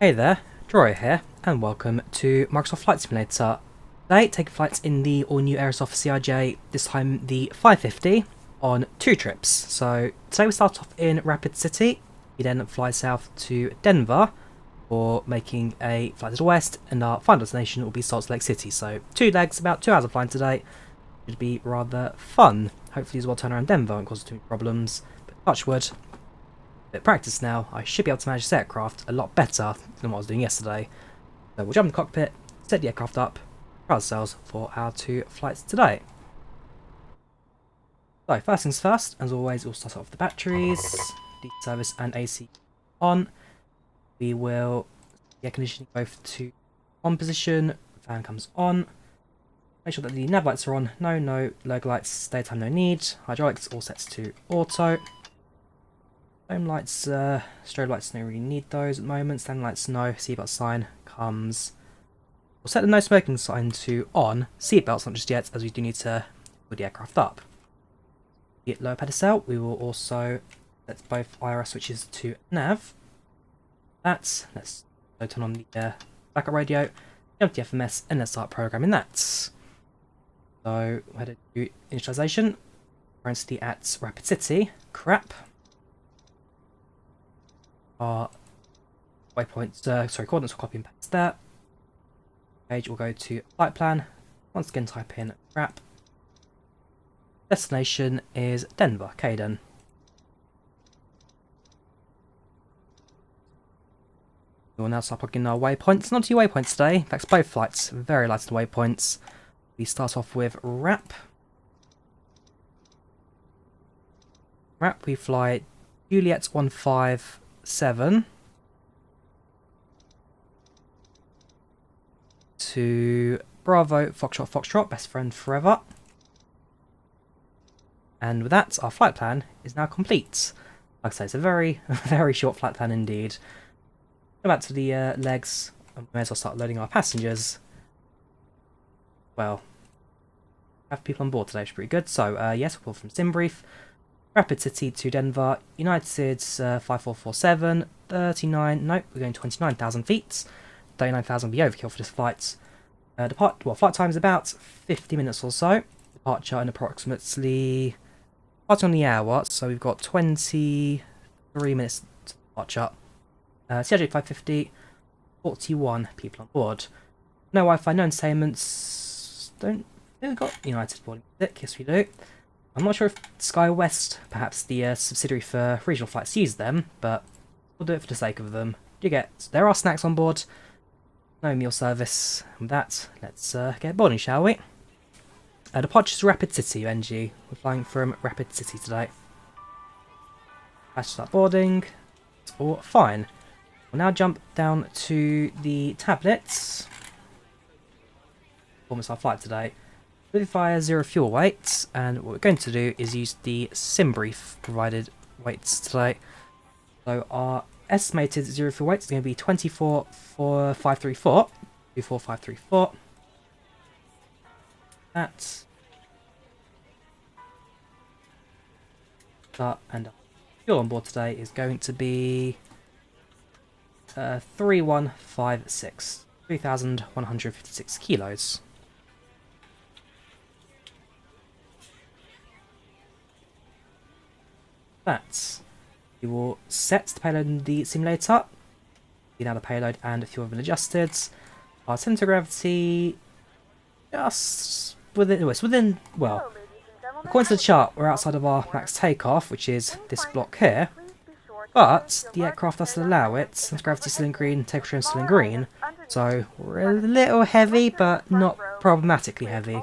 Hey there, Drawyah here, and welcome to Microsoft Flight Simulator. Today, taking flights in the all-new Aerosoft CRJ, this time the 550, on 2 trips. So, today we start off in Rapid City, we then fly south to Denver, for making a flight to the west, and our final destination will be Salt Lake City. So, 2 legs, about 2 hours of flying today. Should be rather fun. Hopefully as well turn around Denver and cause too many problems, but touch wood. Bit of practice now, I should be able to manage this aircraft a lot better than what I was doing yesterday. So we'll jump in the cockpit, set the aircraft up, prepare ourselves for our 2 flights today. So first things first, as always we'll start off with the batteries, DC service and AC on. We will the air conditioning both to on position, fan comes on. Make sure that the nav lights are on, no logo lights, daytime no need, hydraulics all set to auto. Home lights, strobe lights, don't really need those at the moment. Standing lights, no. Seatbelt sign comes. We'll set the no smoking sign to on. Seatbelts not just yet, as we do need to put the aircraft up. The lower pedestal, we will also set both IR switches to nav. Let's turn on the backup radio, jump to FMS, and let's start programming that. So we'll head to initialization. Currently at Rapid City. Crap. Our waypoints, coordinates will copy and paste there. Page will go to flight plan. Once again, type in crap. Destination is Denver, Caden. We will now start plugging our waypoints. Not 2 waypoints today. In fact, both flights very light on waypoints. We start off with RAP. RAP, we fly Juliet 157 to Bravo Foxtrot Foxtrot, best friend forever. And with that, our flight plan is now complete. Like I say, it's a very, very short flight plan indeed. Go back to the legs, and we may as well start loading our passengers. Well, have people on board today, which is pretty good. So, yes, we'll pull from SimBrief. Rapid City to Denver, United 5447, 39, nope, we're going 29,000 feet, 39,000 will be overkill for this flight. Flight time is about 50 minutes or so, departure in approximately, departing on the hour, so we've got 23 minutes to departure. CRJ-550, 41 people on board. No Wi-Fi, no entertainments, don't think we've got United boarding music, yes we do. I'm not sure if SkyWest, perhaps the subsidiary for regional flights, use them, but we'll do it for the sake of them. There are snacks on board, no meal service. With that, let's get boarding, shall we? Departure to Rapid City, NG. We're flying from Rapid City today. Let's start boarding. It's all fine. We'll now jump down to the tablets. Almost our flight today. Via 0 fuel weights, and what we're going to do is use the SimBrief provided weights today. So our estimated 0 fuel weight is going to be 24,534. 24,534. That. And our fuel on board today is going to be 3156. 3,156 kilos. That we will set the payload in the simulator. Now the payload and a few have been adjusted. Our center of gravity just within, well, according to the chart, we're outside of our max takeoff, which is this block here. But the aircraft does allow it. Center gravity still in green, takeoff trim still in green. So we're a little heavy, but not problematically heavy.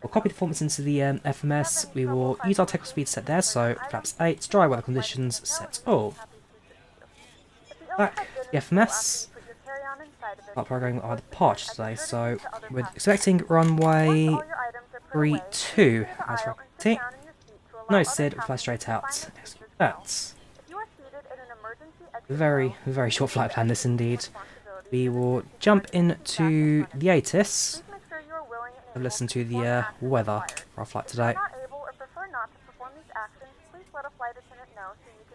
We'll copy the performance into the FMS. We will use our takeoff speed set there, so flaps 8, dry weather conditions set all. Back to the FMS. Start programming our departure today, so we're expecting runway 32 as Rapid. No SID, we'll fly straight out. Execute that. Very, very short flight plan this indeed. We will jump into the ATIS. Listen to the weather for our flight today.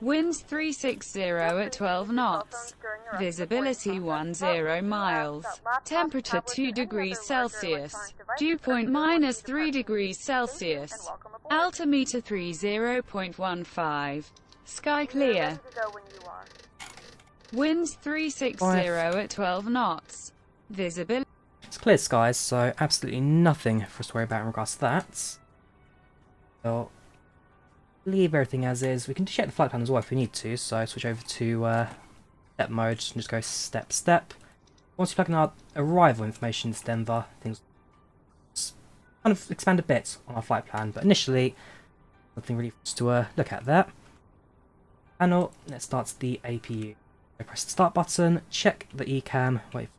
Winds 360 at 12 knots. Visibility 10 miles. Temperature 2 degrees Celsius. Dew point -3 degrees Celsius. Altimeter 30.15. Sky clear. Winds 360 at 12 knots. Visibility. It's clear skies, so absolutely nothing for us to worry about in regards to that. So, leave everything as is. We can check the flight plan as well if we need to, so switch over to step mode and just go step step. Once you plug in our arrival information to Denver, things kind of expand a bit on our flight plan, but initially nothing really for us to look at there. Panel, let's start the APU. So press the start button, check the ECAM, wait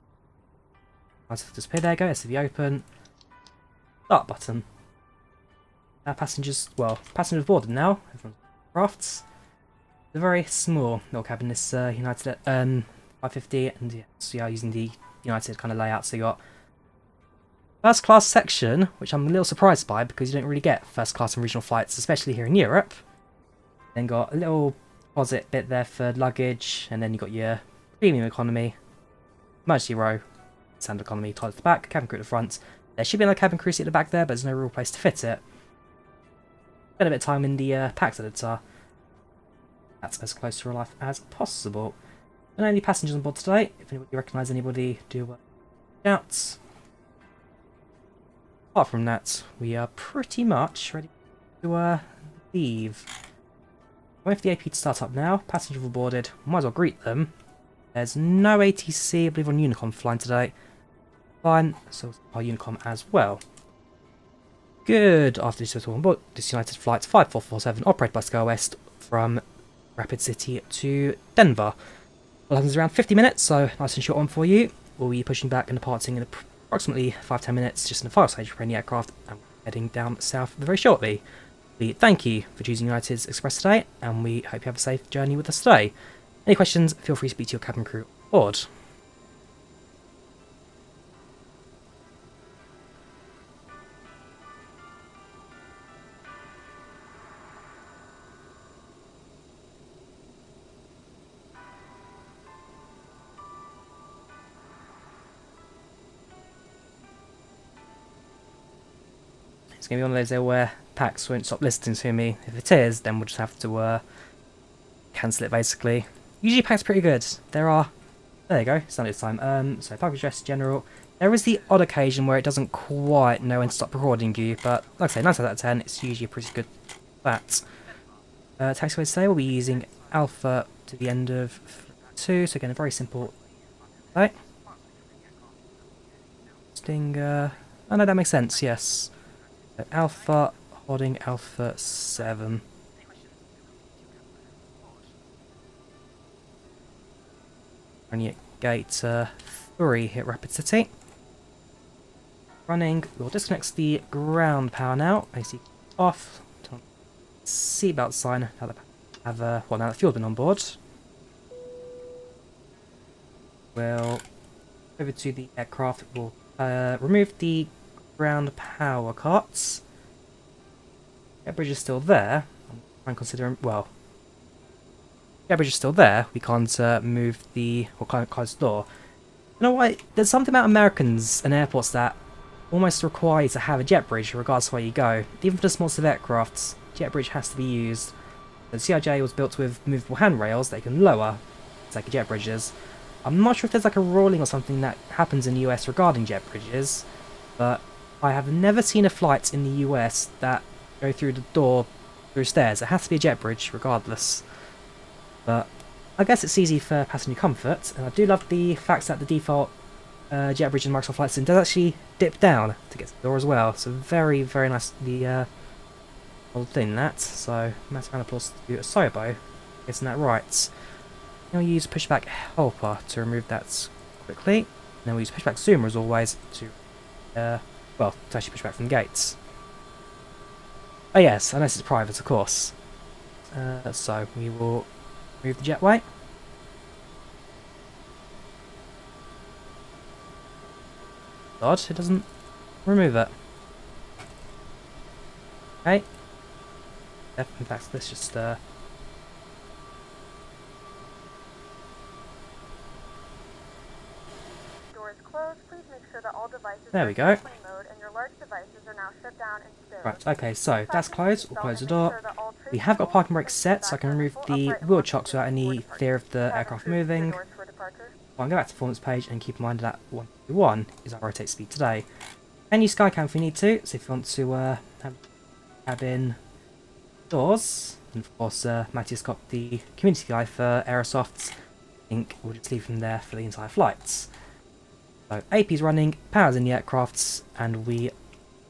for it to disappear, there you go, SCV open, start button. Now passengers boarded now, everyone's crafts. It's a very small little cabin, this United 550, and yeah, so you are using the United kind of layout, so you got first class section, which I'm a little surprised by because you don't really get first class in regional flights, especially here in Europe. Then got a little closet bit there for luggage, and then you got your premium economy, emergency row, standard economy, toilet at the back, cabin crew at the front. There should be another cabin crew seat at the back there, but there's no real place to fit it. Spent a bit of time in the PACX editor. That's as close to real life as possible. And only passengers on board today. If anybody recognise anybody, do shout. Apart from that, we are pretty much ready to leave. Wait for the AP to start up now. Passengers all boarded. Might as well greet them. There's no ATC, I believe, on Unicom flying today. Fine, so our Unicom as well. Good afternoon to on board this United Flight 5447, operated by SkyWest from Rapid City to Denver. Well, happens around 50 minutes, so nice and short one for you. We'll be pushing back and departing in approximately 5-10 minutes, just in the final stage of preparing the aircraft, and heading down south very shortly. We thank you for choosing United's Express today, and we hope you have a safe journey with us today. Any questions, feel free to speak to your cabin crew on board. It's going to be one of those there where PACX won't stop listening to me. If it is, then we'll just have to cancel it basically. Usually PACX pretty good. There you go, it's not this time. So public address general. There is the odd occasion where it doesn't quite know when to stop recording you, but like I say, 9 out of 10, it's usually pretty good at that. Taxiway today we'll be using Alpha to the end of 2, so again a very simple right. Oh no, that makes sense, yes. So Alpha holding Alpha 7. Only at gate 3 hit Rapid City. Running, we'll disconnect the ground power now. AC off. Seatbelt sign. Now that now that fuel's been on board. We'll over to the aircraft. We'll remove the ground power carts. Air bridge is still there. I'm considering bridge is still there. We can't move can't close the door. You know what? There's something about Americans and airports that almost require you to have a jet bridge regardless of where you go. Even for the smallest of aircrafts, jet bridge has to be used. The CRJ was built with movable handrails that you can lower, like jet bridges. I'm not sure if there's like a ruling or something that happens in the US regarding jet bridges, but I have never seen a flight in the US that go through the door through stairs. It has to be a jet bridge regardless. But I guess it's easy for passenger comfort, and I do love the fact that the default jet bridge in Microsoft Flight Sim does actually dip down to get to the door as well. So very, very nice old thing that. So massive round of applause to Asobo getting that right. Now we use pushback helper to remove that quickly. And then we use PushbackZoomer as always to to actually push back from the gates. Oh yes, unless it's private, of course. So we will remove the jetway. Odd, it doesn't remove it. Okay. In fact, let's just There we go. Right, okay, so that's closed. We'll close the door. We have got parking brakes set, so I can remove the wheel chocks without any fear of the aircraft moving. I'll go back to the performance page and keep in mind that 121 is our rotate speed today. And use Skycam if we need to, so if you want to have cabin doors, and of course Matthew's got the community guide for Aerosofts. I think we'll just leave him there for the entire flights. So AP's running, power's in the aircrafts, and we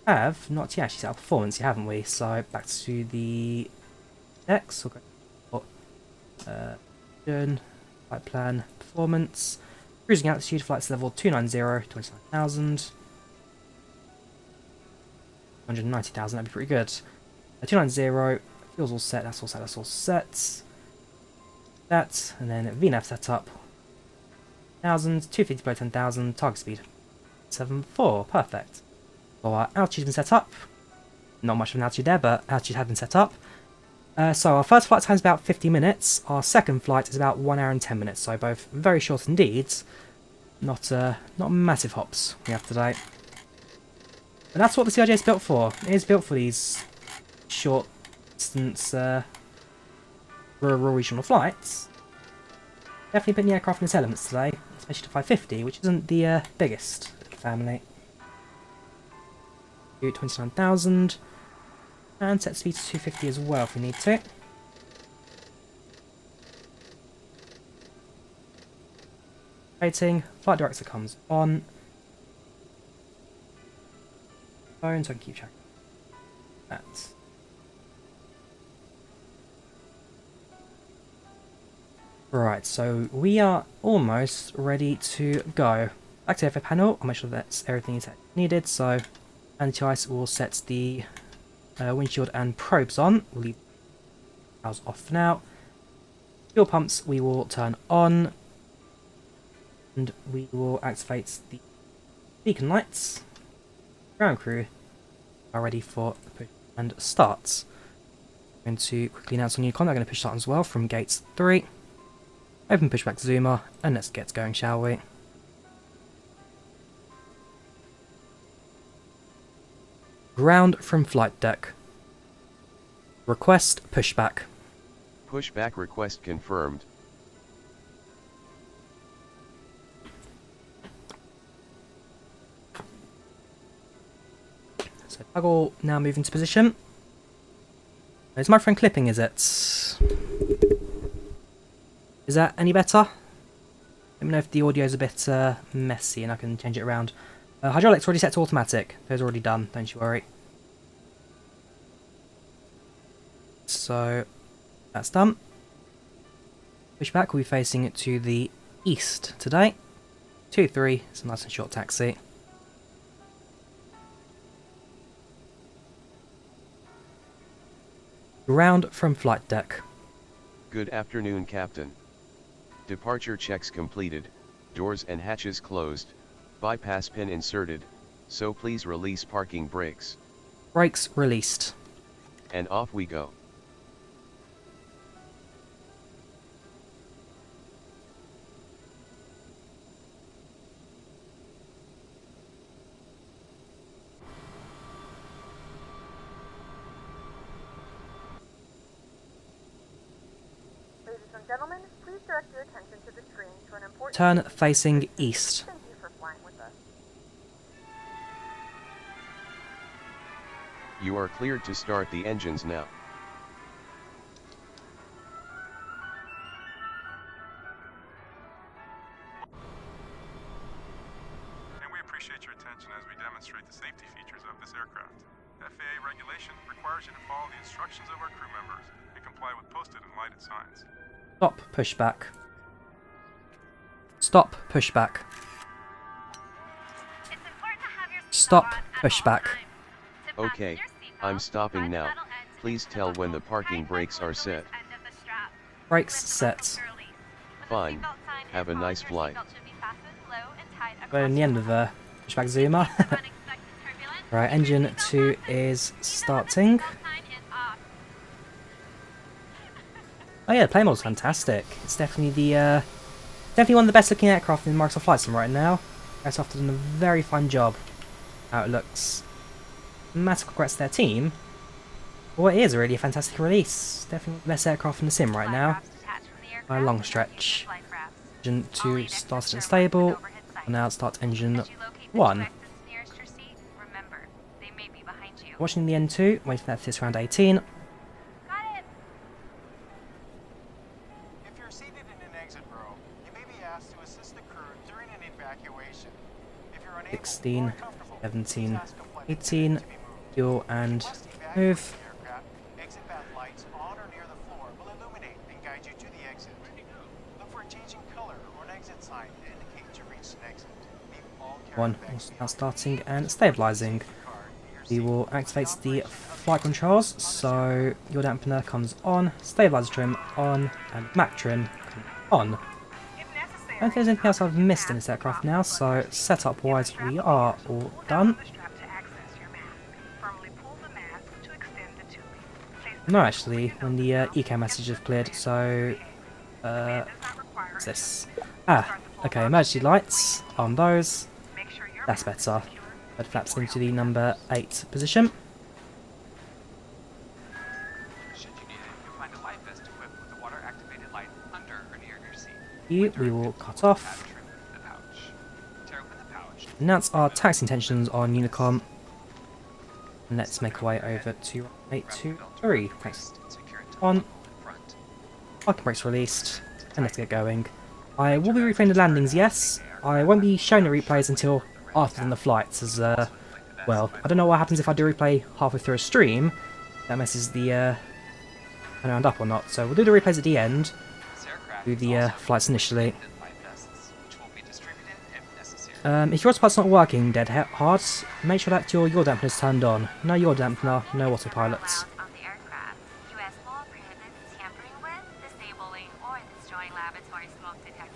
have not yet actually set up performance yet, haven't we? So back to the X, we'll go flight plan, performance, cruising altitude, flights level 290, 29,000. 190,000, that'd be pretty good. 290, fuel's all set, that's all set, that's all set. That, and then VNAV setup. 1,000, 250 below 10,000, target speed 7.4, perfect. So our altitude's been set up. Not much of an altitude there, but altitude had been set up. So our first flight time is about 50 minutes, our second flight is about 1 hour and 10 minutes, so both very short indeed. Not massive hops we have today. And that's what the CRJ is built for. It is built for these short distance rural regional flights. Definitely putting the aircraft in its elements today, especially the 550, which isn't the biggest of the family. 29,000. And set speed to 250 as well if we need to. Rating, flight director comes on. Phone, so I can keep track of that. Right, so we are almost ready to go. Back to the FA panel, I'll make sure that's everything is needed, so anti-ice will set the windshield and probes on. We'll leave ours off for now. Fuel pumps we will turn on, and we will activate the beacon lights. Ground crew are ready for push and starts. I'm going to quickly announce a new con. I'm going to push start as well from gates 3. Open PushbackZoomer, and let's get going, shall we? Ground from flight deck. Request pushback. Pushback request confirmed. So toggle now move into position. Is my friend clipping, is it? Is that any better? Let me know if the audio is a bit messy and I can change it around. Hydraulics already set to automatic. Those are already done, don't you worry. So that's done. Pushback will be facing it to the east today. 2-3, it's a nice and short taxi. Ground from flight deck. Good afternoon, Captain. Departure checks completed, doors and hatches closed, bypass pin inserted, so please release parking brakes. Brakes released. And off we go. Gentlemen, please direct your attention to the screen to an important... Turn facing east. Thank you for flying with us. You are cleared to start the engines now. And we appreciate your attention as we demonstrate the safety features of this aircraft. FAA regulation requires you to follow the instructions of our crew members and comply with posted and lighted signs. Stop pushback. Stop pushback. Stop pushback. Okay, I'm stopping now. Please tell when the parking brakes are set. Brakes set. Fine. Have a nice flight. We're in the end of PushbackZoomer. Right, engine 2 is starting. Oh yeah, the plane model's fantastic. It's definitely the definitely one of the best looking aircraft in Microsoft Flight Sim right now. Aerosoft done a very fine job. How it looks. Massive congrats to their team. Well, it is really a fantastic release. Definitely the best aircraft in the sim right now. By a long stretch. Engine 2 started and stable. And now it starts engine 1. Watching the N2, waiting for that to hit around 18. If you're seated in an exit row, you may be asked to assist the crew during an evacuation. If you're unable 16, or uncomfortable, 17, please ask a flight 18, attendant to be moved. fuel and Once evacuating move. the aircraft, exit path lights on or near the floor will illuminate and guide you to the exit. Look for a changing color or an exit sign to indicate you reached an exit. Leave all One carry will bags start starting and stabilizing. We will activate the flight controls, so your dampener comes on, stabilizer trim on, and Mac trim on. I don't think there's anything else I've missed in this aircraft now, so setup wise we are all done. No, actually, when the ECAM message has cleared, so what's this? Ah, okay, emergency lights on those. That's better. But flaps into the number 8 position. Should you need it, you'll find a life vest equipped with a water-activated light under or near your seat. You we will cut off. Trim the pouch. Tear open the pouch. Announce our taxi intentions on Unicom. And let's make our way over to 823. Thanks. On. Parking brakes released. And let's get going. I will be replaying the landings, yes. I won't be showing the replays until after the flights, as, well, I don't know what happens if I do replay halfway through a stream. That messes the, turnaround up or not. So we'll do the replays at the end. Do the, flights initially. If your autopilot's not working dead hard, make sure that your yaw dampener is turned on. No yaw dampener, no autopilot. On the aircraft, U.S. law prohibits tampering with, disabling, or destroying laboratory smoke detectors.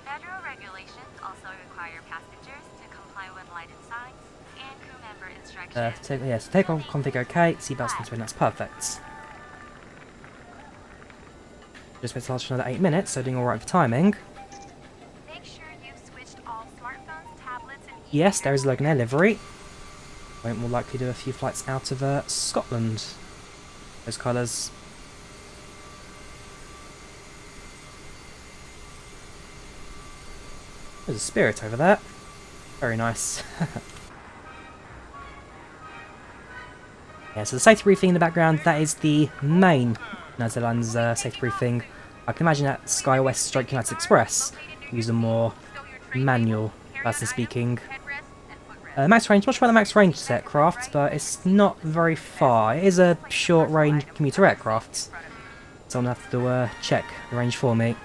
Federal regulations also require passengers to comply with lighted signs and crew member instructions. So take off config OK, seatbelts into and that's perfect. Just wait to last for another 8 minutes, so doing alright for timing. Make sure you've switched all smartphones, tablets, and Yes, there is a Loganair livery. Won't more likely do a few flights out of Scotland. Those colours. There's a Spirit over there. Very nice. Yeah, so the safety briefing in the background, that is the main Netherlands safety briefing. I can imagine that SkyWest Stroke United Express use a more manual, person speaking. Max range, not sure about the max range of this aircraft, but it's not very far. It is a short range commuter aircraft. So I'm going to have to check the range for me.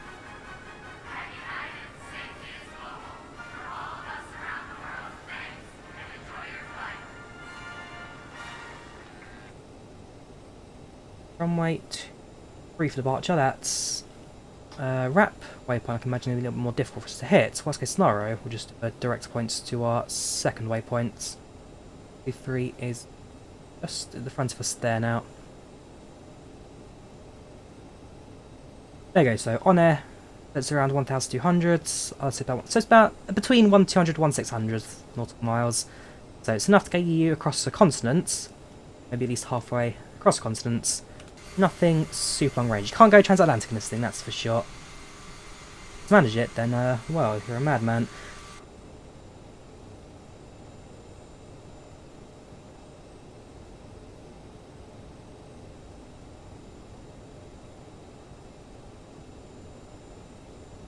Runway 3 for departure, that's wrap waypoint. I can imagine it'll be a little bit more difficult for us to hit. Worst case scenario, we'll just direct points to our second waypoint. 3 is just at the front of us there now. There you go, so on air, that's around 1,200. I'll say about, so it's about between 1,200 and 1,600 nautical miles. So it's enough to get you across the continent, maybe at least halfway across the continent. Nothing super long range. You can't go transatlantic in this thing, that's for sure. To manage it, then, well, you're a madman.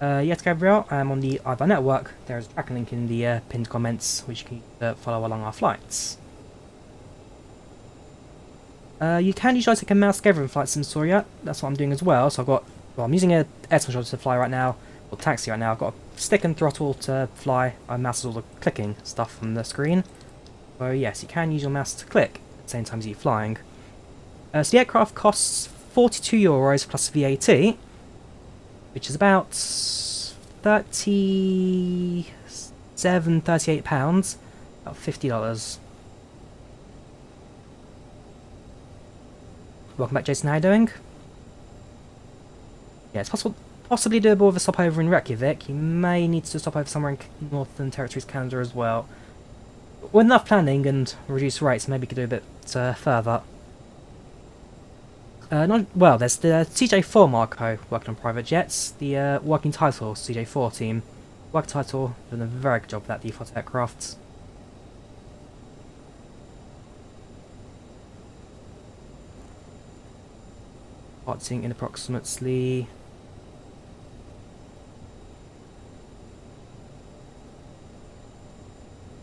Yes, Gabriel, I'm on the IVAO network. There is a tracking link in the pinned comments, which you can follow along our flights. You can usually take a mouse together in Flight Sim Storia. That's what I'm doing as well. So I'm using a air controller to fly right now, or taxi right now. I've got a stick and throttle to fly. I mouse all the clicking stuff on the screen. So yes, you can use your mouse to click at the same time as you're flying. So the aircraft costs €42 plus VAT, which is about £38, about $50. Welcome back, Jason. How you doing? Yeah, it's possible possibly doable with a stopover in Reykjavik. You may need to stop over somewhere in Northern Territories, Canada as well. With enough planning and reduced rates, maybe we could do a bit further. Well, there's the CJ4 Marco working on private jets, the working title CJ4 team. Working title doing a very good job with that default aircraft. Departing in approximately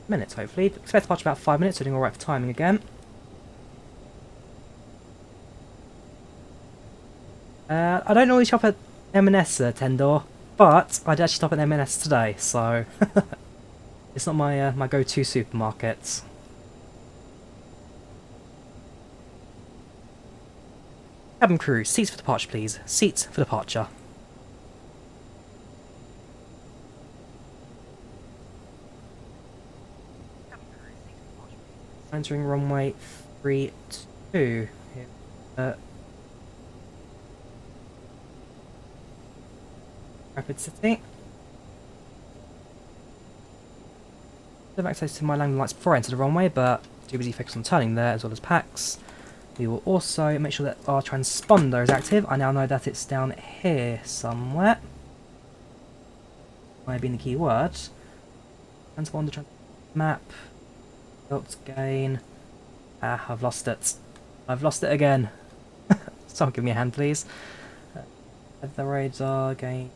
minutes, hopefully. Expect to departure about 5 minutes, so doing alright for timing again. I don't always shop at M&S Tendor, but I did actually stop at M&S today, so it's not my my go-to supermarket. Cabin crew, seats for departure please. Seats for departure. Entering runway 32 here. Rapid City. Have access to my landing lights before I enter the runway, but too busy focused on turning there as well as PACX. We will also make sure that our transponder is active. I now know that it's down here somewhere. Might be in the keyword. Transponder, map. Built gain. Ah, I've lost it. I've lost it again. Someone give me a hand, please. The radar gain.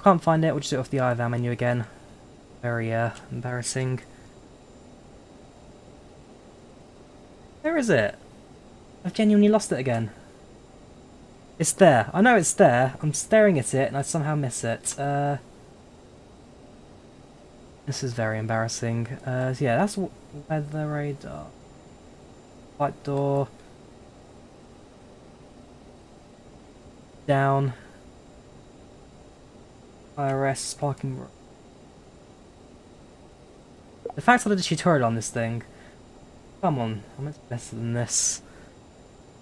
Can't find it, we'll just do it off the IVAO menu again. Very embarrassing. Where is it? I've genuinely lost it again. It's there. I know it's there. I'm staring at it and I somehow miss it. This is very embarrassing. So yeah, that's weather radar. Flight door. Down. IRS parking. The fact that I did a tutorial on this thing. Come on, I'm much better than this.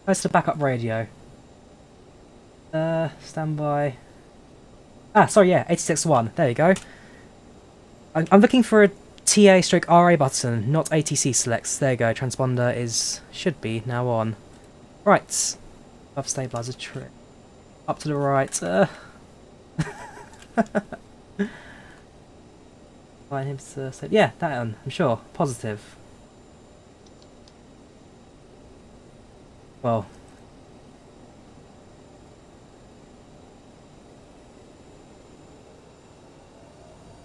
Where's the backup radio? Standby. Ah, sorry, yeah, 86.1. There you go. I'm looking for a TA/RA button, not ATC selects. There you go. Transponder should be now on. Right. Above stabilizer trip. Up to the right. Yeah, that one, I'm sure. Positive. Well.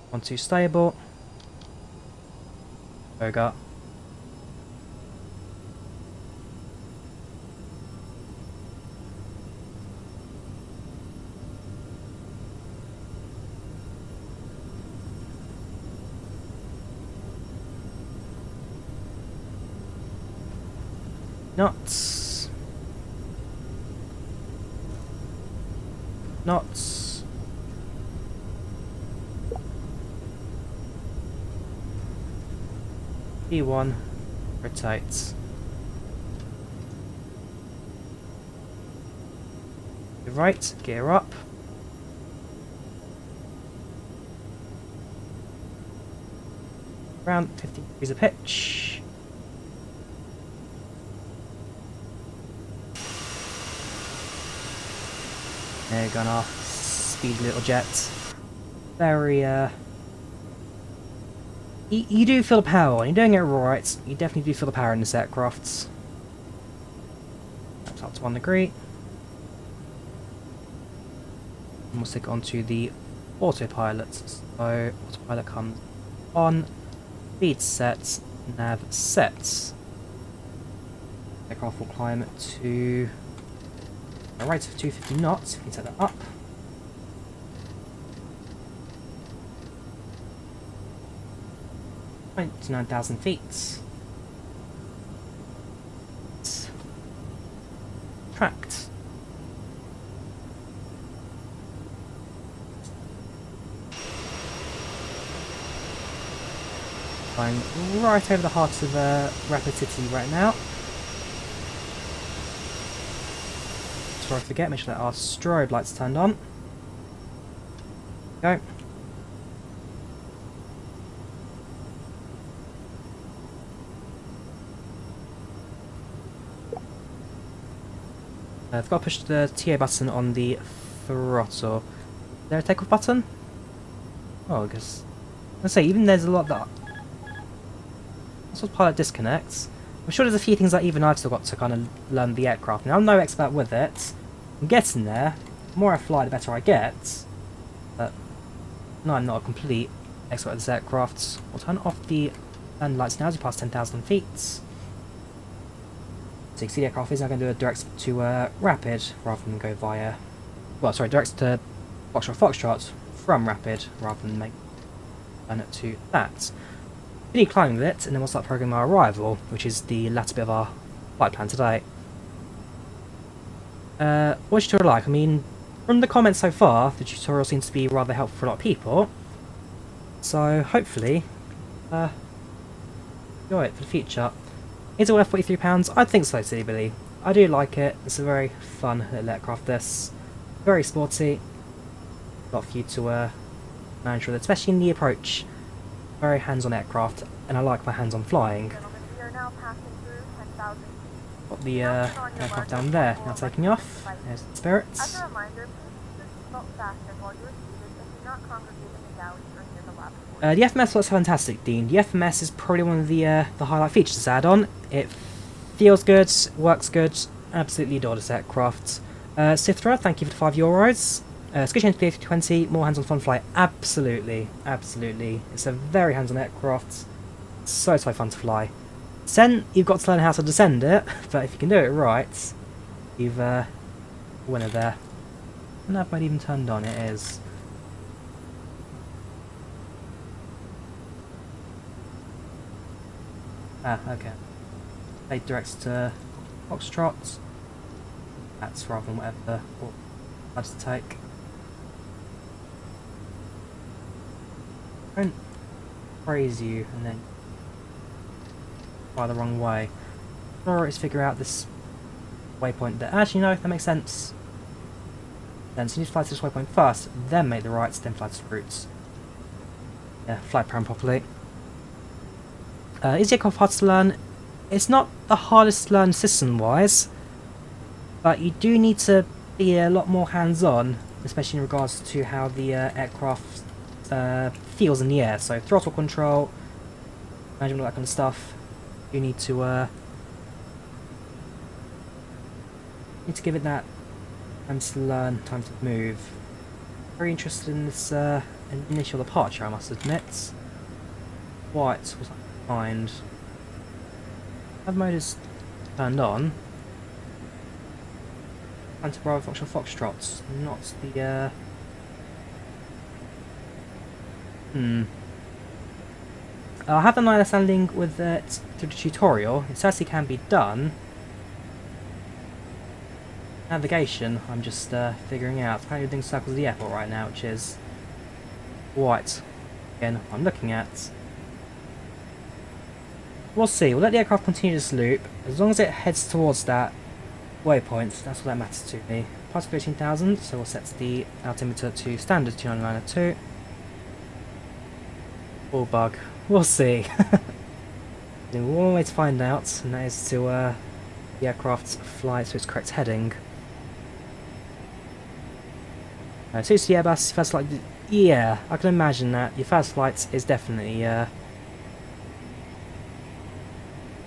One, two, stable. Yoga. Knots. Knots. E1 rotates. Right, gear up. Around 50 degrees of pitch. There you go, our speedy little jet. Very, you do feel the power. When you're doing it right, you definitely do feel the power in this aircraft. That's up to 1 degree. And we'll stick onto the autopilot. So, autopilot comes on. Speed set, nav set. Aircraft will climb to a rate of 250 knots. We can set that up. To 9,000 feet. Tracked. Flying right over the heart of Rapid City right now. before I forget, make sure that our strobe lights turned on. Go. I've got to push the TA button on the throttle. Is there a takeoff button? Oh, I guess. Let's say, even there's a lot that. That's what pilot disconnects. I'm sure there's a few things that even I've still got to kind of learn the aircraft. Now, I'm no expert with it. I'm getting there. The more I fly, the better I get. But no, I'm not a complete expert with this aircraft. We'll turn off the landing lights now as we pass 10,000 feet. So you can see the aircraft is now going to do a direct to rapid rather than go via. Well, sorry, direct to Foxtrot from rapid rather than make turn it to that. We need climbing with it, and then we'll start programming our arrival, which is the latter bit of our flight plan today. What's your tutorial like? I mean, from the comments so far, the tutorial seems to be rather helpful for a lot of people. So hopefully, enjoy it for the future. Is it worth £43? I think so, silly. I do like it. It's a very fun little aircraft. This very sporty. A lot for you to manage with it, especially in the approach. Very hands-on aircraft, and I like my hands-on flying. Gentlemen, we are now passing through 10,000 feet. Got the aircraft down there, now taking off. There's the Spirits. As a reminder, please keep your seatbelt fastened while you are seated and do not congregate in the galley or near the lavatory. The FMS looks fantastic, Dean. The FMS is probably one of the highlight features to add on. It feels good, works good, absolutely adore this aircraft. Sithra, thank you for the €5. Squish into the A320, more hands-on fun flight. Absolutely. It's a very hands-on aircraft. So fun to fly. Descent, you've got to learn how to descend it, but if you can do it right, you've a winner there. And that might even turned on, it is. Ah, okay. It directs to Foxtrot. That's rather than whatever that's to take. Don't praise you and then fly the wrong way. Or is figure out this waypoint there. Actually, no, that makes sense. Then, so you need to fly to this waypoint first, then make the rights, then fly to the routes. Yeah, fly plan properly. Is the aircraft hard to learn? It's not the hardest to learn system-wise, but you do need to be a lot more hands-on, especially in regards to how the aircraft feels in the air. So throttle control, management, all that kind of stuff. You need to give it that time to learn, time to move. Very interested in this initial departure, I must admit. What was I find? Have mode is turned on. Anti-Bravo Foxtrot, not the I have an understanding with it through the tutorial. It certainly can be done. Navigation, I'm just figuring out. Apparently we're doing circles of the airport right now, which is what, again, I'm looking at. We'll see. We'll let the aircraft continue this loop. As long as it heads towards that waypoint, that's what that matters to me. Particle 18,000, so we'll set the altimeter to standard 29902. Or bug. We'll see. There's one way to find out, and that is to the aircraft fly to its correct heading. So it's the Airbus first flight. Yeah, I can imagine that. Your first flight is definitely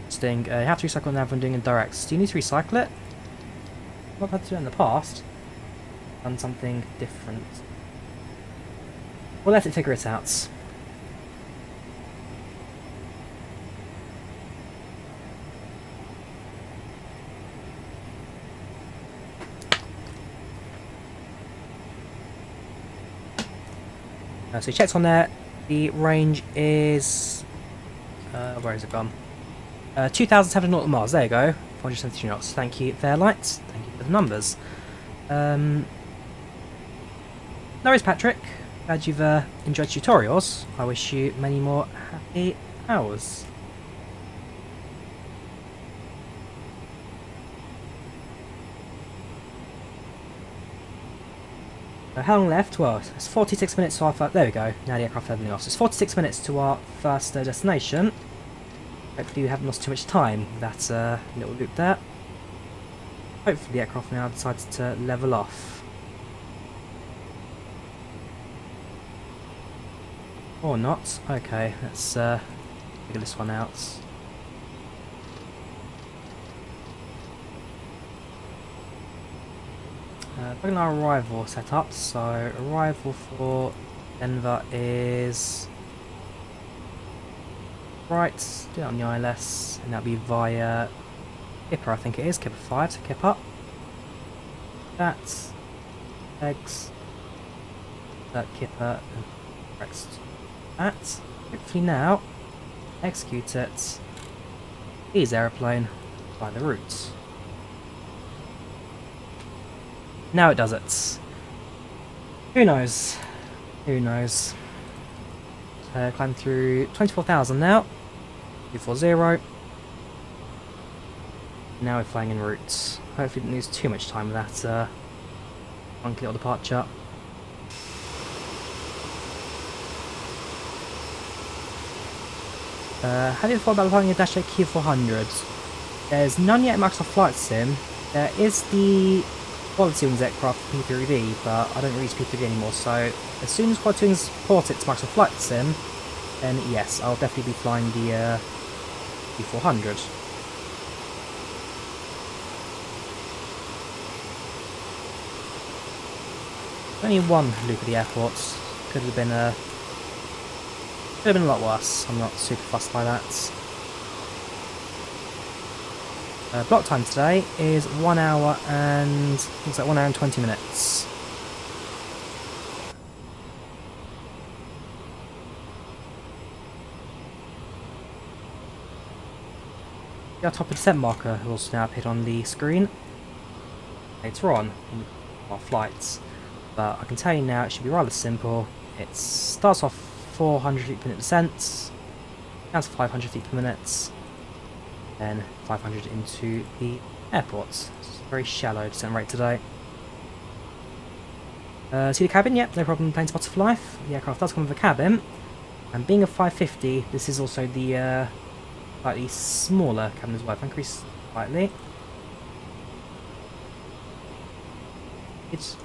interesting. You have to recycle nav when doing it direct. Do you need to recycle it? I've had to do it in the past. Done something different. We'll let it figure it out. So he checked on there, the range is, where has it gone? 2,700 nautical miles, there you go, 472 knots, thank you Fairlight, thank you for the numbers. No worries Patrick, glad you've enjoyed tutorials, I wish you many more happy hours. How long left? Well, it's 46 minutes to our first... There we go, now the aircraft leveling off. So it's 46 minutes to our first destination. Hopefully we haven't lost too much time with that little loop there. Hopefully the aircraft now decides to level off. Or not. Okay, let's figure this one out. Looking at our arrival setup, so arrival for Denver is right, do it on the ILS, and that'll be via Kipper, I think it is, Kipper 5, so Kipper. That, legs, that Kipper, and next that. Hopefully now, execute it, ease aeroplane by the route. Now it does it. Who knows? Who knows? Climb through 24,000 now. 240. Now we're flying en route. Hopefully didn't lose too much time with that funky little departure. Have you thought about flying a Dash 8 Q400? There's none yet in Microsoft Flight Sim. There is the Quality Wings aircraft P3D, but I don't use P3D anymore, so as soon as Quality Wings port it to Microsoft Flight Sim, then yes, I'll definitely be flying the Q400. Only one loop at the airport. Could have been a lot worse. I'm not super fussed by that. Block time today is 1 hour and looks like 1 hour and 20 minutes. The top of descent marker will also now appear on the screen later on in our flights, but I can tell you now it should be rather simple. It starts off 400 feet per minute descent, down to 500 feet per minute, then 500 into the airport. It's a very shallow descent rate today. See the cabin? Yep, no problem, plane spots for life. The aircraft does come with a cabin, and being a 550, this is also the slightly smaller cabin as well. If I increase slightly, this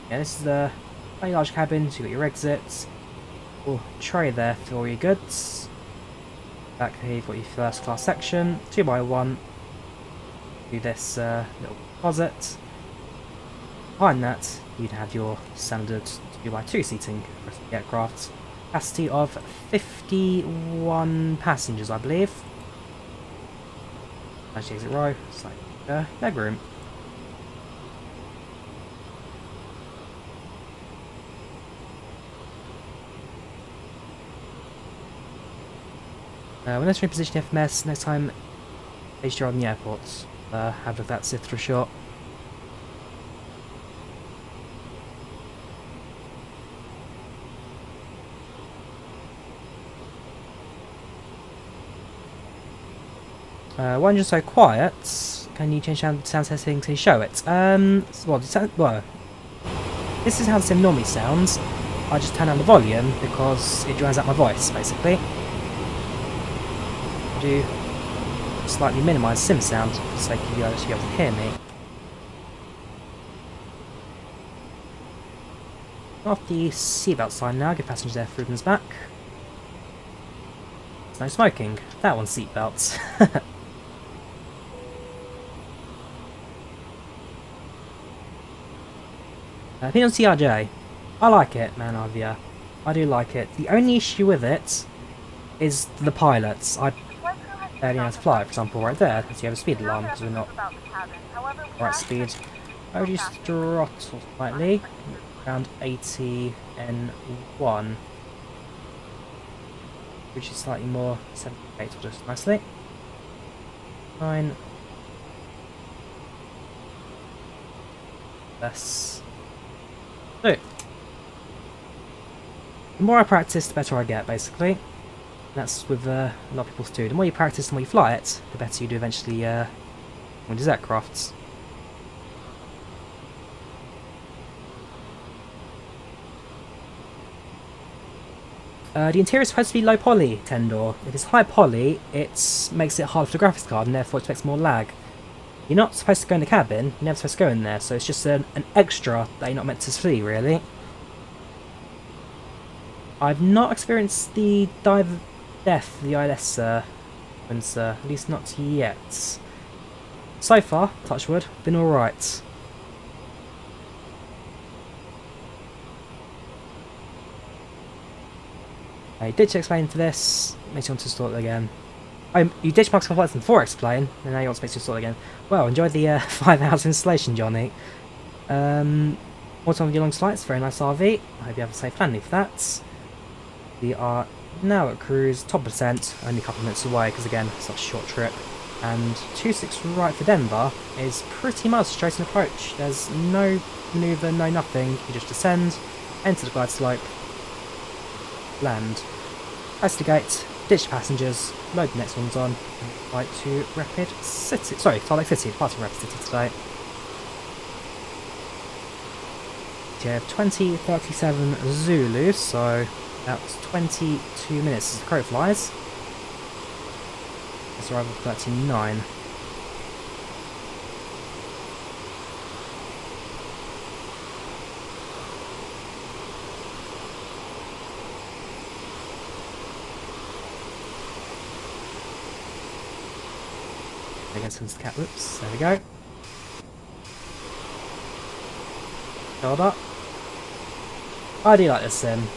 is the very large cabin, so you've got your exits, little tray there for all your goods. Back here you've got your first class section, 2x1, do this little closet. Behind that you'd have your standard 2x2 seating for the aircraft. Capacity of 51 passengers, I believe. Nice exit row, slight leg room. When entering position FMS, next time based you're on the airport, have a look at that sit for a shot. Why are you so quiet? Can you change sound settings and show it? Well, this is how the sim normally sounds. I just turn down the volume because it drowns out my voice, basically. Do slightly minimise sim sound so you guys should be able to hear me. Off the seatbelt sign now, give passengers their freedoms back. There's no smoking. That one's seatbelts. Opinion on CRJ. I like it, man, Avia. I do like it. The only issue with it is the pilots. I barely know how to fly, for example, right there. So you have a speed alarm because we're not right speed. I reduce the throttle slightly, around 80 N1, which is slightly more 78 just nicely. 9. Less. So, the more I practice, the better I get, basically. That's with a lot of people do. The more you practice, the more you fly it, the better you do eventually with these aircrafts. The interior is supposed to be low poly, Tendor. If it's high poly, it makes it hard for the graphics card and therefore it expects more lag. You're not supposed to go in the cabin, you're never supposed to go in there, so it's just an extra that you're not meant to see, really. I've not experienced the dive death, the ILS ones, at least not yet. So far, touch wood, been alright. You ditch explain for this, makes you want to install it again. You ditch Microsoft Flight Sim before explain, and now you want to make you install it again. Well, enjoy the 5 hours installation, Johnny. More time with your long flights, very nice RV. I hope you have a safe landing for that. We are now at cruise, top percent, only a couple of minutes away, because again, it's such a short trip. And 26 right for Denver is pretty much straight in approach. There's no manoeuvre, no nothing. You just descend, enter the glide slope, land. That's the gate, ditch passengers, load the next ones on, and flight to Rapid City. Sorry, Salt Lake City, departing Rapid City today. So you have 20:37 Zulu, so that's 22 minutes as the crow flies. It's arrival 39. Against the cat. Whoops, there we go. Hold up. I do like this sim.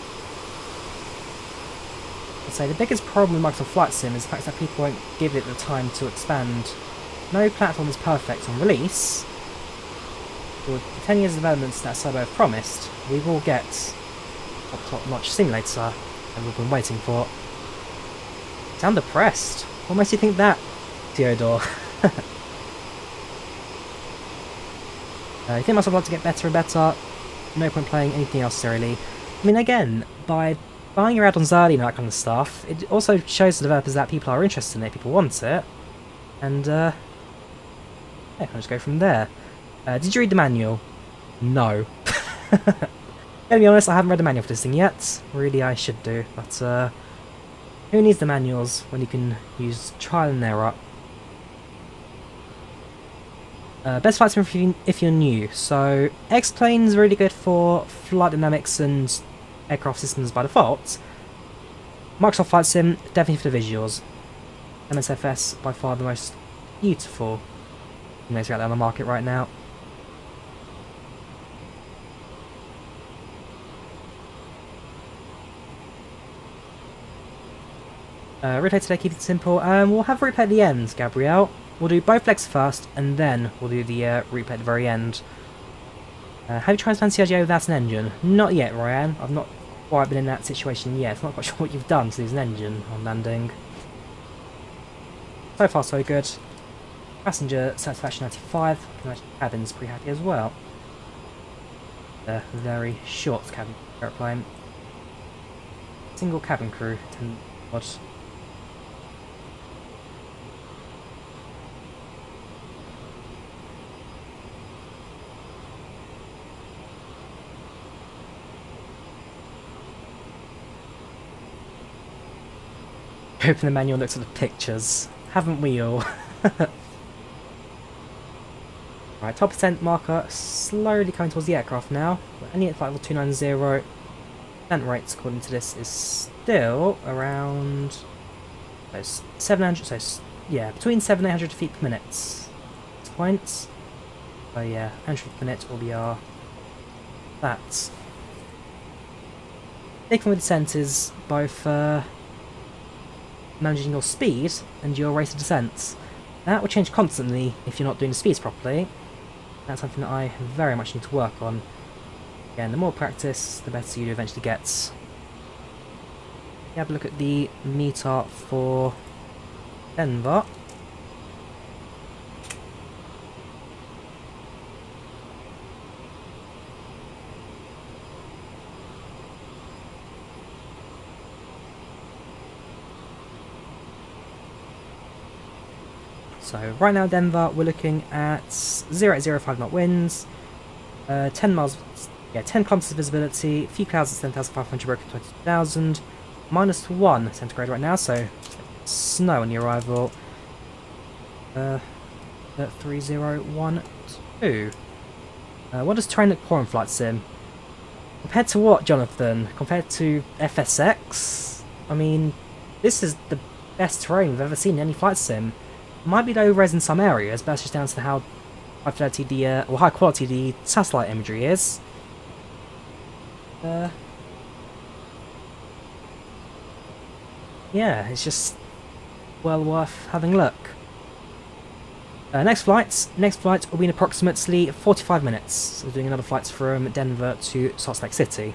I'd say the biggest problem with Microsoft Flight Sim is the fact that people won't give it the time to expand. No platform is perfect on release. With the 10 years of developments that Serbo have promised, we will get a top-notch simulator that we've been waiting for. Sound depressed. What makes you think that, Theodore? I think Microsoft like to get better and better. No point playing anything else necessarily. I mean, again, by buying your add-ons early and that kind of stuff, it also shows the developers that people are interested in it, people want it, and yeah, I'll just go from there. Did you read the manual? No. Gonna be honest, I haven't read the manual for this thing yet. Really, I should do, but who needs the manuals when you can use trial and error? Best flight sim if you're new. So X-Plane's really good for flight dynamics and aircraft systems by default. Microsoft Flight Sim, definitely for the visuals. MSFS, by far the most beautiful thing out there on the market right now. Replay today, keep it simple. We'll have a replay at the end, Gabrielle. We'll do both legs first, and then we'll do the replay at the very end. Have you tried to land CRJ without an engine? Not yet, Ryan. I've not quite been in that situation yet. I'm not quite sure what you've done to use an engine on landing. So far, so good. Passenger satisfaction 95. I can imagine the cabin's pretty happy as well. A very short cabin aeroplane. Single cabin crew, 10 odd. Open the manual, looks at the pictures. Haven't we all? Right, top percent marker slowly coming towards the aircraft now. We're only at flight level 290. Descent rates according to this is still around 700. So yeah, between 700 and 800 feet per minute. At this point. So yeah, 100 feet per minute will be our that. Big thing with descent is both managing your speed and your rate of descent. That will change constantly if you're not doing the speeds properly. That's something that I very much need to work on. Again, the more practice, the better you eventually get. You have a look at the meter for Denver. So right now Denver, we're looking at 0.05 knot winds, 10 miles, yeah, 10 kilometers of visibility, a few clouds at 7,500, broken 22,000, -1 centigrade right now, so snow on the arrival. 3012. What does terrain look poor in Flight Sim? Compared to what, Jonathan? Compared to FSX? I mean, this is the best terrain we've ever seen in any Flight Sim. Might be low res in some areas, but that's just down to how high fidelity the or high quality the satellite imagery is. Yeah, it's just well worth having a look. Next flight will be in approximately 45 minutes. So we're doing another flight from Denver to Salt Lake City.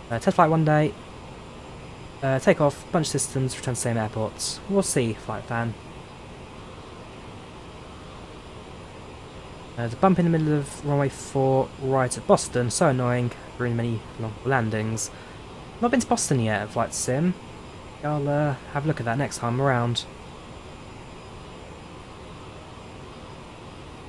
Test flight 1 day. Take off, bunch of systems, return to the same airports. We'll see, flight fan. There's a bump in the middle of runway 4 right at Boston, so annoying, ruining many long landings. Not been to Boston yet at Flight Sim. I'll have a look at that next time around.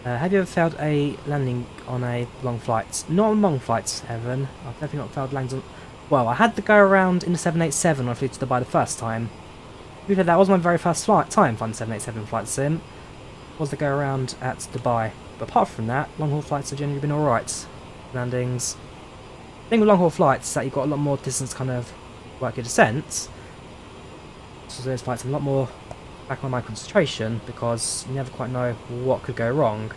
Have you ever failed a landing on a long flight? Not on long flights, Evan. I've definitely not failed landings on... Well, I had to go around in the 787 when I flew to Dubai the first time. To be fair, that was my very first time flying the 787 Flight Sim. Was to go around at Dubai. But apart from that, long-haul flights have generally been alright. Landings. The thing with long-haul flights is that you've got a lot more distance to kind of work your descent. So those flights have a lot more back on my concentration because you never quite know what could go wrong.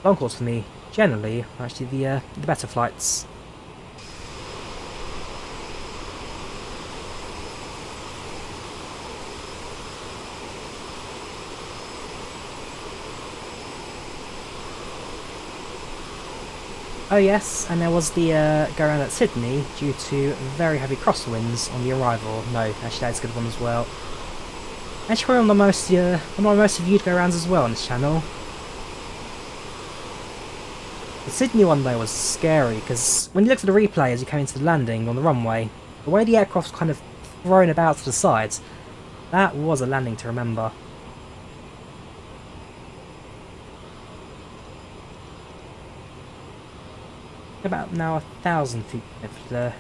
Long hauls for me, generally, are actually the better flights. Oh yes, and there was the go around at Sydney due to very heavy crosswinds on the arrival. No, actually that's a good one as well. Actually one of my most viewed go arounds as well on this channel. The Sydney one though was scary because when you looked at the replay as you came into the landing on the runway, the way the aircraft was kind of thrown about to the sides, that was a landing to remember. About now 1,000 feet of the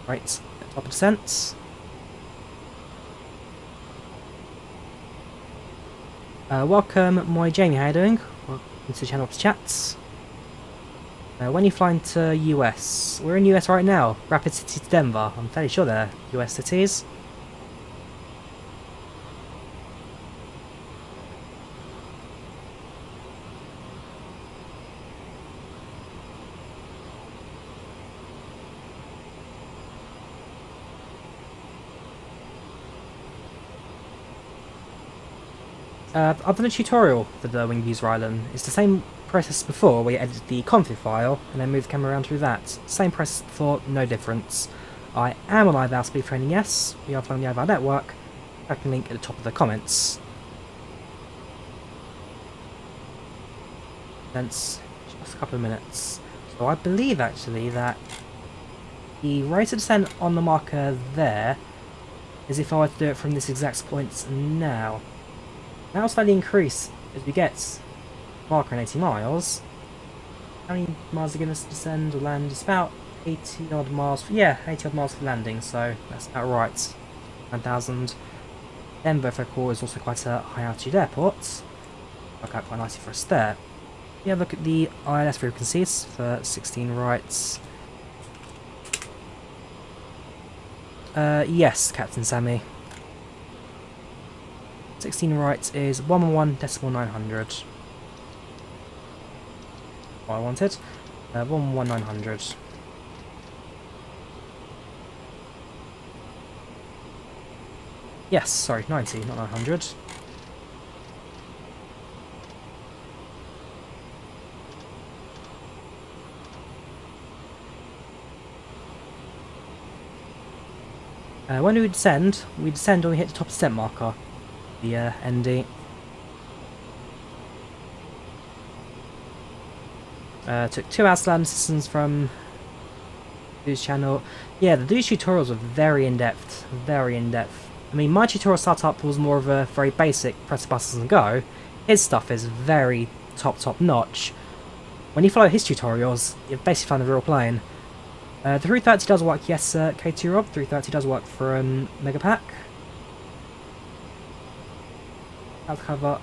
right top of descent. Welcome, Moi Jamie, how you doing? Welcome to the channel chats. When you flying to US? We're in US right now. Rapid City to Denver. I'm fairly sure they're US cities. I've done a tutorial for the Winged User Island. It's the same process as before, where you edit the config file and then move the camera around through that. Same process before, no difference. I am on IVAO speed training, yes. We are playing the IVAO network. I can link at the top of the comments. That's just a couple of minutes. So I believe actually that the rate of descent on the marker there is if I were to do it from this exact point now. Now slightly increase as we get marker in 80 miles. How many miles are going to descend or land? It's about 80 odd miles. Yeah, 80 odd miles for landing, so that's about right. 9,000. Denver, if I recall, is also quite a high altitude airport. Work out quite nicely for us there. Yeah, look at the ILS frequencies for 16 rights. Yes, Captain Sammy. 16 rights is 111.900. What I wanted. 11900. Yes, sorry, 90, not 900. When we descend when we hit the top descent marker. The ND. Took 2 hours to land systems from Dude's channel. Yeah, the Dude's tutorials were very in-depth. Very in-depth. I mean, my tutorial startup was more of a very basic press the buttons and go. His stuff is very top notch. When you follow his tutorials, you basically find the real plane. The 330 does work, yes, K2 Rob. 330 does work for Megapack. Cloud cover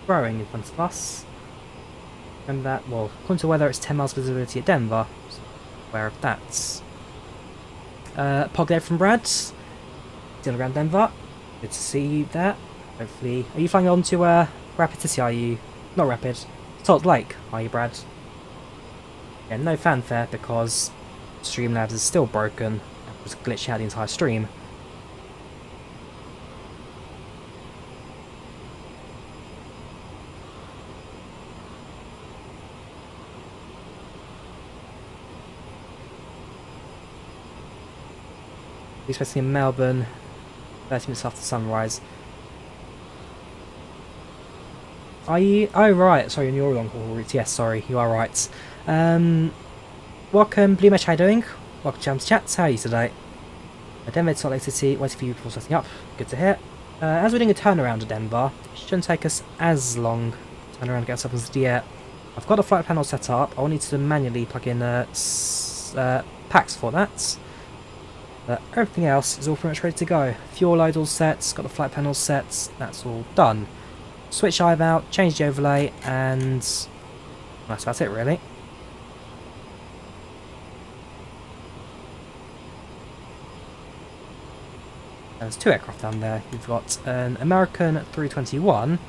growing in front of us. Remember that, well, according to weather, it's 10 miles visibility at Denver. So aware of that. Pog there from Brad. Still around Denver. Good to see you there. Hopefully, are you flying on to Rapid City? Are you? Not Rapid. Salt Lake. Are you, Brad? Yeah, no fanfare because Streamlabs is still broken. It was glitching out the entire stream. We're expecting in Melbourne 30 minutes after sunrise. Are you? Oh right, sorry, on your long haul route. Yes, sorry, you are right. Welcome, Blue Mesh, how you doing? Welcome to Jam's Chats, how are you today? Denver to Salt Lake City, waiting for you before setting up. Good to hear. As we're doing a turnaround to Denver, it shouldn't take us as long to turn around and get us up as the air. I've got a flight panel set up. I'll need to manually plug in packs for that. But everything else is all pretty much ready to go. Fuel load all set, got the flight panel set, that's all done. Switch IVAO, change the overlay, and that's about it really. There's two aircraft down there. You've got an American 321,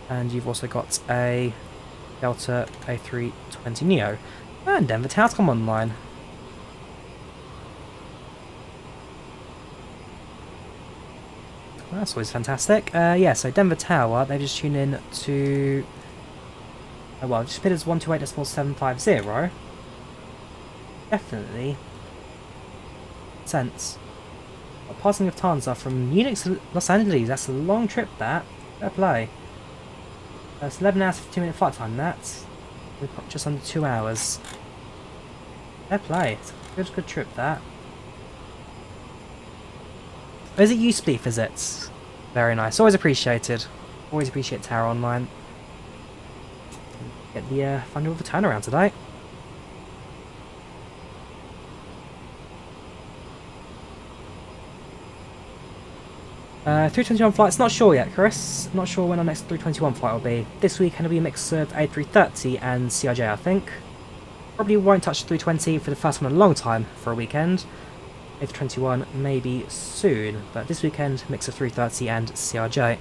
and you've also got a Delta A320neo. And Denver Tower's come online. That's always fantastic. Yeah, so Denver Tower, they've just tuned in to... well, just put it as 128.750. Definitely. Sense. Passing of Tanza from Munich to Los Angeles. That's a long trip, that. Fair play. It's 11 hours, 52-minute flight time, that. We've got just under 2 hours. Fair play. It's a good trip, that. Is it you, Spleef, is it? Very nice. Always appreciated. Always appreciate Tower Online. Get the fun of the turnaround today. $321 flights, not sure yet, Chris. Not sure when our next 321 flight will be. This week it'll be a mix of A330 and CRJ, I think. Probably won't touch 320 for the first one in a long time for a weekend. A321 maybe soon, but this weekend mix of 330 and CRJ.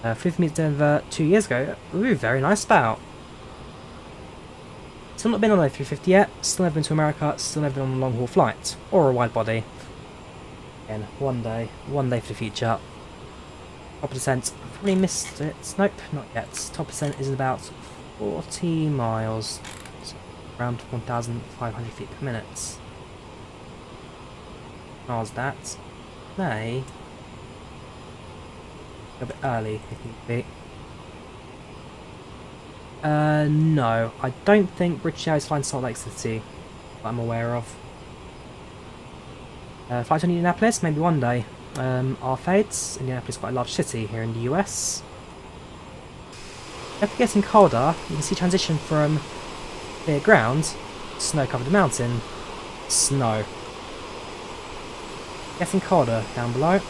5th meet Denver 2 years ago. Ooh, very nice bout. Still not been on A350 yet. Still never been to America. Still never been on a long haul flight or a wide body. Again, one day for the future. Top percent, I've probably missed it. Nope, not yet. Top percent is about 40 miles, so around 1,500 feet per minute. How's that? May a bit early if need be. No, I don't think British Airways flying Salt Lake City that I'm aware of. Flight to Indianapolis, maybe one day. Our fades. Indianapolis is quite a large city here in the US. If we're getting colder, you can see transition from clear ground, snow-covered mountain, snow. Getting colder down below.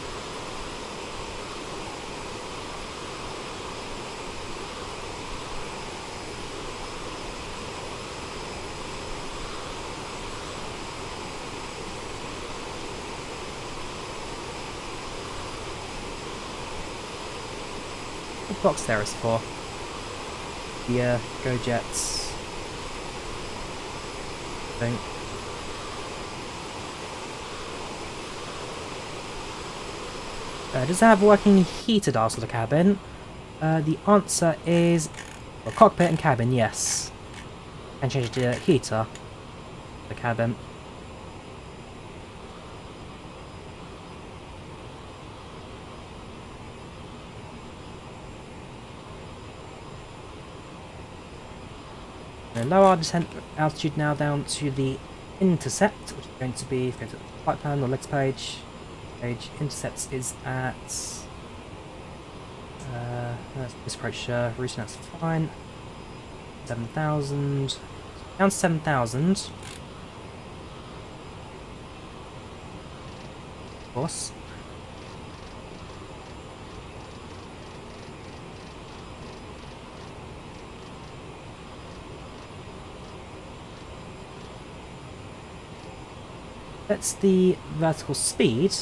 What box there is for? The Go Jets thing. Does it have working heater dials for the cabin? The answer is well, cockpit and cabin, yes. And change the heater for the cabin. Lower our descent altitude now down to the intercept, which is going to be, if you go to the flight plan or legs page, intercepts is at, let's approach routing, that's fine, 7,000, down to 7,000, course. That's the vertical speed.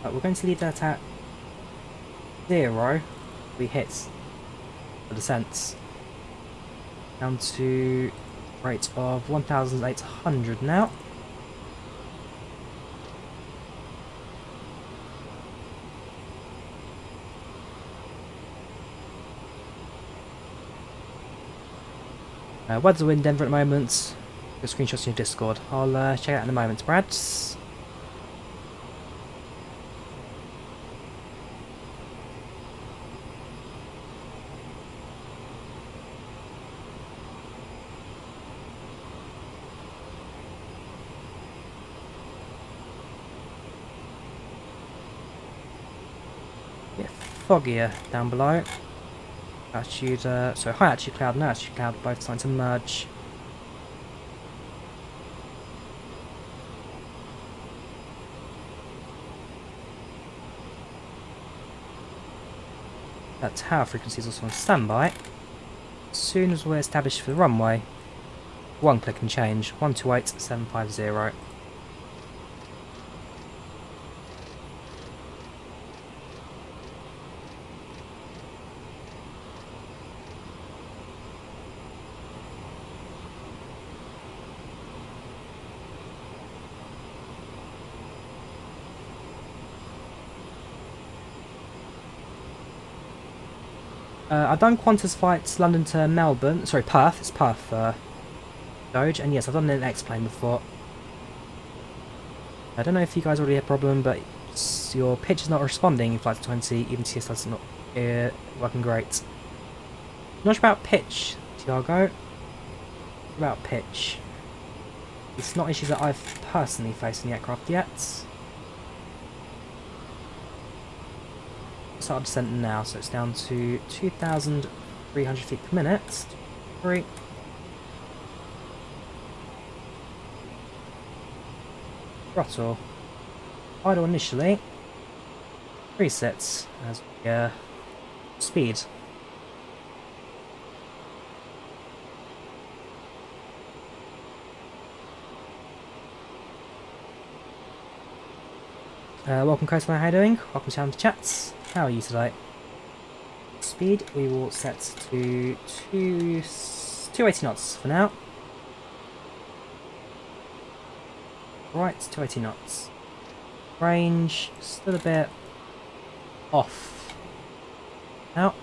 We're going to leave that at 0. We hit the descents down to rate of 1,800 now. Weather in Denver at the moment. The screenshots in your Discord. I'll check it out in a moment, Brad. Bit foggier down below. Altitude, so high altitude cloud and low altitude cloud both starting to merge. That tower frequency is also on standby. As soon as we're established for the runway, one click and change 128750. I've done Qantas flights London to Melbourne, sorry Perth, it's Perth Doge, and yes I've done an X-plane before. I don't know if you guys already had a problem, but your pitch is not responding in Flight 20, even TS is not working great. Not sure about pitch, Tiago. About pitch. It's not issues that I've personally faced in the aircraft yet. Start descent now, so it's down to 2,300 feet per minute. 3. Throttle. Idle initially. Resets as we speed. Welcome Coastline, how are you doing? Welcome to Challenge Chats. How are you today? Speed we will set to 280 knots for now. Right, 280 knots. Range still a bit off. Now.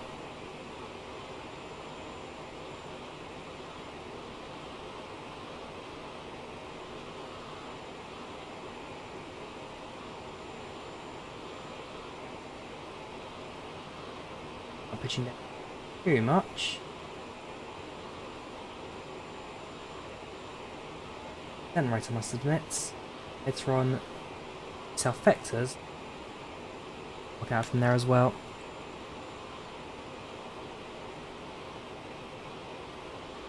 Pitching it too much. Then right, I must admit. Later on, south vectors. Look out from there as well.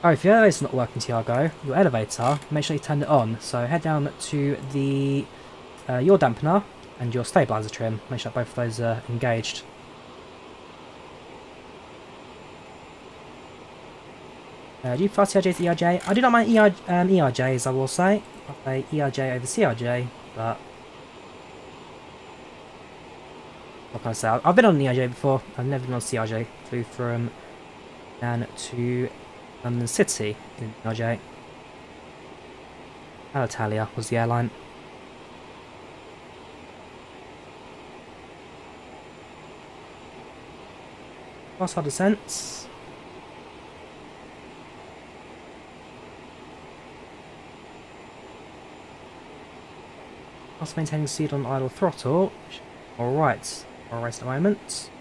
Oh, if your elevator's not working, Tiago, your elevator, make sure you turn it on. So head down to the yaw dampener and your stabilizer trim. Make sure both of those are engaged. Do you prefer CRJ to ERJ? I do not mind ERJs, I will say. I play ERJ over CRJ, but what can I say? I've been on ERJ before, I've never been on CRJ. Flew from down to London City in ERJ. Alitalia was the airline. Cross our descents. Whilst maintaining speed on idle throttle. Alright, alright at the moment.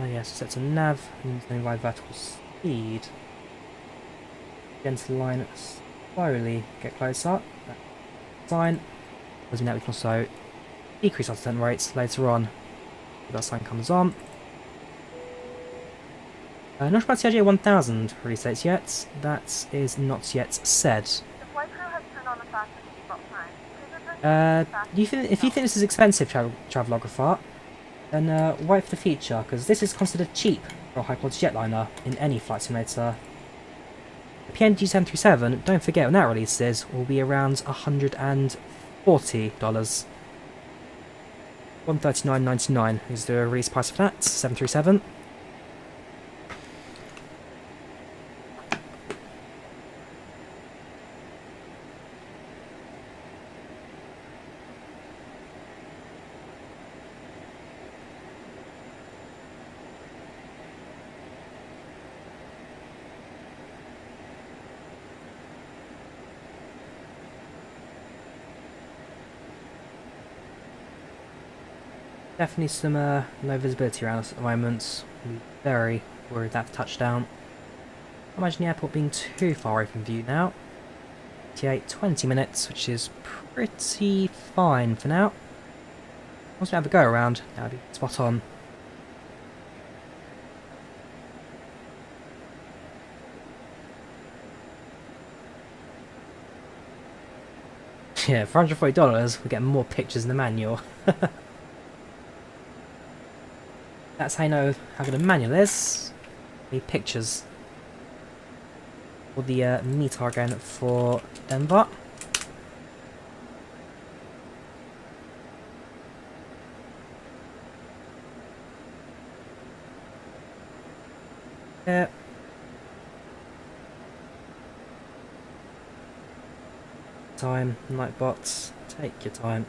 Yes, set to nav and then ride vertical speed. Again to the line, slowly get closer. That's fine. As we know, we can also decrease our descent rates later on if that sign comes on. Not about CRJ-1000 release dates yet. That is not yet said. The flight crew has turned on the fastest seatbelt sign. Please return to the fastest If you think this is expensive, Travelographer, then wait for the feature, because this is considered cheap for a high-quality jetliner in any flight simulator. The PNG 737, don't forget when that releases, will be around $140. $139.99 is the release price for that, 737. Definitely some low visibility around us at the moment. I'm very worried that for touchdown. I imagine the airport being too far away from view now. 20 minutes, which is pretty fine for now. Once we have a go around, that would be spot on. Yeah, for $140 we get more pictures in the manual. That's how you know how good a manual is. The pictures. Or the meter again for Denver. Yeah. Time, Nightbots, take your time.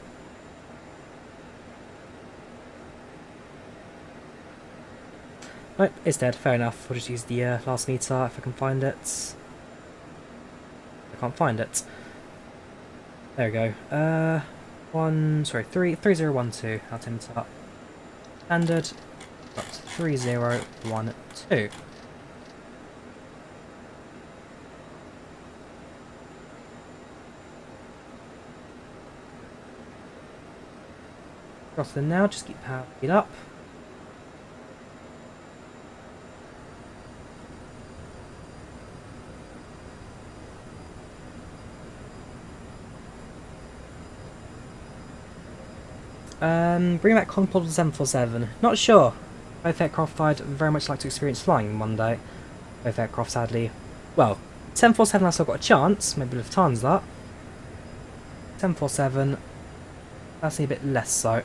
Nope, it's dead, fair enough. We'll just use the last meter if I can find it. I can't find it. There we go. 3012, altimeter. Standard, got 3012. Cross them now, just keep power it up. Bring back Conpod 747. Not sure. Both aircraft I'd very much like to experience flying in one day. Both aircraft sadly. Well, 747 I still got a chance, maybe Lufthansa. 747, that's a bit less so.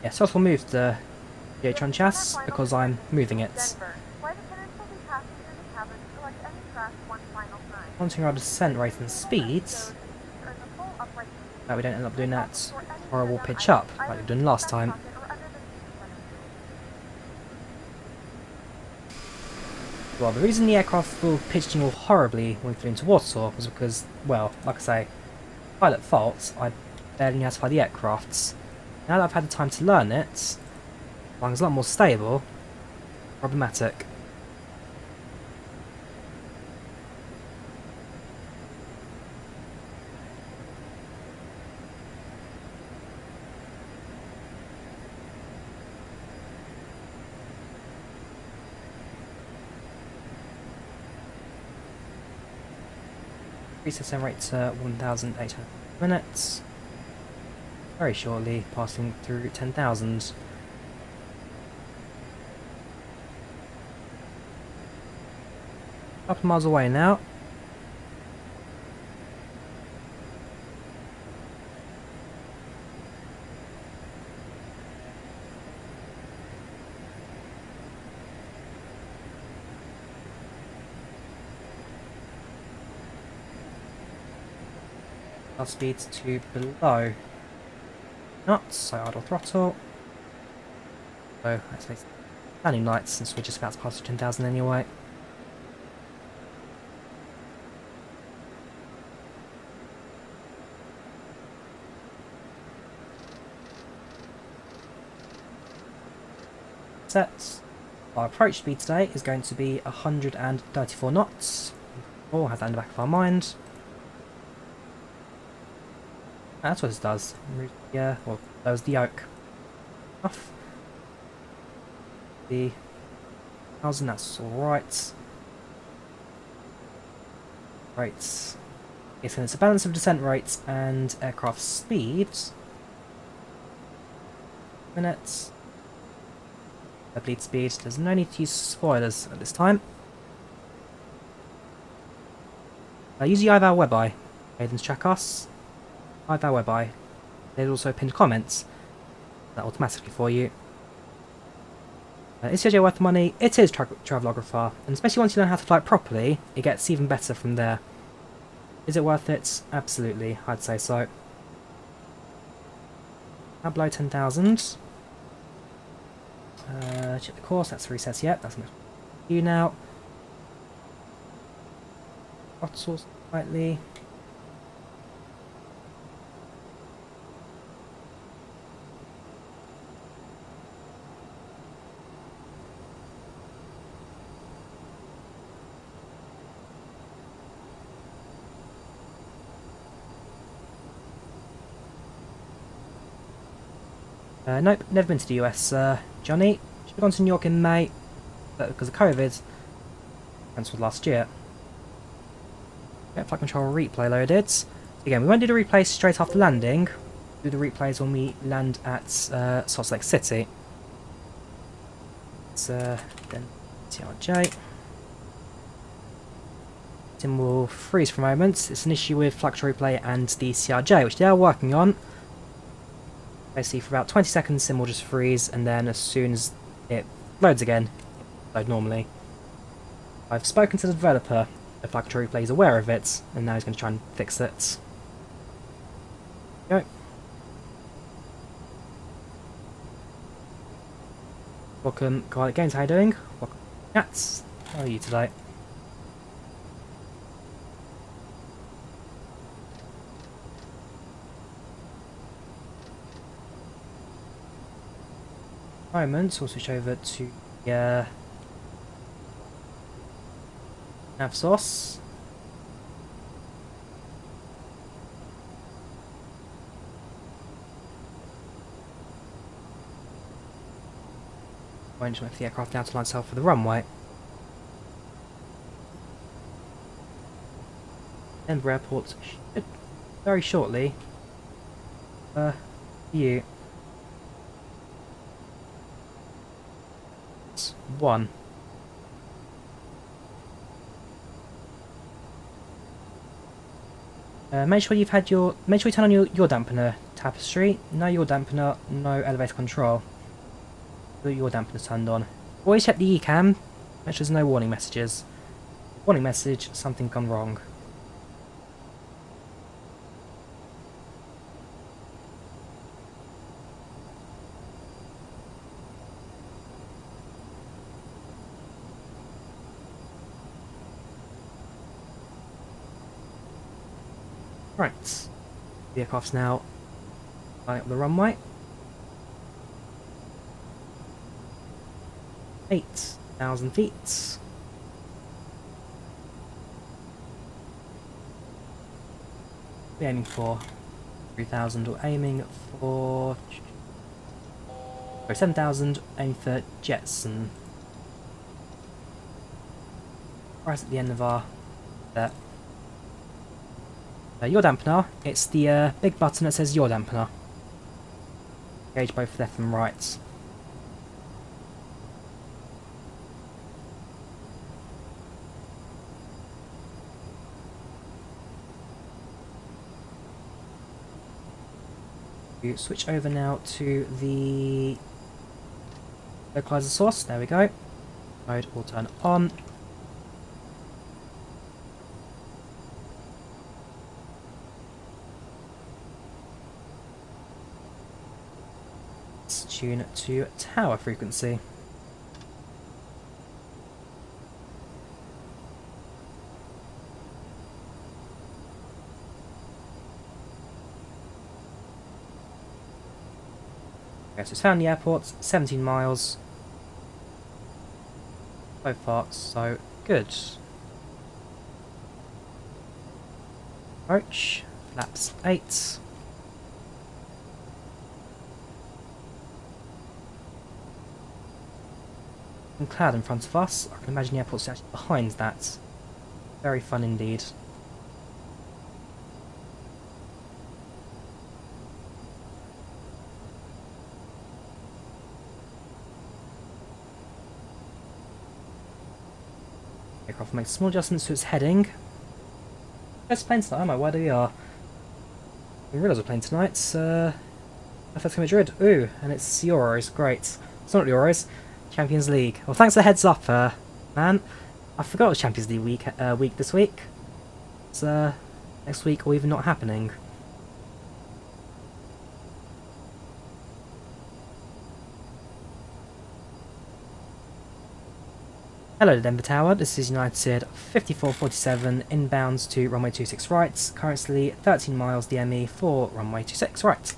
Yeah, so I'll move the Atron chassis because I'm moving it. Denver. Flight attendants will be passing through the cabin to collect any trash one final time. Monitoring our descent rate and speeds, that we don't end up doing that horrible pitch up like we did last time. Well, the reason the aircraft were pitching all horribly when we flew into Warsaw was because, well, like I say, pilot faults, I barely knew how to fly the aircrafts. Now that I've had the time to learn it, flying's a lot more stable, problematic. Increase the rate to 1,800 minutes. Very shortly, passing through 10,000. Couple miles away now. Our speeds to below knots, so idle throttle. So let's face landing lights since we're just about to pass 10,000 anyway. Sets. Our approach speed today is going to be 134 knots. We'll have that in the back of our mind. That's what this does. Yeah, well, that was the yoke. Off. The 1,000, that's alright. Rates. Yes, and it's a balance of descent rates and aircraft speeds. Minutes. Bleed speed. There's no need to use spoilers at this time. Use the IVAO WebEye. Maidens track us. IVAO WebEye. There's also pinned comments. That automatically for you. Is CRJ worth the money? It is, Travelographer, and especially once you learn how to fly it properly, it gets even better from there. Is it worth it? Absolutely, I'd say so. Now below 10,000. Check the course, that's reset yet, that's not you now. Throttle slightly. Nope, never been to the US, Johnny. Should have gone to New York in May, but because of COVID, cancelled last year. Get FlightControlReplay loaded. Again, we won't do the replays straight after landing. We'll do the replays when we land at Salt Lake City. It's then CRJ. Sim will freeze for a moment. It's an issue with FlightControlReplay and the CRJ, which they are working on. Basically, for about 20 seconds, Sim will just freeze, and then as soon as it loads again, it'll load normally. I've spoken to the developer. If FlightControlReplay is aware of it, and now he's going to try and fix it. Go. Welcome, Garlic Games. How are you doing? Welcome, Cats. How are you today? Moment, we'll switch over to nav source. Arrangement for the aircraft now to line itself for the runway. Denver Airport should very shortly. You. One. Make sure you turn on your dampener tapestry. No yaw dampener, no elevator control. Your dampener's turned on. Always check the ECAM. Make sure there's no warning messages. Warning message, something gone wrong. Right, the aircraft's now flying up the runway. 8,000 feet. We're aiming for 3,000, or aiming for 7,000, aiming for Jetson. Right at the end of our there. Yaw dampener, it's the big button that says yaw dampener. Engage both left and right. You switch over now to the localizer source, there we go. Mode will turn on. Tune to tower frequency. Okay, so it's found the airport, 17 miles. So far, so good. Approach, flaps 8. And cloud in front of us. I can imagine the airport's actually behind that. Very fun indeed. Aircraft makes small adjustments to its heading. First plane tonight, am I? Where do we are? I didn't realise we're playing tonight. Atletico Madrid. Ooh, and it's the Euros. Great. It's not the Euros. Champions League. Well, thanks for the heads up, man. I forgot it was Champions League week this week. It's next week or even not happening. Hello Denver Tower, this is United 5447 inbounds to runway 26 right, currently 13 miles DME for runway 26 right.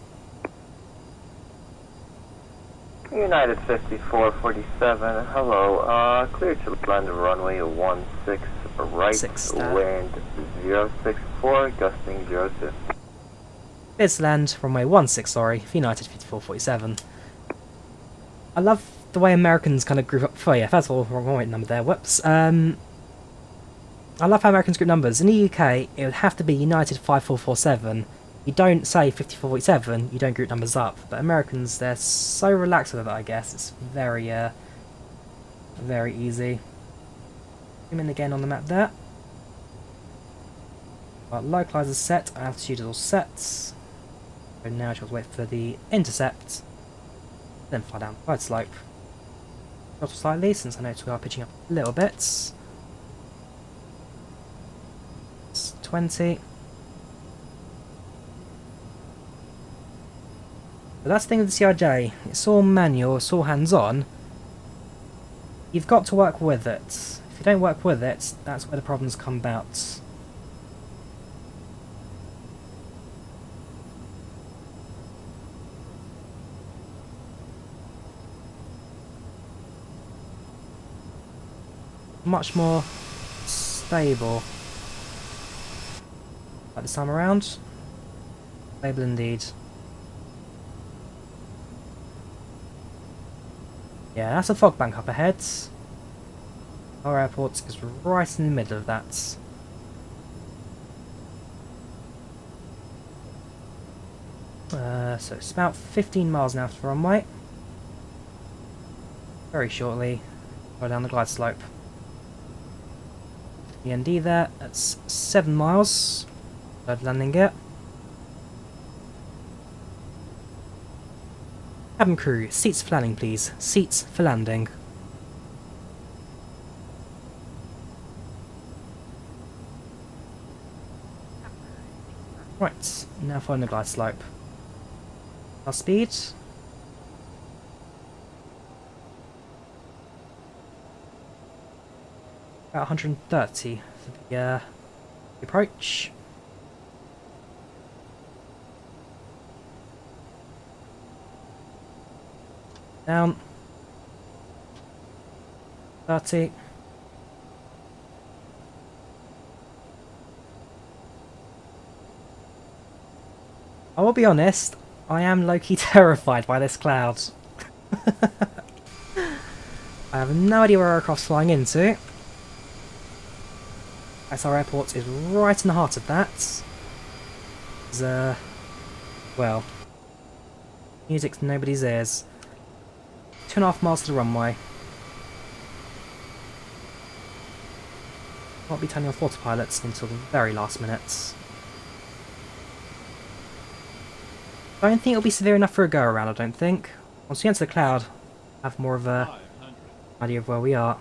United 5447, hello, clear to land runway 16 right, 6 wind 064, gusting 02. Clear to land runway 16, sorry, for United 5447. I love the way Americans kind of group up. Oh yeah, first of all, wrong number there. Whoops. I love how Americans group numbers. In the UK, it would have to be United 5447. You don't say 5447. You don't group numbers up. But Americans, they're so relaxed with it. I guess it's very, very easy. Zoom in again on the map there. Right, localizer set. Altitude is all set. So now just wait for the intercept. Then fly down the glide slope. Throttle slightly, since I notice we are pitching up a little bit. It's 20. But that's the thing with the CRJ. It's all manual, it's all hands-on. You've got to work with it. If you don't work with it, that's where the problems come about. Much more stable. Like this time around. Stable indeed. Yeah, that's a fog bank up ahead. Our airport is right in the middle of that. So it's about 15 miles an hour to the runway. Very shortly, go down the glide slope. END there, that's 7 miles. Third landing gear. Cabin crew, seats for landing please. Seats for landing. Right, now following the glide slope. Our speed. About 130 for the approach. Down. 30. I will be honest, I am low-key terrified by this cloud. I have no idea where our aircraft's flying into. SR Airport is right in the heart of that. There's, well, music's to nobody's ears. 2.5 miles to the runway. Won't be turning off autopilots until the very last minute. I don't think it'll be severe enough for a go-around, I don't think. Once we enter the cloud, I have more of a idea of where we are.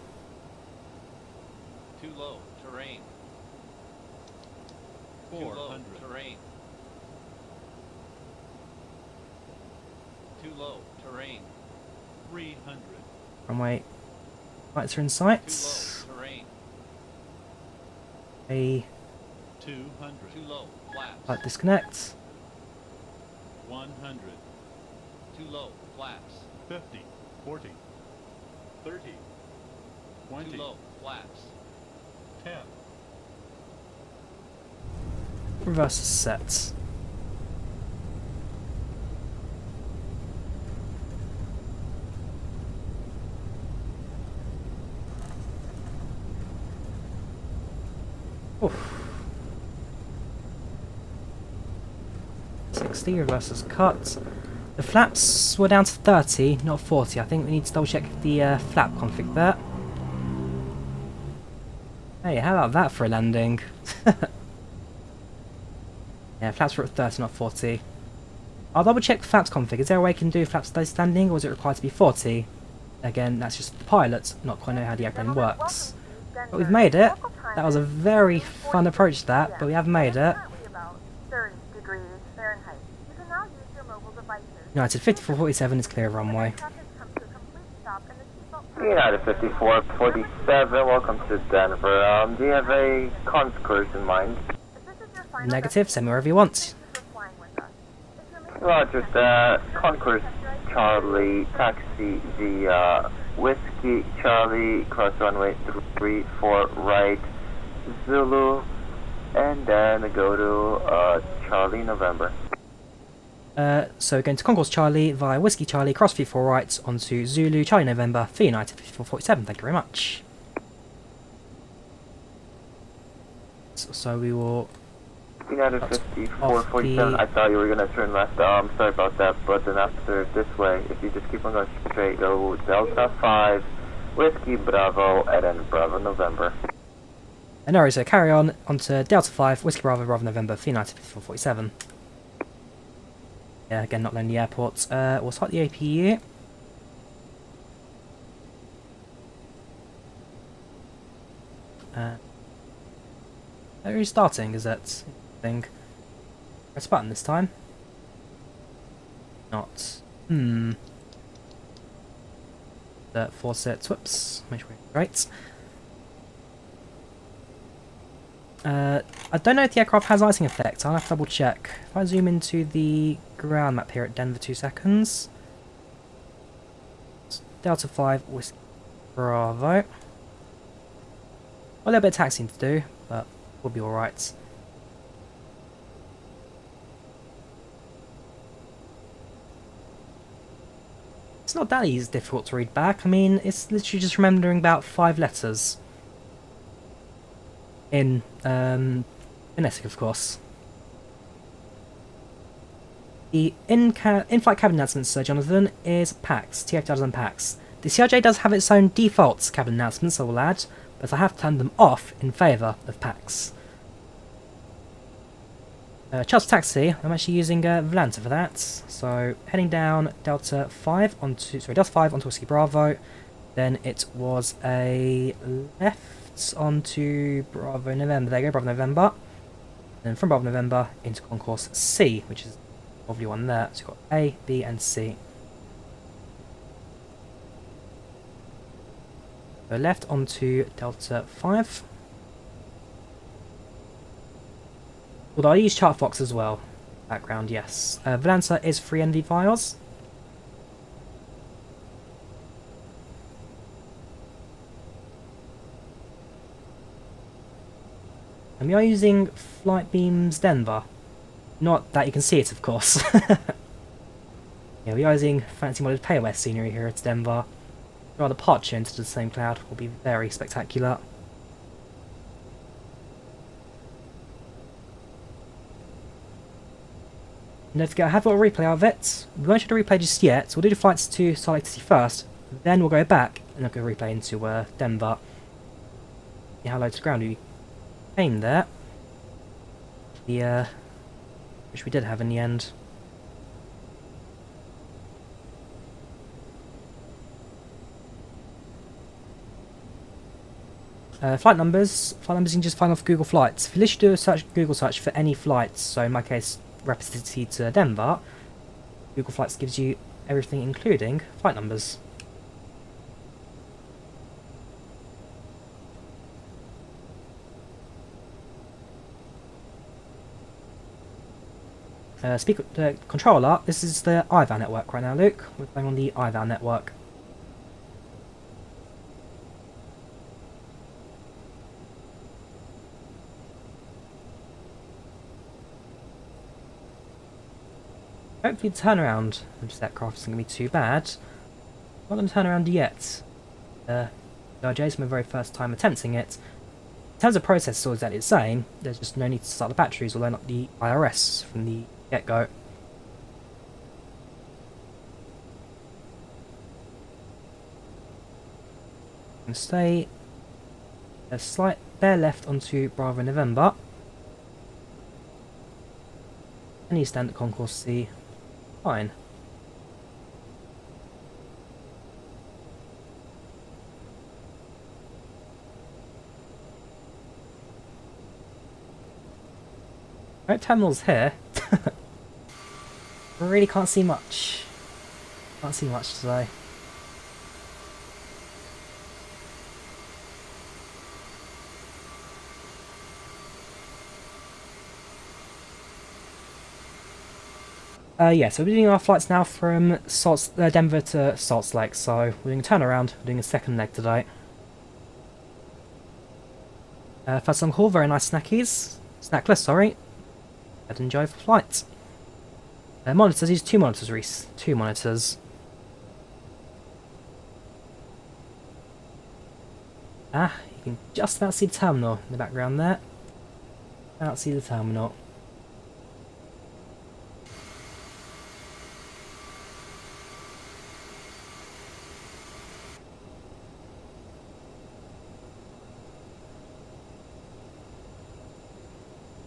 Too low, terrain. 400. Terrain. Too low, terrain. 300. Runway lights are in sight. Too low, terrain. A 200. Too low, flaps. light disconnect. 100. Too low, flaps. 50. 40. 30. 20. Too low. Flaps. 10. Reverse is set. Oof. 60, reverse is cut. The flaps were down to 30, not 40. I think we need to double check the flap config there. Hey, how about that for a landing? Yeah, flaps were at 30, not 40. I'll double check the flaps config. Is there a way I can do flaps stay standing, or is it required to be 40? Again, that's just the pilot, not quite know how the airplane works. But we've made it. That was a very fun approach to that, but we have made it. About 30 degrees Fahrenheit. You can now use your mobile devices. United 5447 is clear of runway. United 5447, welcome to Denver. Do you have a concourse in mind? Negative, send me wherever you want. Roger that. Concourse Charlie, taxi the Whiskey Charlie, cross runway 34 right, Zulu, and then go to Charlie November. So going to Concourse Charlie via Whiskey Charlie, cross 34 right onto Zulu, Charlie November for United 5447. Thank you very much. So we will... United 5447, I thought you were going to turn left. Sorry about that, but then after this way, if you just keep on going straight, go Delta 5, Whiskey Bravo, and then Bravo November. And no, so carry on onto Delta 5, Whiskey Bravo, Bravo November for United 5447. Yeah, again, not known the airport. We'll start the APU. Restarting, is that thing? Press button this time. Not. Force it. Whoops. Make sure we're right. I don't know if the aircraft has icing effect. I'll have to double check. If I zoom into the ground map here at Denver 2 seconds. Delta 5, Whiskey Bravo. A little bit of taxiing to do, but we'll be alright. It's not that easy, difficult to read back. I mean, it's literally just remembering about 5 letters. In phonetic, of course. The in-flight cabin announcements, Sir Jonathan, is PACX, TFDi and PACX. The CRJ does have its own default cabin announcements, I will add, but I have turned them off in favour of PACX. Charles Taxi, I'm actually using Volanta for that. So heading down Delta 5 onto Whiskey Bravo. Then it was a left onto Bravo November. There you go, Bravo November. And from Bravo November into Concourse C, which is a lovely one there. So you've got A, B, and C. So left onto Delta 5. Although I use ChartFox as well. Background, yes. Volanta is free NV files. And we are using Flightbeam Denver. Not that you can see it, of course. Yeah, we are using fancy modded POS scenery here at Denver. Draw the departure into the same cloud will be very spectacular. And don't forget, I have got a replay of it. We won't show the replay just yet. We'll do the flights to Salt Lake City first. Then we'll go back and I'll go replay into Denver. Yeah, how low to the ground we came there. Which we did have in the end. Flight numbers you can just find off Google Flights. If you literally do a Google search for any flights, so in my case, Rapid City to Denver, Google Flights gives you everything including flight numbers. Speak with the controller. This is the IVAO network right now, Luke. We're playing on the IVAO network. hopefully the turnaround of this aircraft isn't going to be too bad. Not going to turn around yet. CRJ is my very first time attempting it. In terms of process, all that it's saying, there's just no need to start the batteries or load up the IRS from the get-go. And stay a slight bear left onto Bravo November. And you stand at Concourse C. Fine. Right, terminals here. Really can't see much. Can't see much today. Yeah, so we're doing our flights now from Denver to Salt Lake, so we're doing a turnaround, we're doing a second leg today. First on call, very nice snackies. Snackless, sorry. I'd enjoy the flight. Monitors, use 2 monitors, Reese. 2 monitors. Ah, you can just about see the terminal in the background there. About see the terminal.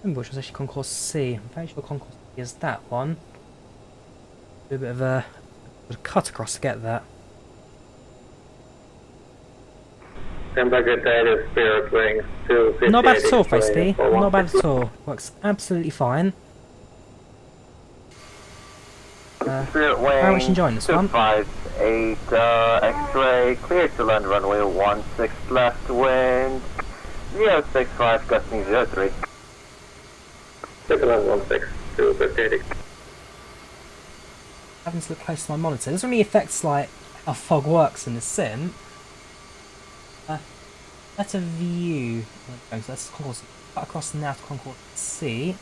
Which was actually Concourse C. I'm very sure Concourse C is that one. Do a bit of a cut across to get that. Temperature Spirit wings 258. Not bad at all, Face B. Not bad at all. Works absolutely fine. Spirit Very much enjoying this one. 258 X-ray, clear to land runway 16 left wind 065 gusting 03. Land 16 258. Having to look close to my monitor. It doesn't really affect like how fog works in the sim. Better view. So let's cut across now to Concourse C.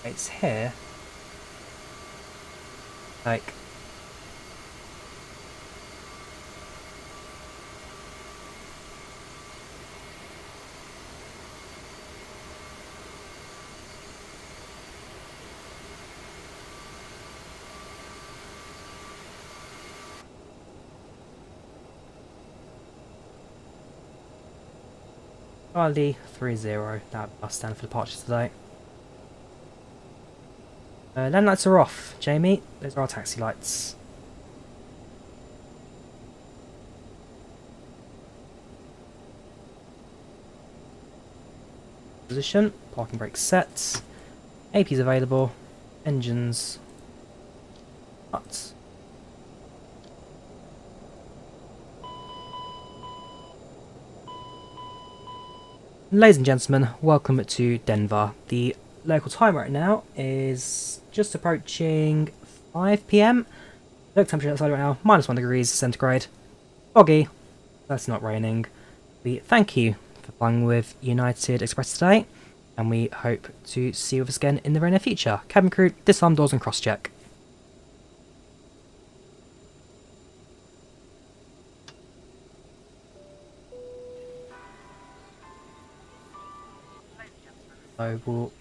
It's here. Like. Charlie 30, that bus stand for departure today. Land lights are off, Jamie. Those are our taxi lights. Position, parking brake set. APs available. Engines. Nuts. Ladies and gentlemen, welcome to Denver. The local time right now is just approaching 5 PM. Look temperature outside right now, -1 degrees centigrade. Foggy, that's not raining. We thank you for flying with United Express today, and we hope to see you with us again in the very near future. Cabin crew, disarm doors and cross-check. So we'll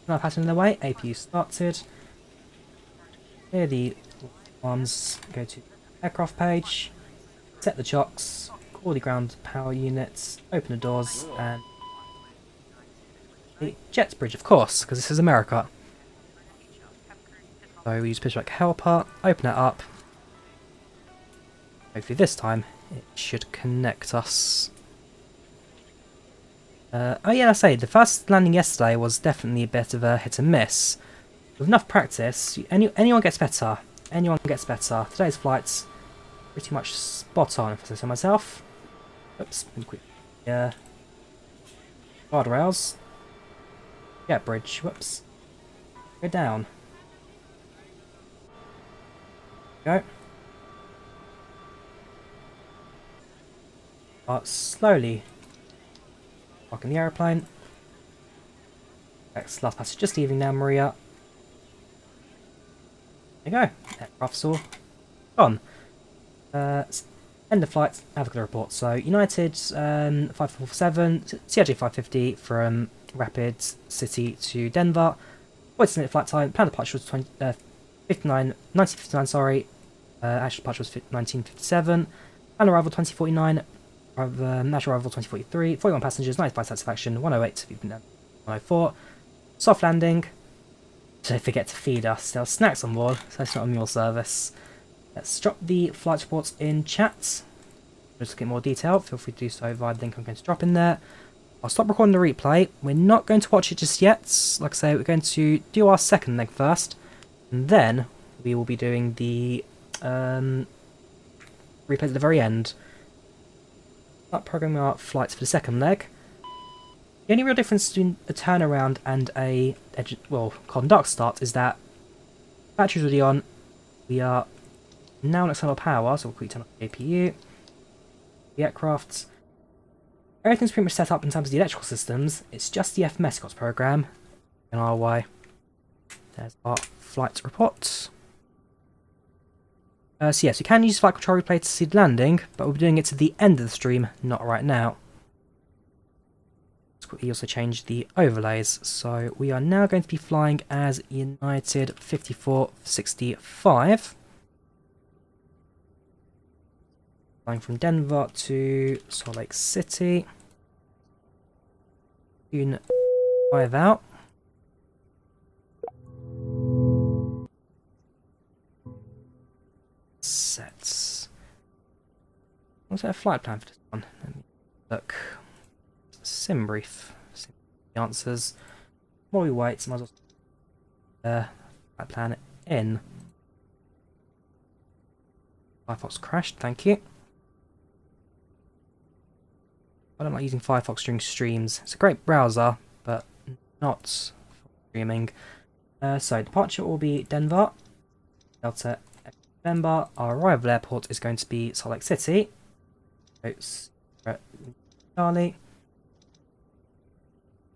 now pattern in the way. APU started. Here the arms go to aircraft page. Set the chocks. Call the ground power units. Open the doors and the jets bridge, of course, because this is America. So we use pushback helper. Open it up. Hopefully this time it should connect us. Oh yeah, I say, the first landing yesterday was definitely a bit of a hit and miss. With enough practice, anyone gets better. Anyone gets better. Today's flight's pretty much spot on, if I say so myself. Oops, quick. Yeah. Guardrails. Jet bridge, whoops. Go down. Go. Slowly. Parking the aeroplane. Last passage just leaving now, Maria. There you go. Aircraft's all gone. End of flight, have a good report. So, United 547, CRJ-550 from Rapids City to Denver. 40-minute flight time. Planned departure was 1959, sorry. Actual departure was 1957. Planned arrival 2049. Natural arrival 2043. 41 passengers, 95 satisfaction, 108 104. Soft landing. Don't forget to feed us. There are snacks on board, so it's not a meal service. Let's drop the flight reports in chat. Just to get more detail, feel free to do so via the link I'm going to drop in there. I'll stop recording the replay. We're not going to watch it just yet. Like I say, we're going to do our second leg first, and then we will be doing the replay at the very end. Start programming our flights for the second leg. The only real difference between a turnaround and a conduct start is that battery's already on. We are now on external power, so we'll quickly turn off the APU. The aircraft. Everything's pretty much set up in terms of the electrical systems. It's just the FMS got to program in our way. There's our flight report. So yes, you can use FlightControlReplay to see the landing, but we'll be doing it to the end of the stream, not right now. Let's quickly also change the overlays. So we are now going to be flying as United 5465. Flying from Denver to Salt Lake City. Tune 5 out. Sets. What's our flight plan for this one? Let me look. Sim brief. The answers. While we wait, might as well flight plan in. Firefox crashed, thank you. I don't like using Firefox during streams. It's a great browser, but not for streaming. So, departure will be Denver. Delta November. Our arrival airport is going to be Salt Lake City. Charlie.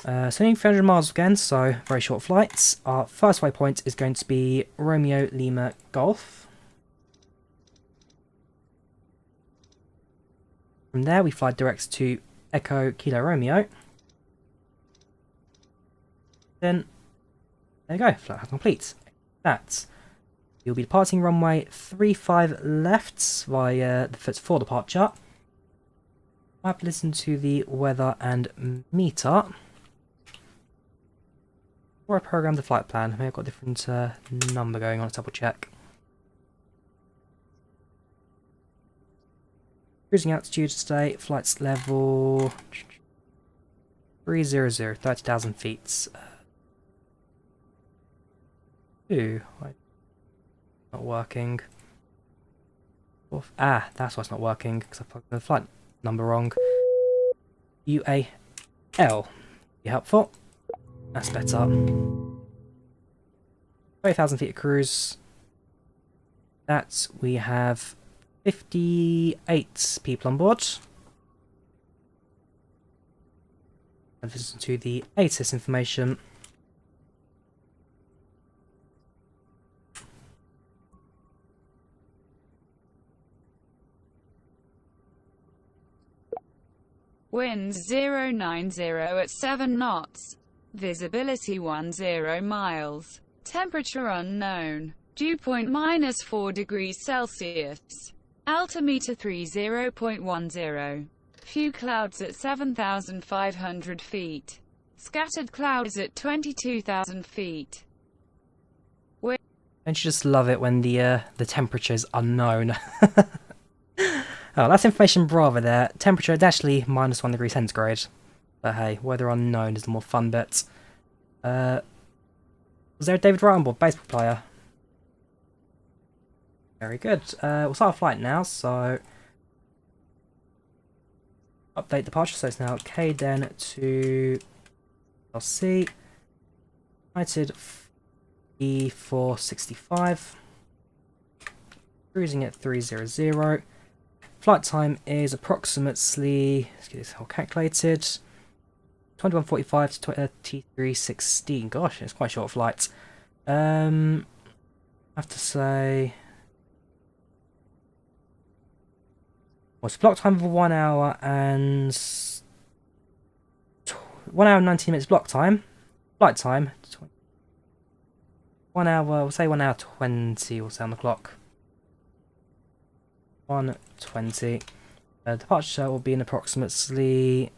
So, only 300 miles again, so very short flights. Our first waypoint is going to be Romeo Lima Golf. From there, we fly direct to Echo Kilo Romeo. Then, there you go, flight complete. That. You'll be departing runway 35 left via the foot for departure. I'll have to listen to the weather and meter. Before I program the flight plan, maybe I've got a different number going on, let's double check. Cruising altitude today, flights level 300, 30,000 feet. Not working. That's why it's not working, because I plugged the flight number wrong. UAL. Be helpful. That's better. 20,000 feet of cruise. That we have 58 people on board. And listen to the ATIS information. Winds 090 at 7 knots. Visibility 10 miles. Temperature unknown. Dew point -4 degrees Celsius. Altimeter 30.10. Few clouds at 7,500 feet. Scattered clouds at 22,000 feet. Don't you just love it when the temperature is unknown? Oh, that's information Bravo there. Temperature is actually -1 degree centigrade. But hey, weather unknown is the more fun bit. Was there a David Wright on board? Baseball player. Very good. We'll start our flight now, so... Update departure, so it's now KDEN to LC. United E465. Cruising at 300. Flight time is approximately, let's get this all calculated, 21:45 to T3:16. Gosh, it's quite a short flight. I have to say, well, it's block time of 1 hour and 1 hour and 19 minutes block time. Flight time. 1 hour. We'll say 1 hour 20. We'll say on the clock. 1:20. Departure will be in approximately.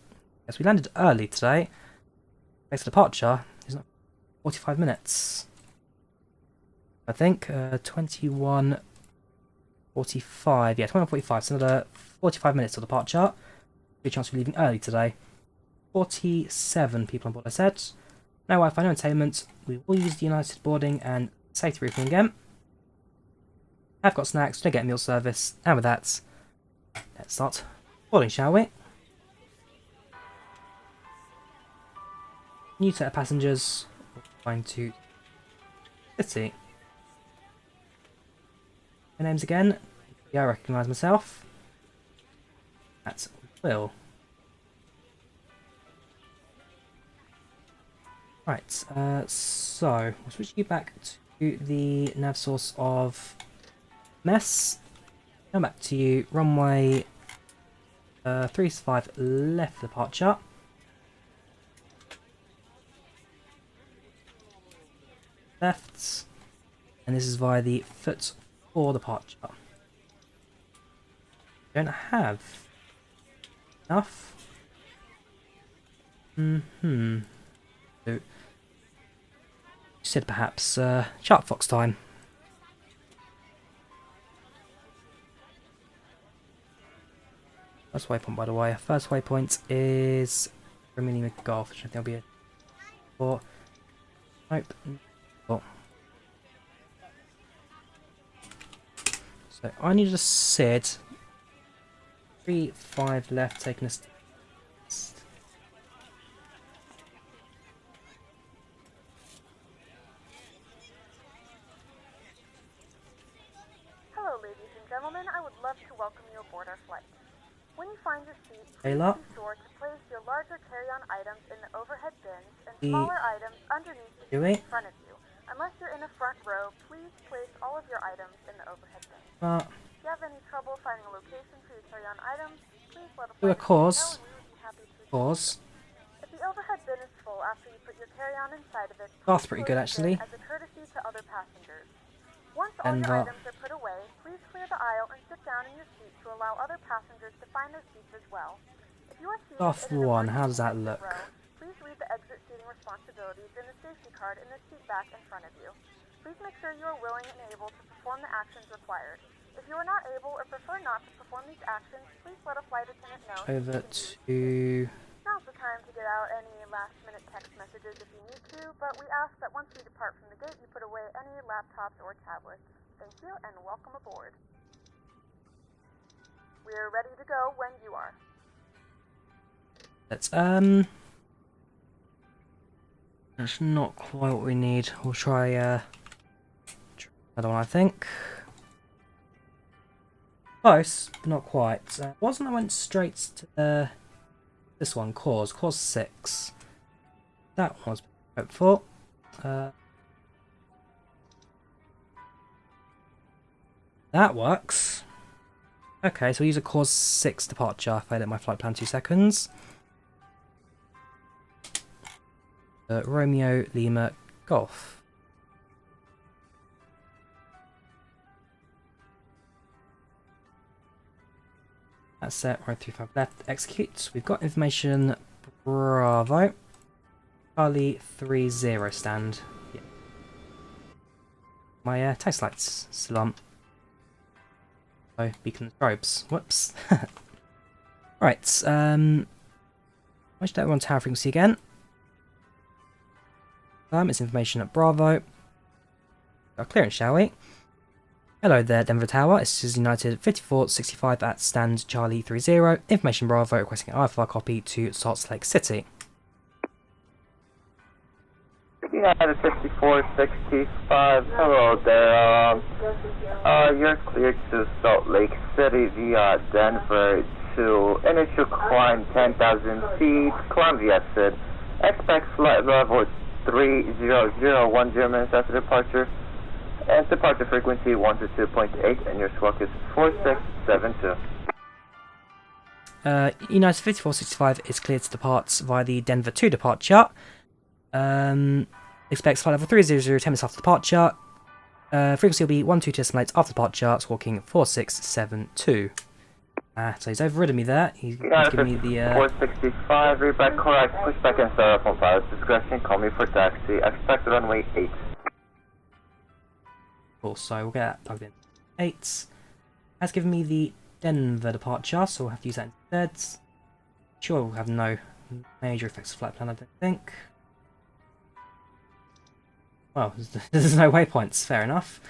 Yes, we landed early today. Next departure is not 45 minutes. I think 21:45. Yeah, 21:45. So another 45 minutes till departure. Good chance of leaving early today. 47 people on board. I said. No Wi-Fi, no entertainment. We will use the United boarding and safety briefing again. I've got snacks. Don't get meal service. And with that, let's start boarding, shall we? New set of passengers. Going to city. My name's again. Yeah, I recognise myself. That's Will. Right, so we'll switch you back to the nav source of MES. Come back to you, runway 365 left departure. Left, and this is via the foot 4 departure. Don't have enough. So, you said perhaps Sharp Fox time. First waypoint, by the way. First waypoint is Romini McGolf, which I think will be a 4. Nope. 4. So I need a SID. 3-5 left, taking us. Gentlemen, I would love to welcome you aboard our flight. When you find your seat, Hey, please be sure to place your larger carry-on items in the overhead bins and smaller items underneath the seat in front of you. Unless you're in a front row, please place all of your items in the overhead bin. If you have any trouble finding a location for your carry-on items, please let us know, and we would be happy to assist. If the overhead bin is full after you put your carry-on inside of it, That's pretty good, actually. As a courtesy to other passengers. Once all your items are put away, please clear the aisle and sit down in your seat to allow other passengers to find their seats as well. If you are seated in an how does that look? row, please read the exit seating responsibilities in the safety card in the seat back in front of you. Please make sure you are willing and able to perform the actions required. If you are not able or prefer not to perform these actions, please let a flight attendant know. Over to. Now's the time to get out any last-minute text messages if you need to, but we ask that once we depart from the gate, you put away any laptops or tablets. Thank you, and welcome aboard. We're ready to go when you are. That's that's not quite what we need. We'll try another one, I think. Close, but not quite. Wasn't I went straight to this one, Cause 6. That one was hopeful. That works. Okay, so we'll use a Cause 6 departure if I let my flight plan 2 seconds. Romeo Lima Golf. That's set, right 35 left, execute. We've got information, Bravo. Charlie 30 stand. Yeah. My taxi lights still on. Oh, beacon strobes. Whoops. Right, watch that one tower frequency again. It's information at Bravo. Our clearance, shall we? Hello there, Denver Tower. This is United 5465 at stand Charlie 30. Information Bravo requesting an IFR copy to Salt Lake City. United 5465. Hello there. You're cleared to Salt Lake City via Denver to initial climb 10,000 feet. Climb via SID Expect flight level 3001 minutes after departure. And departure frequency 122.8, and your squawk is 4672. United 5465 is cleared to depart via the Denver 2 departure. Expects flight level 300, 10 minutes after departure. Frequency will be 122 decimals after departure, squawking 4672. So he's overridden me there. He's given me the 465, read back correct, push back and start up on pilot's discretion, call me for taxi, expect runway 8. Cool, so we'll get that plugged in. 8. Has given me the Denver departure, so we'll have to use that instead. Sure, we'll have no major effects of flight plan, I don't think. Well, there's no waypoints, fair enough.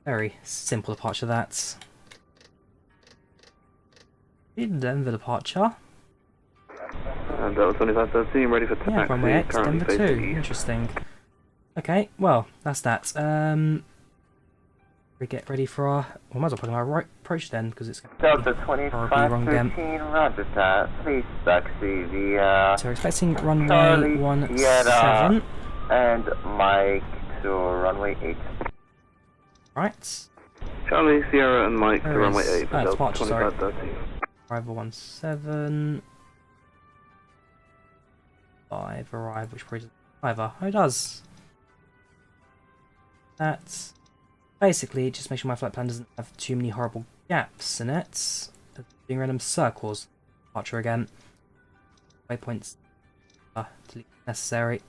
Very simple departure, that. Denver departure. And that was 2513, ready for taxi. Yeah, runway X, Denver 2. East. Interesting. Okay, well, that's that. We get ready for our... We might as well put in our right approach then, because it's going to Delta 2513, roger that. Please taxi the... So we're expecting runway Charlie 17. And Mike to runway 8. Right. Charlie, Sierra, and Mike to There runway is- 8 for oh, Delta departure, sorry. 2513. Arrival 17. 5 arrive, which probably doesn't either. Oh, it does. That's basically just make sure my flight plan doesn't have too many horrible gaps in it. Doing random circles. Departure again. Waypoints necessary.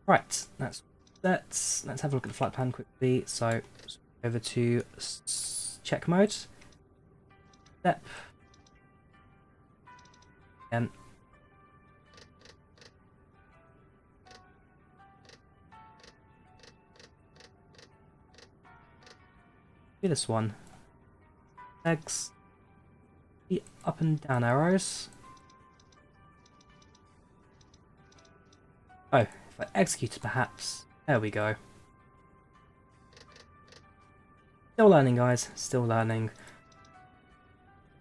Right, that's let's have a look at the flight plan quickly. So over to check mode. Step. Again. Do this one. Legs. The up and down arrows. Oh, if I executed perhaps. There we go. Still learning, guys. Still learning.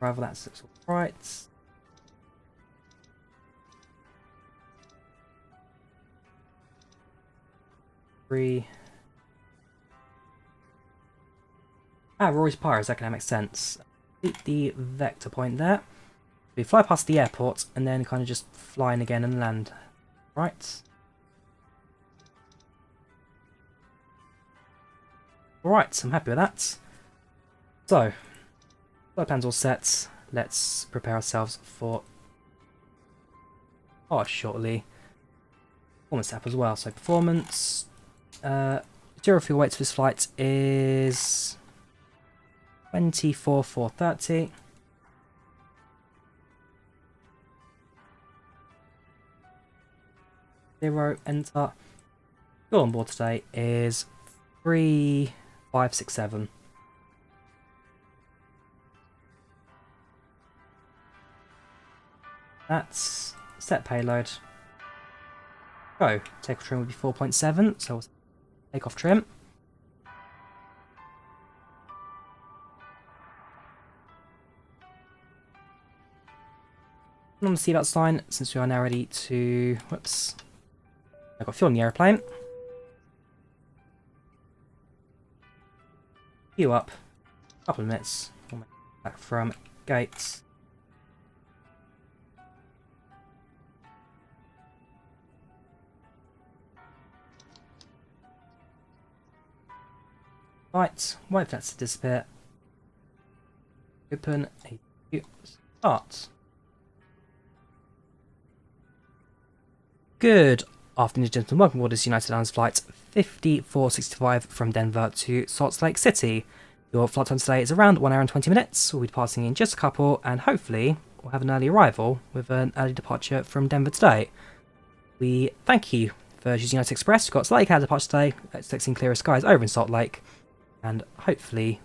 Arrival, that looks alright. Three. Rory's Pyros, that can make sense. Hit the vector point there. We fly past the airport and then kind of just fly in again and land. Right. Alright, I'm happy with that. So, flight plan's all set. Let's prepare ourselves for shortly. Performance app as well. So performance. Zero fuel weight for this flight is 24,430. Zero, enter. Fuel on board today is 3,567. That's set payload. Go. Takeoff trim will be 4.7, so we'll take off trim. On the seatbelt sign, since we are now ready to... Whoops. I've got fuel in the aeroplane. Queue up. Couple of minutes. We'll make it back from gates. Right, wait for that to disappear. Open a start. Good afternoon, gentlemen. Welcome aboard this United Airlines flight 5465 from Denver to Salt Lake City. Your flight time today is around 1 hour and 20 minutes. We'll be departing in just a couple, and hopefully we'll have an early arrival with an early departure from Denver today. We thank you for using United Express. We've got slightly clouded departure today, expecting clearer skies over in Salt Lake, and hopefully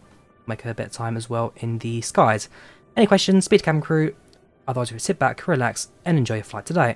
make a bit of time as well in the skies. Any questions, speak to cabin crew. Otherwise, we sit back, relax, and enjoy your flight today.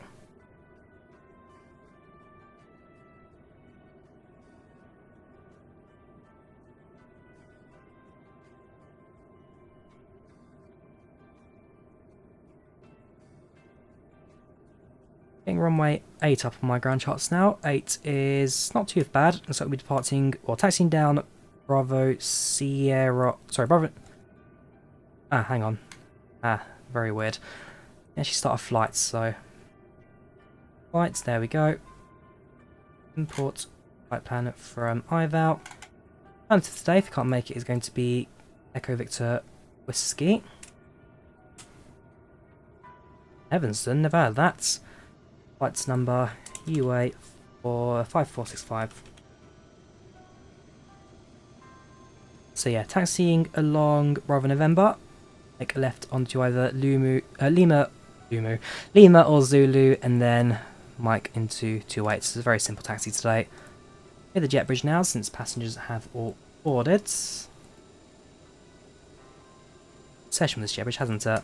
Getting runway 8 up on my ground charts now. 8 is not too bad. Looks like we'll be departing, or taxiing down Bravo Sierra. Sorry, Bravo. Ah, hang on. Ah, very weird. Actually start our flights, so. Flights, there we go. Import flight plan from IVAO. Plan for today, if you can't make it, is going to be Echo Victor Whiskey. Evanston, never heard of that. Flight's number UA for 5465. So yeah, taxiing along Bravo November. Make a left onto either Lima or Zulu, and then Mike into 28. It's a very simple taxi today. Near the jet bridge now, since passengers have all boarded. Session with this jet bridge, hasn't it?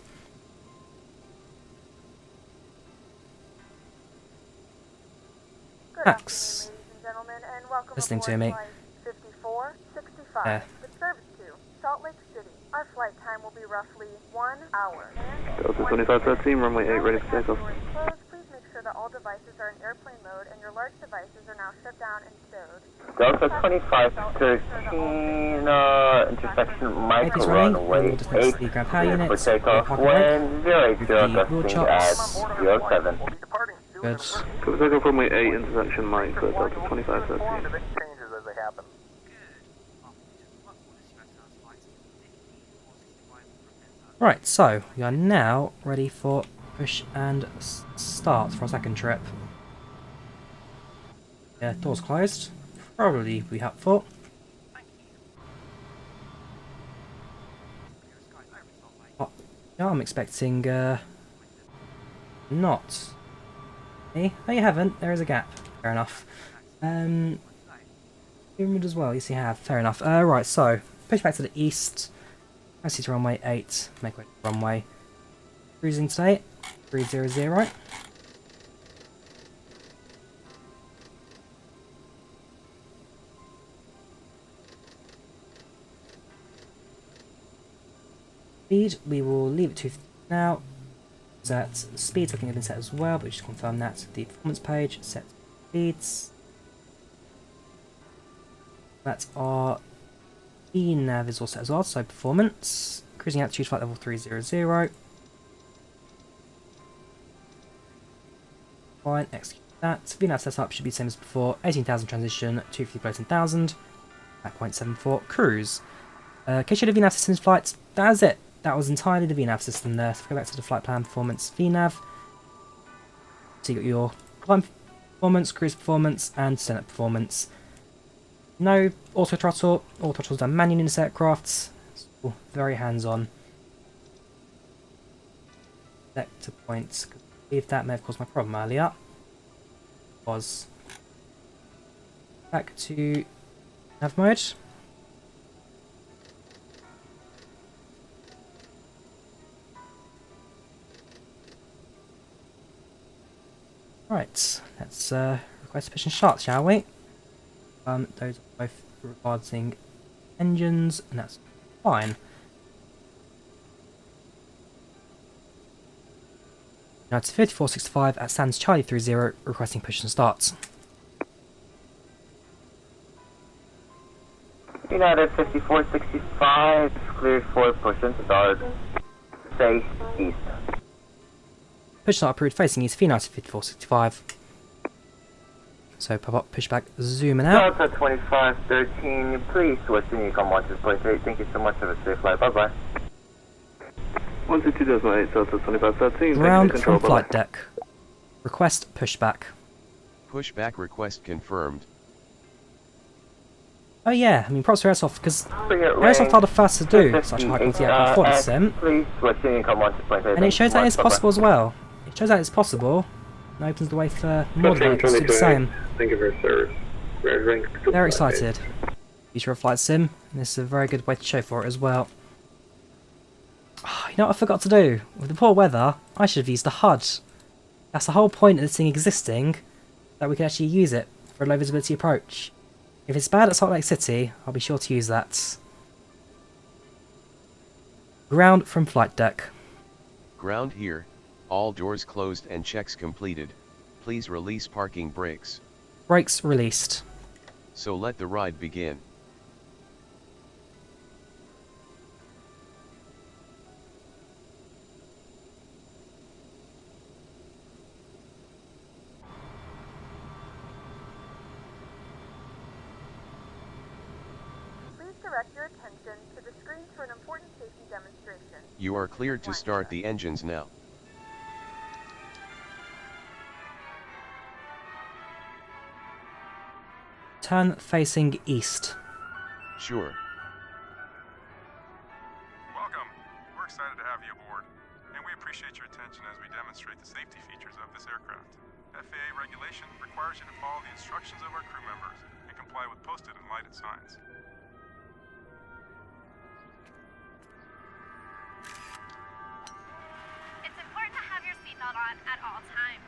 Max. Ladies and gentlemen, and welcome Listening to aboard me. Flight 5465 Yeah. with service to Salt Lake City. Our flight time will be roughly 1 hour. Delta 2513, runway 8, ready for takeoff. Please make sure that all devices are in airplane mode and your large devices are now shut down and stowed. Delta 2513, intersection Mike, Ladies running, runway we'll dismiss 8, the ground power clear for units. takeoff, Park away. wind 080, The wheel gusting chops. at 07. Good. Cover takeoff runway 8, intersection Mike, Delta 2513. Right, so we are now ready for push and start for our second trip. Yeah, doors closed. Probably be helpful. Oh, yeah, I'm expecting not. Eh? No, you haven't. There is a gap. Fair enough. Pyramid as well. Yes, you have. Fair enough. Right, so push back to the east. I see to runway 8. Make way to runway. Cruising today. 300. Speed, we will leave it to now. That speeds looking have been set as well, but just confirm that the performance page set speeds. That's our nav is all set as well, so performance. Cruising altitude flight level 300. Fine, execute that. VNAV setup should be the same as before. 18,000 transition, 250 float 10,000. At 0.74 cruise. Case you had a VNAV systems flights, that is it. That was entirely the VNAV system there. So if we go back to the flight plan performance VNAV. So you got your climb performance, cruise performance, and descent performance. No auto throttle. All throttle's done manually in this aircraft. It's all very hands-on. Sector points. I believe that may have caused my problem earlier. Was back to nav mode. Right, let's request a push and start, shall we? Those are both regarding engines, and that's fine. Now it's 5465 at Sands Charlie 30, requesting push and start. United 5465, cleared for push and start. Stay east. Push start approved, facing east, United 5465. So pop up, pushback, zooming out. Delta 2513, please switch to Unicom 123.8. Thank you so much. Have a safe flight. Bye bye. 122.8, Delta 2513. Ground control, from flight deck. Request pushback. Pushback request confirmed. Oh yeah, I mean props for Aerosoft, because Aerosoft are the first to do such a high quality aircraft for the sim. Please switch to Unicom 123.8. And it shows that it's possible as well. It shows that it's possible, and opens the way for more developers to do the same. Thank you for your service. Very excited. Future of flight sim, and this is a very good way to show for it as well. Oh, you know what I forgot to do? With the poor weather, I should have used the HUD. That's the whole point of this thing existing, that we can actually use it for a low visibility approach. If it's bad at Salt Lake City, I'll be sure to use that. Ground from flight deck. Ground here, all doors closed and checks completed. Please release parking brakes. Brakes released. So let the ride begin. Please direct your attention to the screen for an important safety demonstration. You are cleared to start the engines now. Turn facing east. Sure. Welcome. We're excited to have you aboard, and we appreciate your attention as we demonstrate the safety features of this aircraft. FAA regulation requires you to follow the instructions of our crew members and comply with posted and lighted signs. It's important to have your seatbelt on at all times.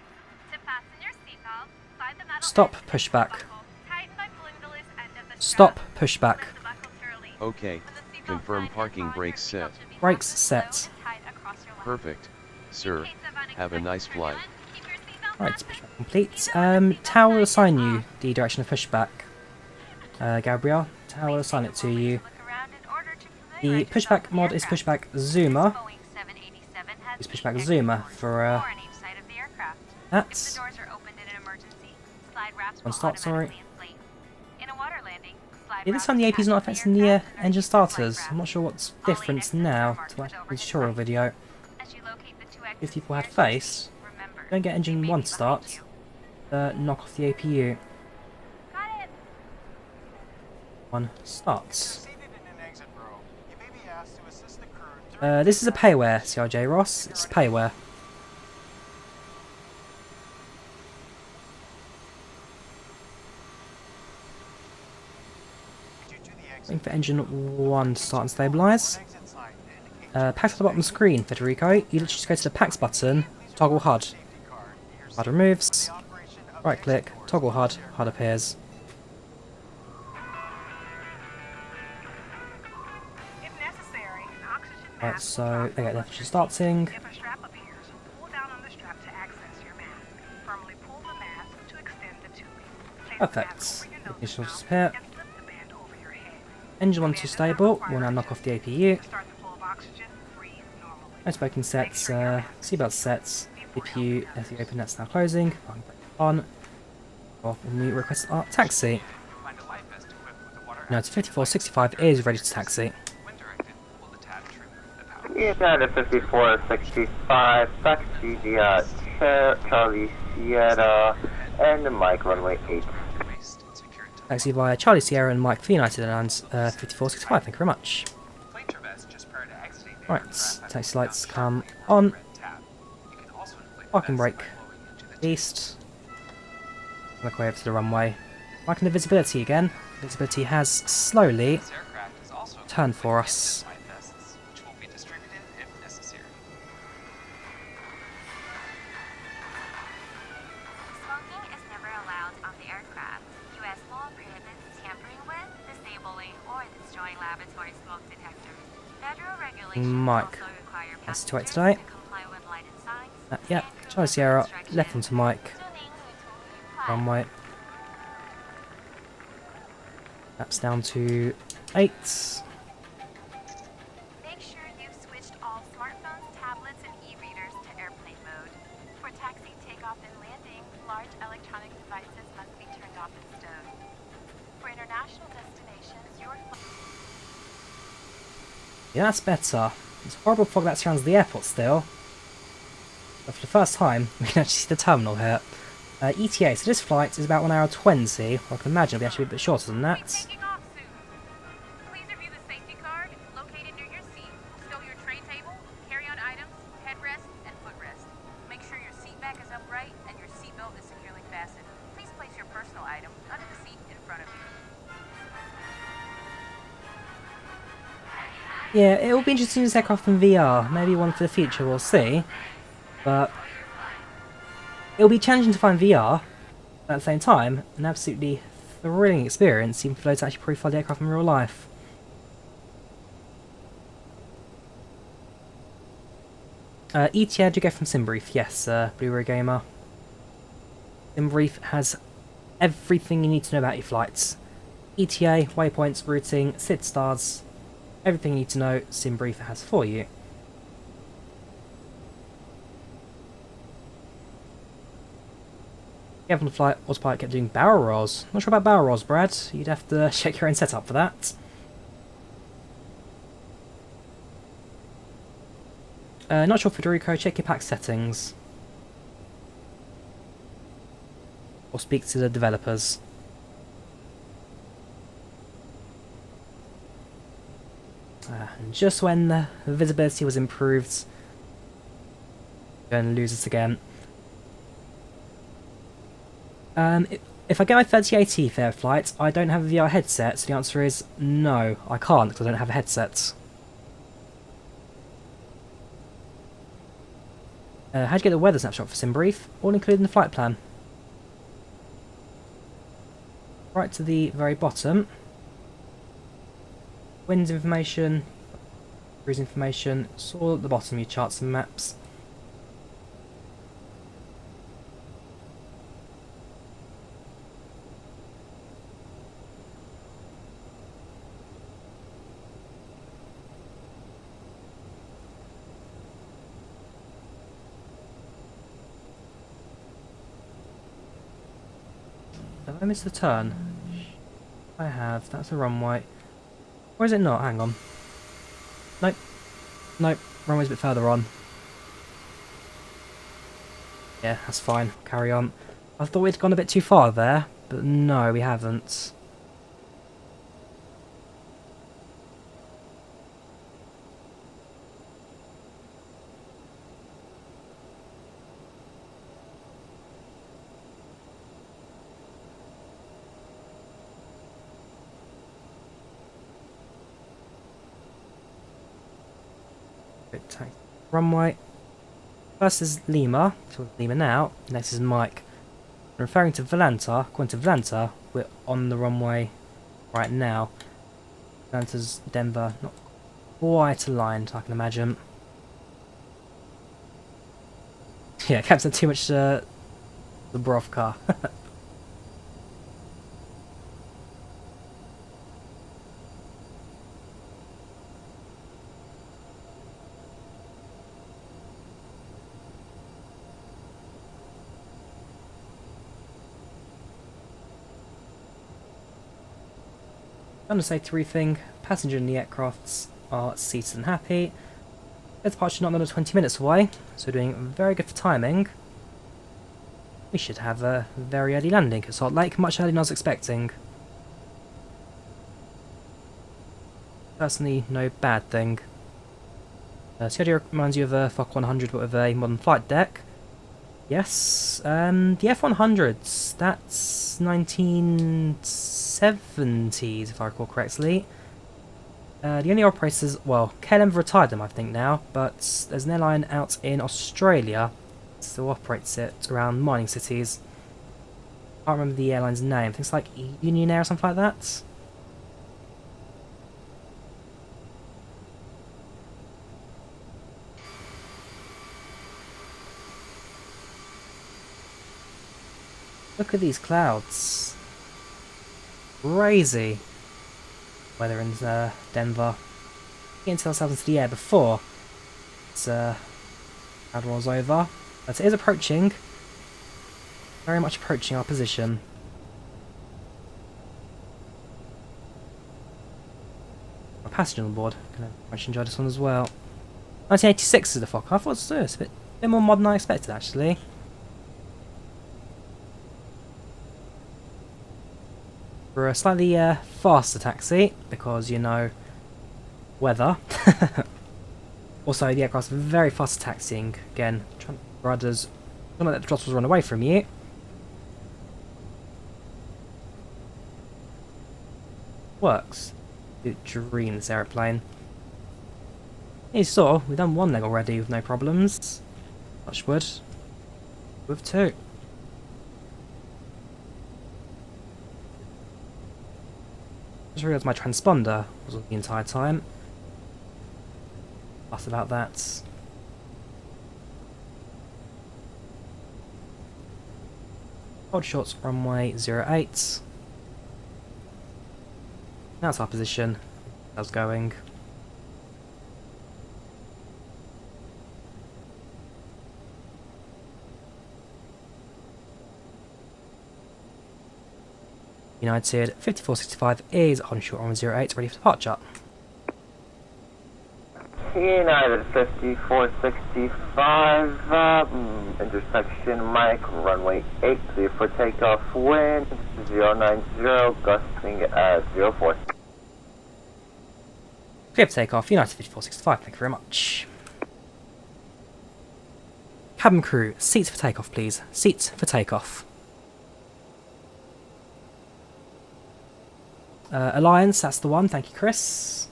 To fasten your seatbelt, slide the metal Stop end pushback. buckle, tighten by pulling the loose end of the Stop strap. pushback. Lift the buckle to release. Okay. When the seatbelt Confirm sign is parking on, brakes your set. seatbelt should be Brakes fastened low set. and tight across your lap. Perfect. Sir, In case of have a unexpected nice flight. turbulence, keep your seatbelt Right, fastened. pushback complete. Tower will assign you the direction of pushback. Gabriel, Tower will assign it to you. Look around in order to The familiarize pushback yourself mod with is the aircraft. PushbackZoomer. Boeing 787 has It's eight PushbackZoomer exit for doors on each side of the aircraft. If the that. doors are opened in an emergency, slide wraps One will start, sorry. automatically inflate. In a water landing, slide Yeah, this wraps time the AP is not attach to affecting the aircraft and are engine used as light starters. wraps. I'm not sure what's All eight different exits are now marked to with actually the overhead tutorial signs. video. As you locate the two If exits people had nearest your face, seat, remember, don't get they engine may 1 be to behind start. you. Knock off the APU. Got it. One starts. Seated in an exit row, you may be asked to assist the crew during This is a payware, CRJ Ross. It's payware. due to the exit. Waiting for engine 1 to start and stabilise. Exit sign to indicate PACX at the bottom of the screen, Federico. You literally just go to the PACX button, toggle HUD. safety card. Your HUD removes. the operation of Right the click, exit doors. toggle HUD, HUD appears. If necessary, an oxygen Right, mask so will okay, drop the over just your starting. seat. If a strap appears, pull down on the strap to access your mask. Firmly pull the mask to extend the tubing. Place the Perfect. mask over your nose Ignition will spout disappear. and flip the band over your head. Engine 1 to stable. We'll now knock off the APU. To start the flow of oxygen, breathe normally. No smoking sets, seatbelt sets, APU, as you open that's now closing. On. Off and we request our taxi. You'll find a life vest equipped with a water Now it's 5465 is ready to taxi. when directed, pull the tab to remove the power. United 5465, taxi via Charlie Sierra and Mike runway 8. Waste and secure it to Taxi via Charlie Sierra and Mike for United Airlines 5465. Thank you very much. Plane your vest just prior to exiting the Right, aircraft. taxi lights come on. Red tab. You can also inflate the Parking vest brake. by blowing into the East. Work way over to the runway. Marking the visibility again. Visibility has slowly This aircraft is also turned for equipped with us. life vests, which will be distributed if necessary. Smoking is never allowed on the aircraft. U.S. law prohibits tampering with, disabling, or destroying laboratory smoke detectors. Federal regulations Mike. also require That's passengers to today. to comply with lighted signs. Yep, and Charlie crew Sierra, member left onto Mike. instructions. Runway. That's down to 8. Make sure you've switched all smartphones, tablets, and e-readers to airplane mode. For taxi takeoff and landing, large electronic devices must be turned off and stowed. For international destinations, your Yeah, that's better. It's horrible fog that surrounds the airport still. But for the first time, we can actually see the terminal here. ETA, so this flight is about 1 hour 20. I can imagine it'll be actually a bit shorter than that. taking off soon. Please review the safety card located near your seat. Stow your tray table, carry-on items, headrest, and footrest. Make sure your seat back is upright and your seatbelt is securely fastened. Please place your personal items under the seat in front of you. Yeah, it will be interesting to take off in VR. Maybe one for the future, we'll see. But it'll be challenging to find VR, but at the same time, an absolutely thrilling experience, even for those who actually pre-fly the aircraft in real life. ETA, did you get from Simbrief? Yes, Blu-ray Gamer. SimBrief has everything you need to know about your flights. ETA, waypoints, routing, SID stars, everything you need to know, SimBrief has for you. Yeah, on the flight, Autopilot kept doing barrel rolls. Not sure about barrel rolls, Brad. You'd have to check your own setup for that. Not sure, Federico. Check your PACX settings. Or speak to the developers. And just when the visibility was improved, we're going to lose us again. If I get my 3080 fair flight, I don't have a VR headset, so the answer is no, I can't because I don't have a headset. How'd you get the weather snapshot for SimBrief? All included in the flight plan. Right to the very bottom. Winds information, cruise information, it's all at the bottom, your charts and maps. Have I missed the turn? I have, that's a runway. Or is it not? Hang on. Nope. Nope, runway's a bit further on. Yeah, that's fine, carry on. I thought we'd gone a bit too far there, but no, we haven't. Runway. First is Lima, so Lima now. Next is Mike. Referring to Volanta, according to Volanta, we're on the runway right now. Volanta's Denver, not quite aligned, I can imagine. Yeah, Captain too much the Brovka. On the safety thing, passenger in the aircrafts are seated and happy. Their departure not another 20 minutes away, so doing very good for timing. We should have a very early landing at Salt Lake, much earlier than I was expecting. Personally, no bad thing. CRJ reminds you of a Fokker 100 but with a modern flight deck. Yes, the F100s, that's 1970s if I recall correctly. The only operators, well, KLM retired them I think now, but there's an airline out in Australia that still operates it around mining cities. I can't remember the airline's name, I think it's like Union Air or something like that. Look at these clouds. Crazy. Weather in Denver. Getting to ourselves into the air before it's cloud rolls over. But it is approaching. Very much approaching our position. A passenger on board. Gonna much enjoy this one as well. 1986 is the Fokker. I thought it was a bit more modern than I expected actually. For a slightly faster taxi, because, you know, weather. Also, the aircraft's very fast taxiing. Again, trying to don't let the throttles run away from you. Works. Dream this aeroplane. You saw, we've done one leg already with no problems. Touch wood. With two. I just realised my transponder was on the entire time. Fuss about that. Hold short runway 08. That's our position. How's going? United 5465 is on short runway 08, ready for departure. United 5465, intersection Mike, runway 8, clear for takeoff, wind 090, gusting at 04. Clear for takeoff, United 5465, thank you very much. Cabin crew, seats for takeoff please, seats for takeoff. Alliance, that's the one, thank you Chris.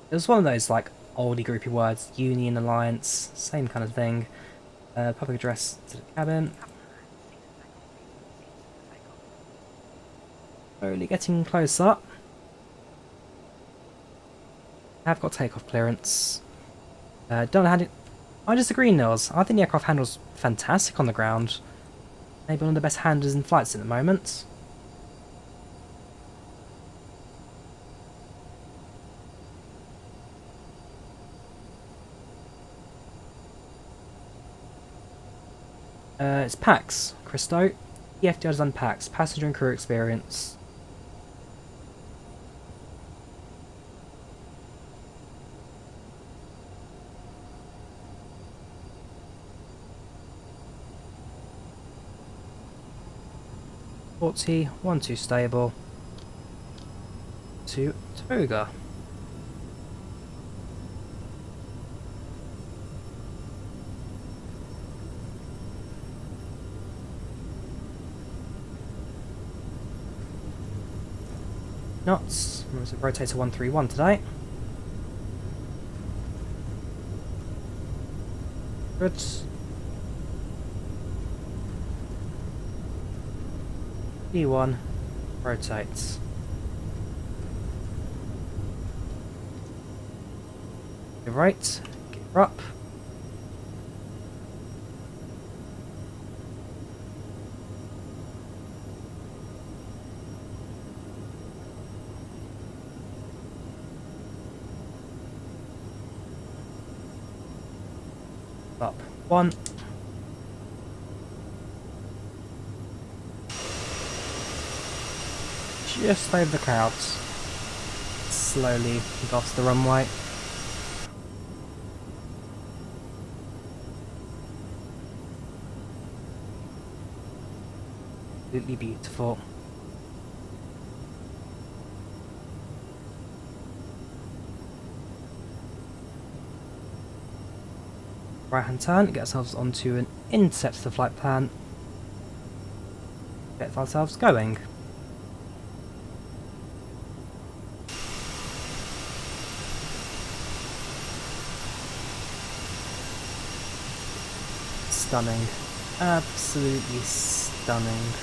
It was one of those like oldie groupy words, Union, Alliance, same kind of thing. Public address to the cabin. Slowly getting closer. I've got takeoff clearance. Don't hand. I disagree, Nils. I think the aircraft handles fantastic on the ground. Maybe one of the best handlers in flights at the moment. It's PACX, Christo. TFDi design PACX, passenger and crew experience. T 12 stable to Toga. Knots. There's a rotator 131 today. Good. E1 rotates. Get right, get up. Up. 1. Just over the clouds. Slowly get off the runway. Absolutely beautiful. Right hand turn, get ourselves onto an intercept to the flight plan. Get ourselves going. Stunning. Absolutely stunning.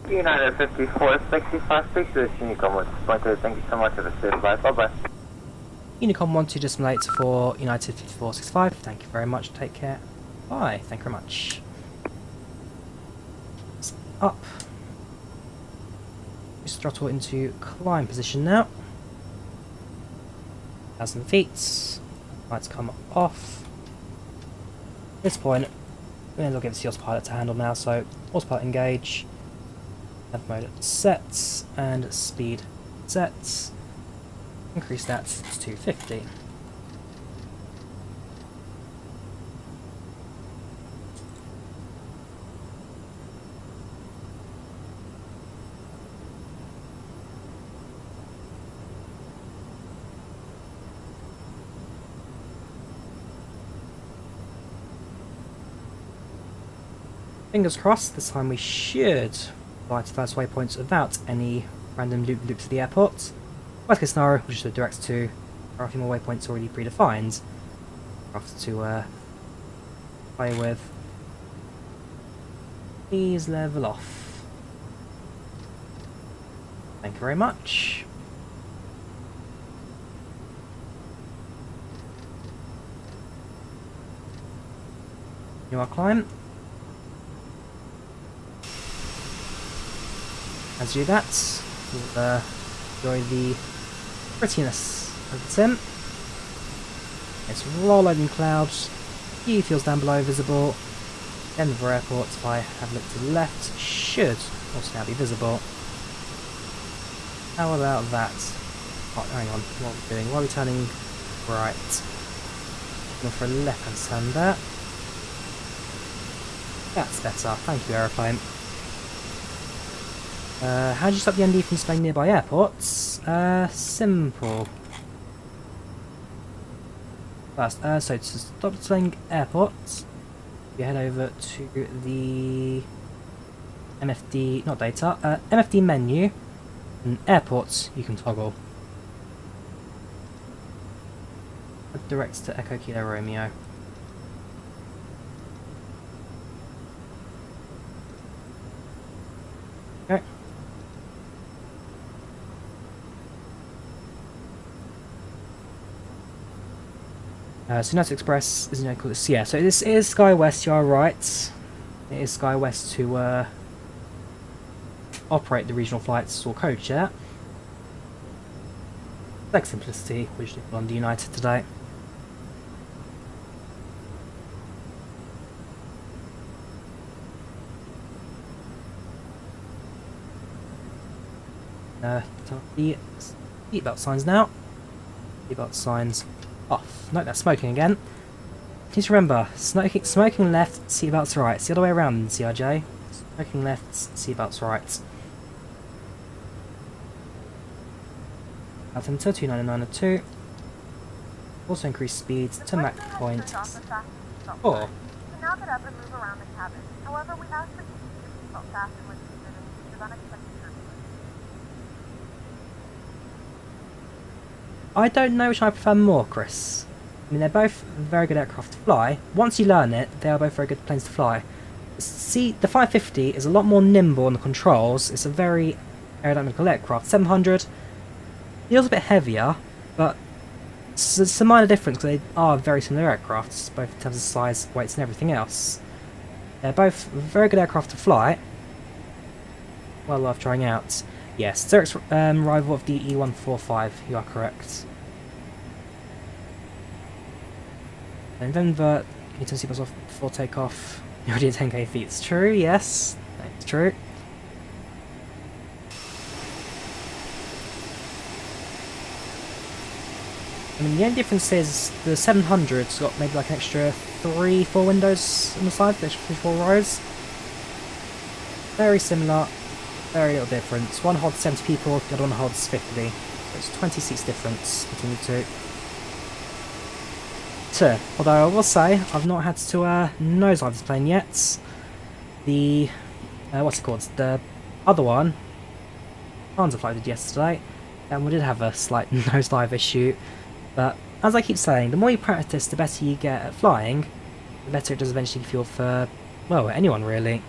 United 5465, speak to the Unicom 1. Thank you so much. Have a safe flight. Bye bye. Unicom 12 decimal 8 for United 5465. Thank you very much. Take care. Bye. Thank you very much. It's up. Just throttle into climb position now. 1,000 feet. Lights come off. At this point, we may as well give it to the Autopilot to handle now. So, Autopilot engage. Nav mode sets and speed sets. Increase that to 250. Fingers crossed, this time we should fly to first waypoints without any random loops to the airport. Worst case scenario, we'll just do direct to, or a few more waypoints already predefined. Off to play with. Please level off. Thank you very much. New our climb. As you do that, you'll enjoy the prettiness of the sim. It's roll-loading clouds, few fields down below visible. Denver Airport, if I have looked to the left, should also now be visible. How about that? Oh, hang on, what are we doing? Why are we turning right? Going for a left-hand turn there. That's better, thank you aeroplane. How do you stop the ND from displaying nearby airports? Simple. First, so to stop displaying airports, you head over to the MFD, not data, MFD menu, and airports you can toggle. That directs to Echo Kilo Romeo. Okay. So United Express is called this. Yeah, so this is SkyWest, you are right. It is SkyWest to operate the regional flights or code share. Like simplicity, which is on the United today. The seatbelt signs now. Seatbelt signs off. Note that's smoking again. Please remember, smoking left, seatbelts right. It's the other way around in CRJ. Smoking left, seatbelts right. Altimeter 29902. Also increase speeds to Mach point 4. You can now get up and move around the cabin. However, we ask that you keep your seatbelt fastened when seated in case of unexpected turbulence. I don't know which I prefer more, Chris. I mean, they're both very good aircraft to fly. Once you learn it, they are both very good planes to fly. See, the 550 is a lot more nimble on the controls. It's a very aerodynamical aircraft. 700 feels a bit heavier, but it's a minor difference because they are very similar aircrafts, both in terms of size, weights, and everything else. They're both very good aircraft to fly. Well worth trying out. Yes, Zurich's rival of the E145, you are correct. And Denver, you need to see off before takeoff. You're already at 10k feet. It's true, yes. It's true. I mean, the only difference is the 700's got maybe like an extra 3-4 windows on the side, the extra 3-4 rows. Very similar. Very little difference. One holds 70 people, the other one holds 50. So it's 20 seats difference between the two. Although I will say, I've not had to nosedive this plane yet. The, what's it called? The other one, Panzer flight did yesterday, and we did have a slight nosedive issue. But as I keep saying, the more you practice, the better you get at flying, the better it does eventually feel for, well, anyone really.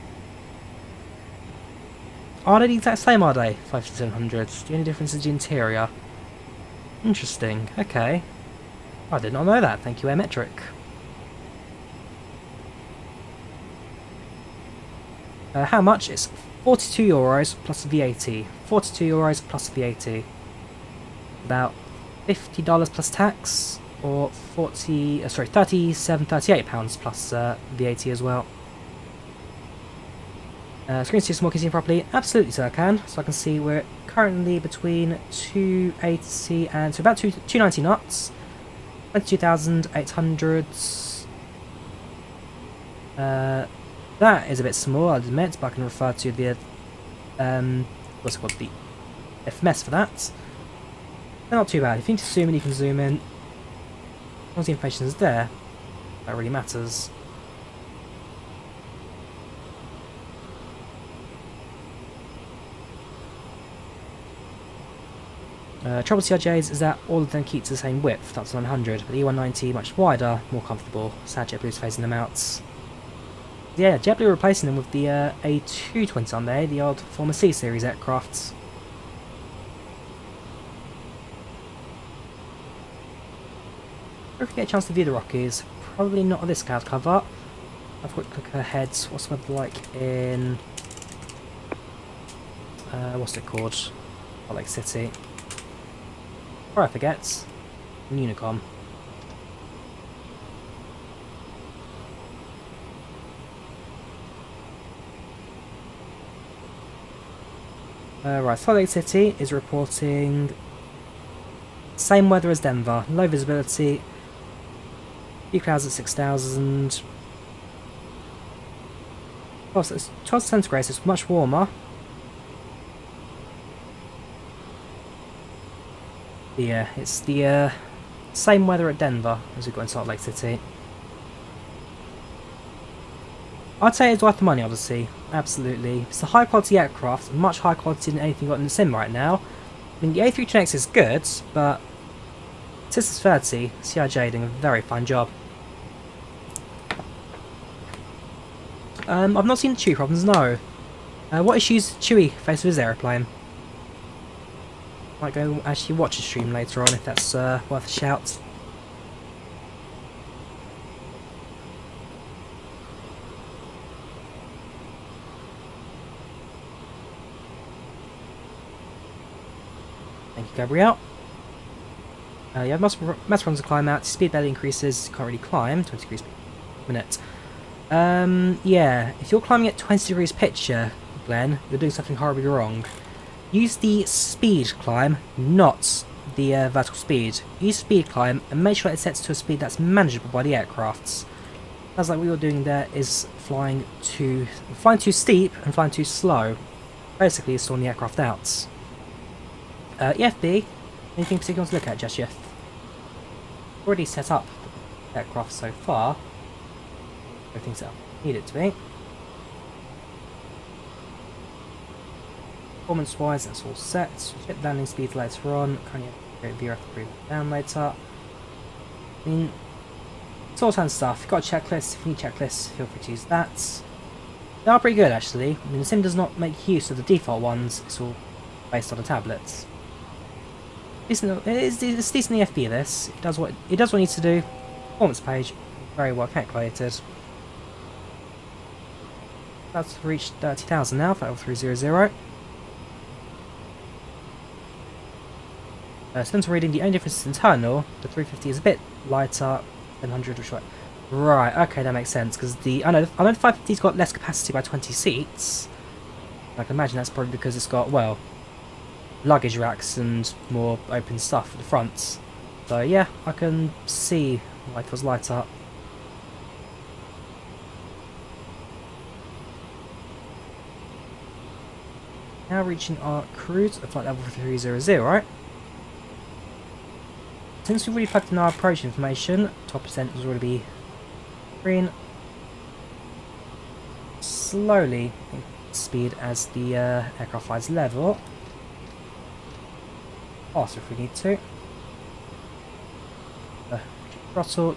Are they the exact same, are they? 5700s. The only difference is the interior. Interesting. Okay. I did not know that. Thank you, Airmetric. How much? It's €42 plus VAT. €42 plus VAT. About $50 plus tax, or £38 plus VAT as well. Screen see small, can you see properly? Absolutely, sir, I can. So I can see we're currently between 280 and so about 290 knots. 22,800. That is a bit small, I'll admit, but I can refer to the what's it called, the FMS for that. They're not too bad. If you need to zoom in, you can zoom in. As long as the information is there, that really matters. Trouble CRJs is that all of them keep to the same width, that's 900, but the E190 much wider, more comfortable. Sad JetBlue's phasing them out. Yeah, JetBlue replacing them with the A220 on there, the old former C-Series aircrafts. If we get a chance to view the Rockies, probably not on this cloud cover. I've got a quick look ahead, what's the weather like in what's it called? Salt Lake City. Before I forget, Unicom. Right, Salt Lake City is reporting same weather as Denver, low visibility, few clouds at 6,000. Oh, so it's 12 centigrade, so it's much warmer. Yeah, it's the same weather at Denver as we've got in Salt Lake City. I'd say it's worth the money, obviously. Absolutely. It's a high quality aircraft, much higher quality than anything got in the sim right now. I mean, the A320X is good, but Sisters 30, CRJ doing a very fine job. I've not seen the Chewie problems, no. What issues Chewie faced with his aeroplane? Might go actually watch a stream later on if that's worth a shout. Thank you, Gabrielle. Yeah, must runs to climb out. Speed barely increases. Can't really climb. 20 degrees per minute. Yeah, if you're climbing at 20 degrees picture, Glenn, you're doing something horribly wrong. Use the speed climb, not the vertical speed. Use speed climb and make sure it sets to a speed that's manageable by the aircrafts. Sounds like what you're doing there is flying too steep and flying too slow. Basically, it's stalling the aircraft out. EFB, anything particular to look at just yet? Already set up the aircraft so far. Everything's set up need it to be. Performance wise, that's all set. Check landing speed later on. Currently VRF to bring it down later. I mean, it's all kinds of stuff. If you've got a checklist, if you need checklists, feel free to use that. They are pretty good actually. I mean, the sim does not make use of the default ones, it's all based on the tablets. It's decent EFB this. It does what it needs to do. Performance page, very well calculated. That's reached 30,000 now for L300. Sensor reading, the only difference is internal. The 350 is a bit lighter than 100, which right, okay, that makes sense, because I know the 550's got less capacity by 20 seats. I can imagine that's probably because it's got, well, luggage racks and more open stuff at the front. So yeah, I can see why it was lighter. Now reaching our cruise at flight level 300, right? Since we've already plugged in our approach information, top percent will already be green. Slowly speed as the aircraft flies level. Faster if we need to. Throttle,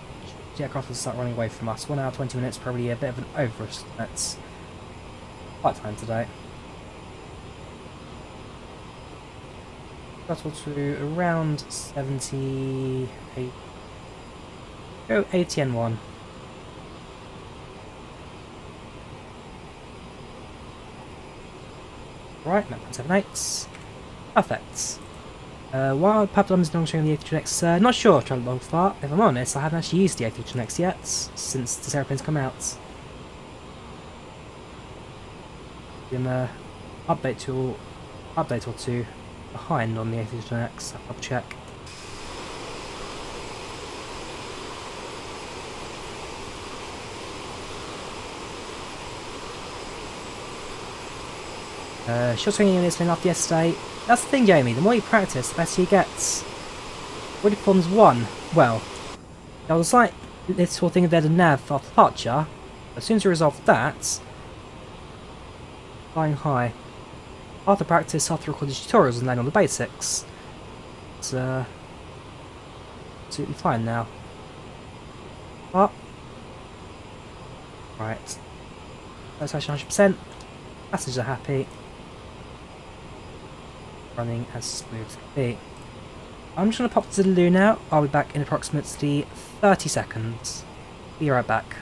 the aircraft will start running away from us. 1 hour 20 minutes, probably a bit of an overestimate. Flight time today. Throttle to around 78. Go ATN1. Right, 9.78. Perfect. While Papillon is not showing the A320X, not sure if I've traveled far. If I'm honest, I haven't actually used the A320X yet since this airplane's come out. Give an update or two behind on the A320X. I'll double check. Short swinging in this thing after yesterday. That's the thing, Jamie. The more you practice, the better you get. Already performs one. Well, there was a slight little thing about the nav after departure. As soon as you resolve that, flying high. After practice, after recording tutorials and landing on the basics, it's absolutely fine now. But right, that's actually 100%. Passengers are happy. Running as smooth as can be. I'm just going to pop to the loo now. I'll be back in approximately 30 seconds. Be right back.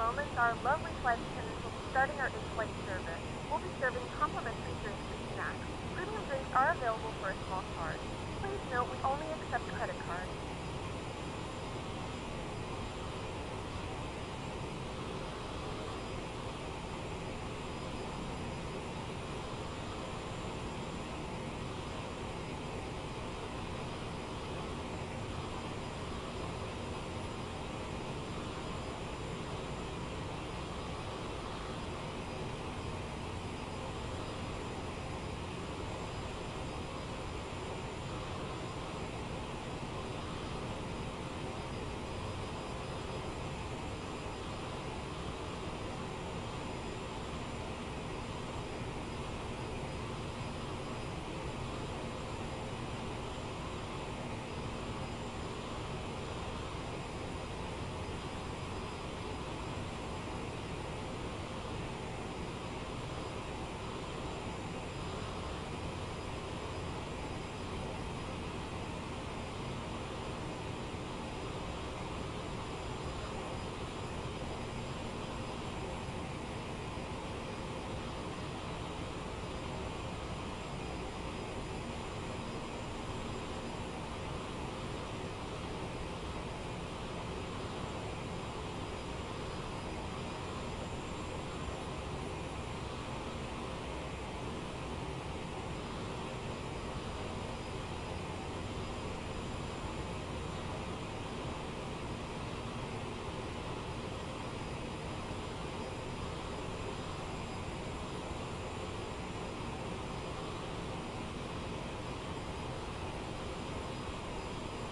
moments, our lovely flight attendants will be starting our in-flight service. We'll be serving complimentary drinks and snacks. Premium drinks are available for a small charge. Please note we only accept credit cards.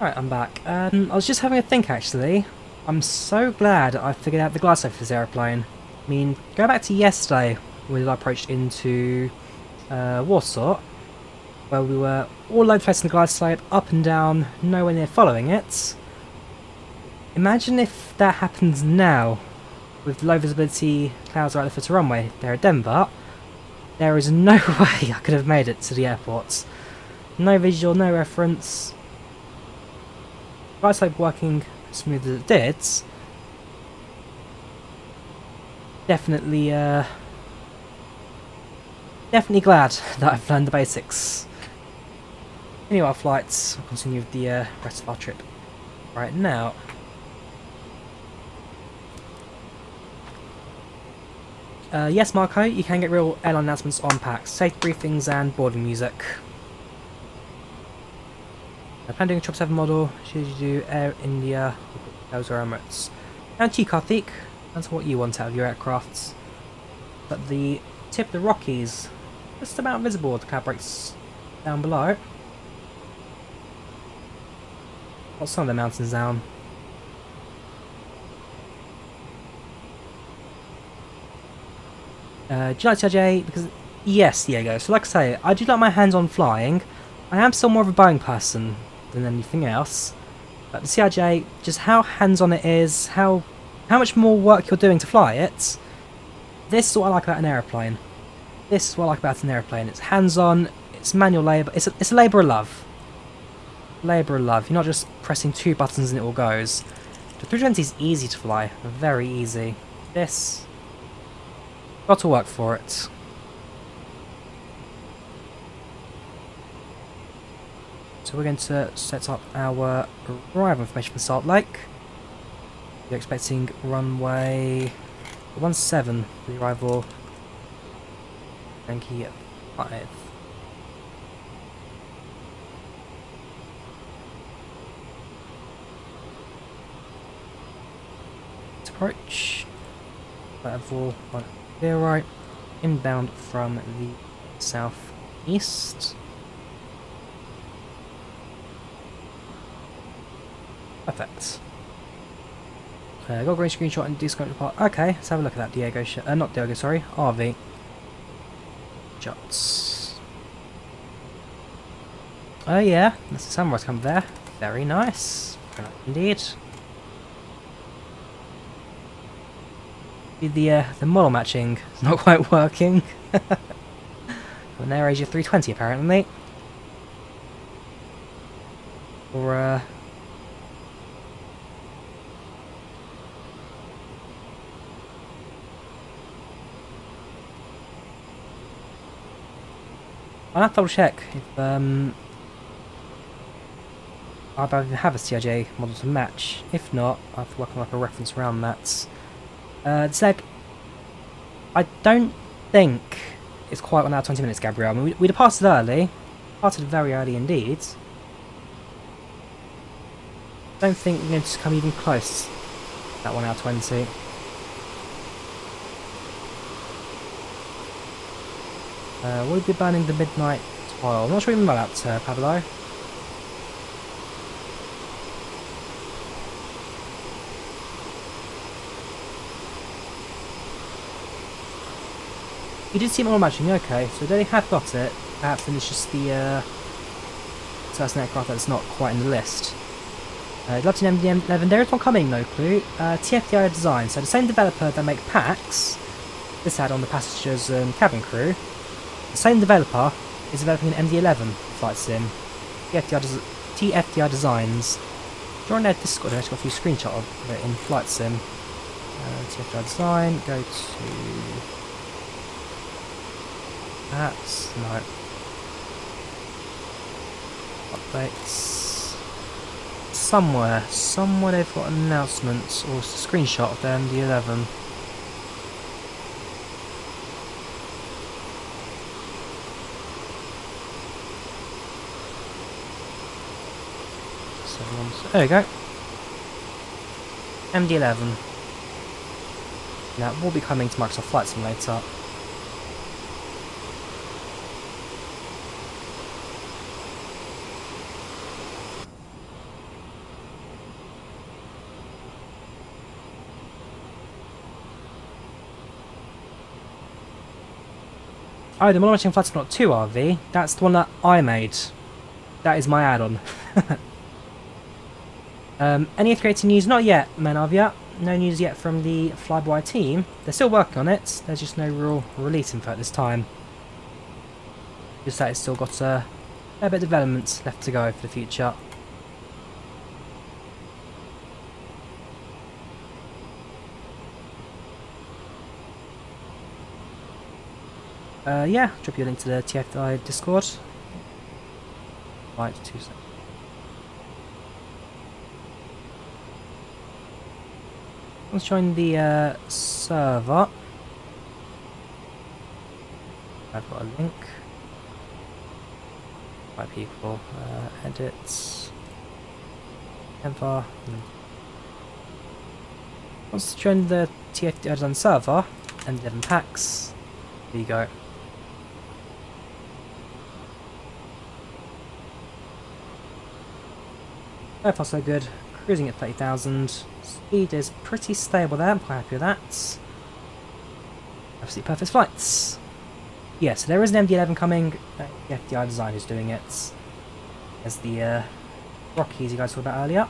Right, I'm back. I was just having a think actually. I'm so glad I figured out the glide slope for this aeroplane. I mean, go back to yesterday when I approached into Warsaw, where we were all over the place in the glide slope, up and down, nowhere near following it. Imagine if that happens now, with low visibility clouds right at the foot of the runway there at Denver. There is no way I could have made it to the airport. No visual, no reference. Glide slope working as smooth as it did. Definitely, definitely glad that I've learned the basics. Continue our flights. We'll continue with the rest of our trip right now. Yes, Marco, you can get real airline announcements on PACX, safety briefings and boarding music. Plan doing a 777 model, should you do Air India, those are Emirates. And to you, Karthik, that's what you want out of your aircrafts. But the tip of the Rockies, just about visible with the cab brakes down below. Got some of the mountains down. Do you like CRJ? Because yes, Diego. So like I say, I do like my hands-on flying. I am still more of a Boeing person than anything else. But the CRJ, just how hands-on it is, how much more work you're doing to fly it. This is what I like about an aeroplane. This is what I like about an aeroplane. It's hands-on, it's manual labour, it's a labour of love. Labour of love. You're not just pressing 2 buttons and it all goes. The 320 is easy to fly, very easy. This, got to work for it. So we're going to set up our arrival information for Salt Lake. We're expecting runway 17 for the arrival. Yankee 5. Let's approach. Level 10, inbound from the southeast. Perfect. Got a green screenshot and discount report. Okay, let's have a look at that Diego not Diego, sorry, RV. Shots. Oh yeah, that's the sunrise come there. Very nice. Very nice indeed. The model matching is not quite working. An AirAsia 320 apparently. Or I'll have to double check if I have a CRJ model to match. If not, I'll have to work on like a reference around that. Zeg, I don't think it's quite 1 hour 20 minutes, Gabrielle. I mean, we departed early. Departed very early indeed. Don't think we're going to come even close to that 1 hour 20. We'll be burning the midnight tile. I'm not sure even about that, Pablo. You did see more matching, okay, so they have got it. Perhaps then it's just the certain aircraft that's not quite in the list. I'd love to name the M11. There is one coming, no clue. TFDi design, so the same developer that make PACX, this had on the passengers and cabin crew. The same developer is developing an MD11 flight sim. TFDi Designs. Join their Discord, I've got a few screenshots of it in flight sim. TFDi Design, go to... Perhaps, no. Updates. Somewhere they've got announcements or a screenshot of their MD11. There we go. MD11. Now, it will be coming to Microsoft Flight Simulator. Oh, the Model Matching Flight Simulator 2 RV. That's the one that I made. That is my add-on. Any creating news? Not yet, Manavia. No news yet from the Flyby team. They're still working on it. There's just no real release info at this time. Just that it's still got a bit of development left to go for the future. Yeah, drop you a link to the TFDi Discord. Right, 2 seconds. Let's join the server. I've got a link. 5 people. Edits. Denver. Let's join the TFDi Design server and 11 packs. There you go. So far so good. Cruising at 30,000. Speed is pretty stable there, I'm quite happy with that. Absolutely perfect flights. Yeah, so there is an MD11 coming. The FDI Design is doing it. There's the Rockies you guys talked about earlier.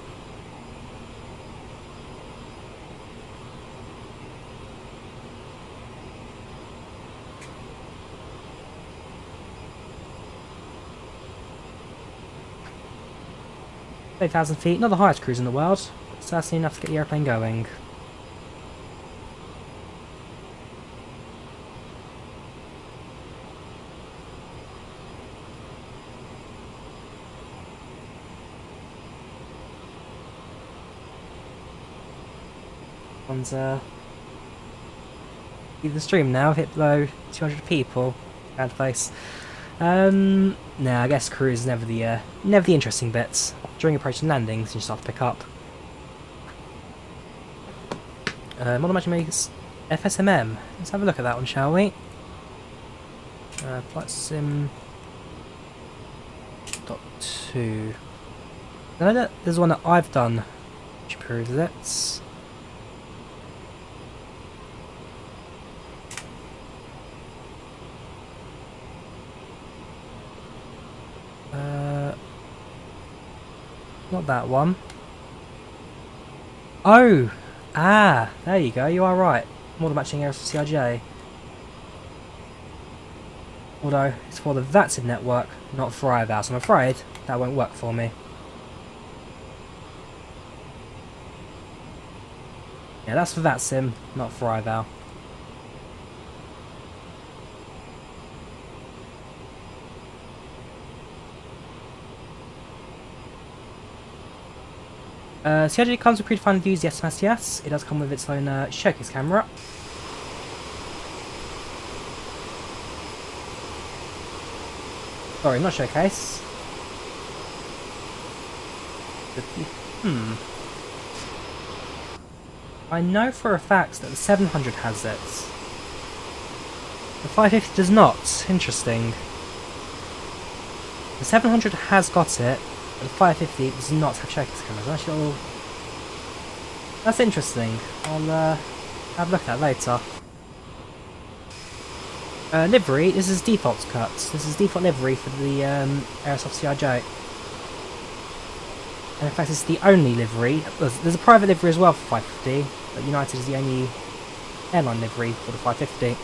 $8,000 feet, not the highest cruise in the world, but certainly enough to get the airplane going. One's leave the stream now, hit below 200 people. Bad face. No, I guess cruise is never the interesting bits. During approach and landings, you start to pick up. Model Matching makes FSMM. Let's have a look at that one, shall we? Flight Sim. .2. I know that there's one that I've done which proves it. Not that one. Oh! Ah! There you go, you are right. Model Matching Aerosoft CRJ. Although, it's for the VATSIM network, not for IVAO, so I'm afraid that won't work for me. Yeah, that's for VATSIM, not for IVAO. CRJ comes with predefined views, yes, yes. It does come with its own showcase camera. Sorry, not showcase. I know for a fact that the 700 has it. The 550 does not. Interesting. The 700 has got it, but the 550 does not have showcase cameras. That's interesting. I'll have a look at that later. Livery, this is default cut. This is default livery for the Aerosoft CRJ. And in fact, it's the only livery. There's a private livery as well for 550, but United is the only airline livery for the 550.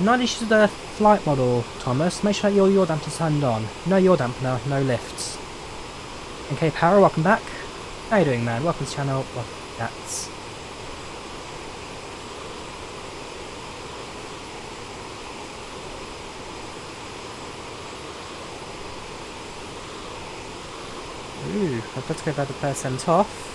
Not issues with the flight model, Thomas. Make sure that your yaw dampener turned on. No yaw dampener, no lifts. Okay, Power, welcome back. How you doing, man? Welcome to the channel. Welcome to Cats. Ooh, let's go about the percent off.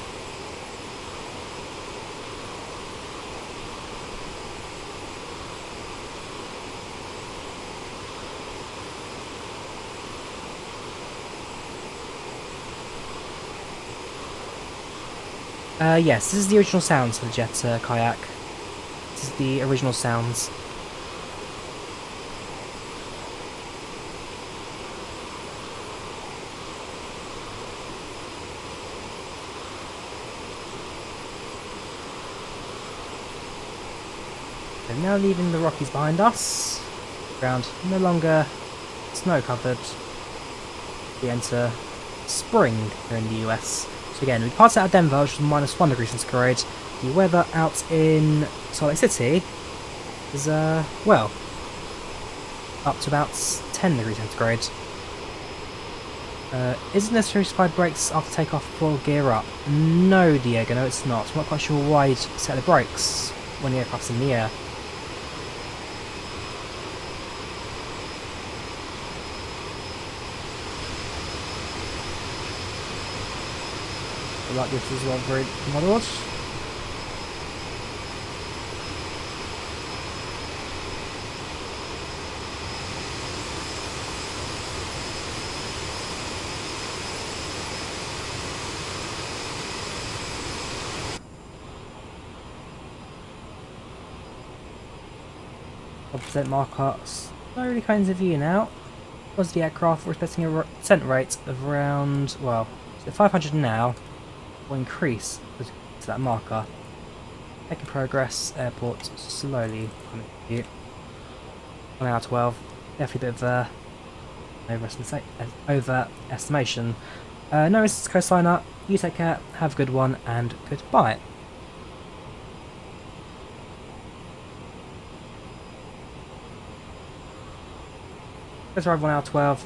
Yes, this is the original sounds for the jet kayak. This is the original sounds. So now leaving the Rockies behind us. Ground no longer snow covered. We enter spring here in the US. So again, we passed out of Denver, which was -1 degree centigrade. The weather out in Salt Lake City is, well, up to about 10 degrees centigrade. Is it necessary to apply brakes after takeoff for gear up? No, Diego, no it's not. I'm not quite sure why you'd set the brakes when the aircraft's in the air. Like this as well, very modelled. Percent marker slowly coming into view now. Was the aircraft, we're expecting a descent rate of around, well, 500 now. Will increase to that marker. Making progress, airport slowly coming to view. 1 hour 12, definitely a bit of overestimation. No, this is coastliner. You take care, have a good one, and goodbye. Let's arrive 1 hour 12.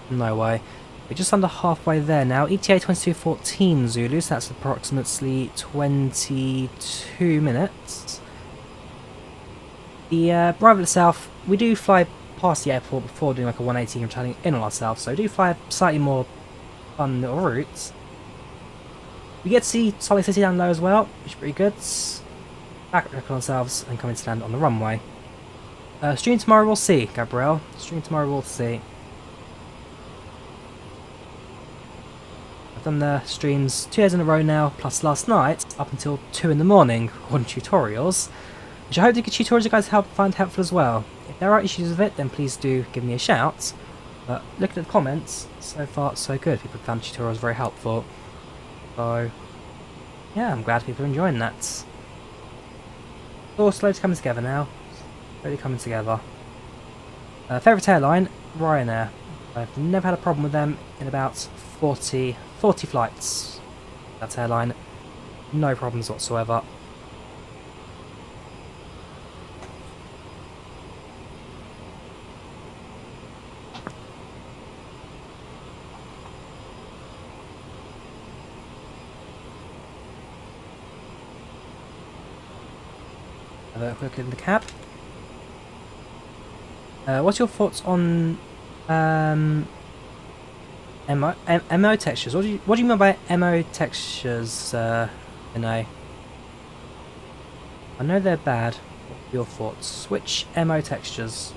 No way. We're just under halfway there now. ETA 22:14 Zulu, so that's approximately 22 minutes. The arrival itself, we do fly past the airport before doing like a 180 and returning in on ourselves, so we do fly slightly more fun little routes. We get to see Salt Lake City down low as well, which is pretty good. Back on ourselves and coming to land on the runway. Stream tomorrow we'll see, Gabrielle. Stream tomorrow we'll see. I've done the streams 2 days in a row now, plus last night, up until 2 in the morning, on tutorials. Which I hope the tutorials you guys find helpful as well. If there are issues with it, then please do give me a shout. But looking at the comments, so far so good. People found the tutorials very helpful. So, yeah, I'm glad people are enjoying that. It's all slowly coming together now. Slowly coming together. Favourite airline? Ryanair. I've never had a problem with them in about 40 flights. That airline. No problems whatsoever. Have a quick look in the cab. What's your thoughts on MO textures. What do you mean by MO textures, I know they're bad. What are your thoughts? Which MO textures?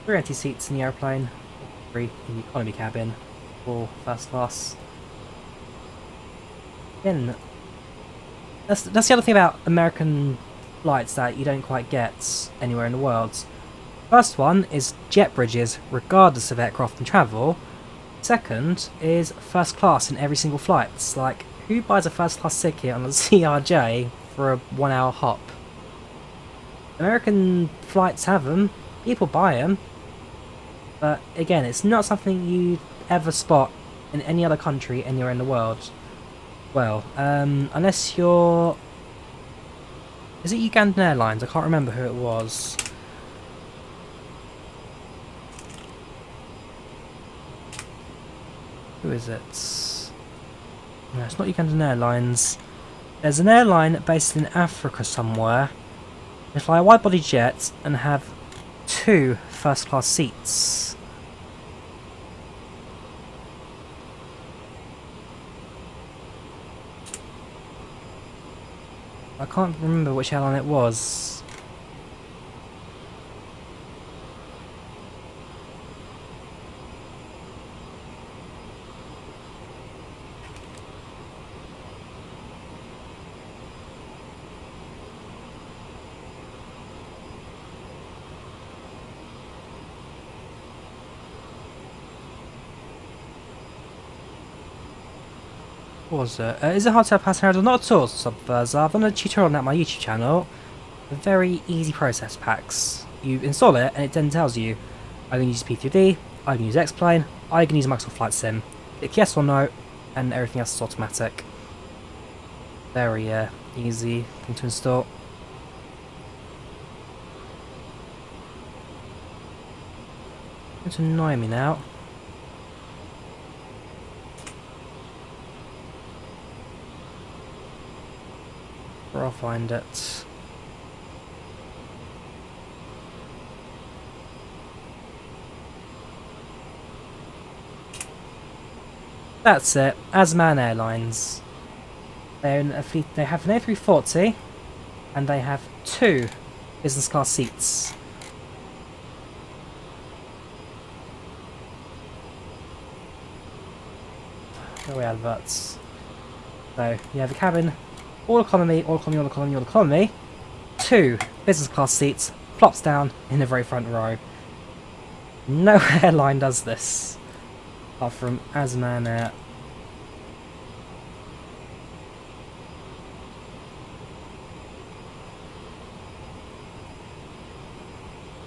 3 empty seats in the airplane, 3 in the economy cabin, 4 first class. Again, that's the other thing about American flights that you don't quite get anywhere in the world. First one is jet bridges, regardless of aircraft and travel. Second is first class in every single flight. It's like, who buys a first class ticket on a CRJ for a 1 hour hop? American flights have them, people buy them, but again, it's not something you ever spot in any other country anywhere in the world. Well, unless you're... Is it Ugandan Airlines? I can't remember who it was. Who is it? No, it's not Ugandan Airlines. There's an airline based in Africa somewhere. They fly a wide-body jet and have 2 first-class seats. I can't remember which airline it was. What was it? Is it hard to pass Herald? Not at all, Subversa. I've done a tutorial on that on my YouTube channel. A very easy process, PACX. You install it and it then tells you, I can use PTD, I can use X-Plane, I can use Microsoft Flight Sim. Click yes or no, and everything else is automatic. Very easy thing to install. It's annoying me now. Where I'll find it. That's it. Azman Airlines. They're in a fleet. They have an A340, and they have 2 business class seats. Where are we adverts? So you have the cabin. All economy, all economy, all economy, all economy. 2 business class seats, plops down in the very front row. No airline does this, apart from Azman Air.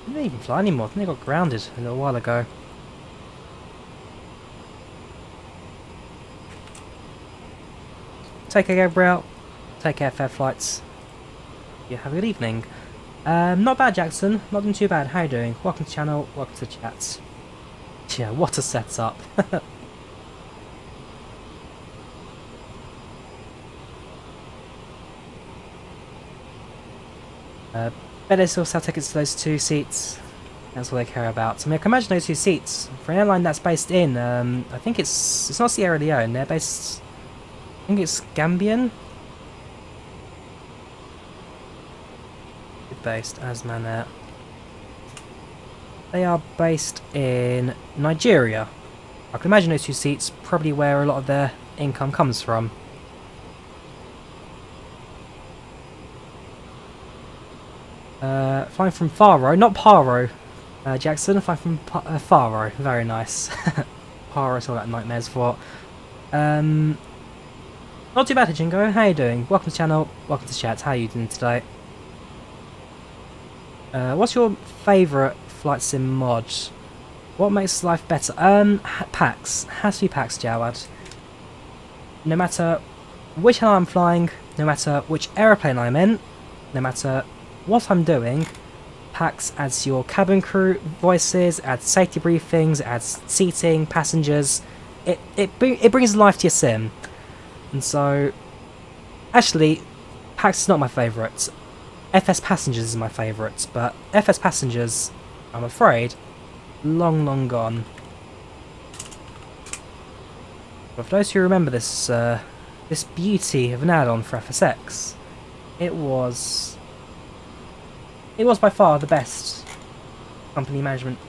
They didn't even fly anymore. I think they got grounded a little while ago. Take care, Gabriel. Take care, fair flights. You have a good evening. Not bad, Jackson. Not doing too bad. How you doing? Welcome to the channel. Welcome to the chat. Yeah, what a setup. Bet they still sell tickets to those 2 seats. That's what they care about. I mean, I can imagine those 2 seats for an airline that's based in. I think it's not Sierra Leone. They're based. I think it's Gambian. Based as Air. They are based in Nigeria. I can imagine those 2 seats probably where a lot of their income comes from. Flying from Faro, not Paro, Jackson. Flying from Faro, very nice. Paro, all that nightmares for. Not too bad, Jingo. How you doing? Welcome to the channel. Welcome to the chat. How are you doing today? What's your favourite flight sim mod? What makes life better? PACX. Has to be PACX, Jawad. No matter which airline I'm flying, no matter which aeroplane I'm in, no matter what I'm doing, PACX adds your cabin crew voices, adds safety briefings, adds seating, passengers. It brings life to your sim. And so, actually, PACX is not my favourite. FS Passengers is my favourite, but FS Passengers, I'm afraid, long, long gone. But for those who remember this, this beauty of an add-on for FSX, it was by far the best company management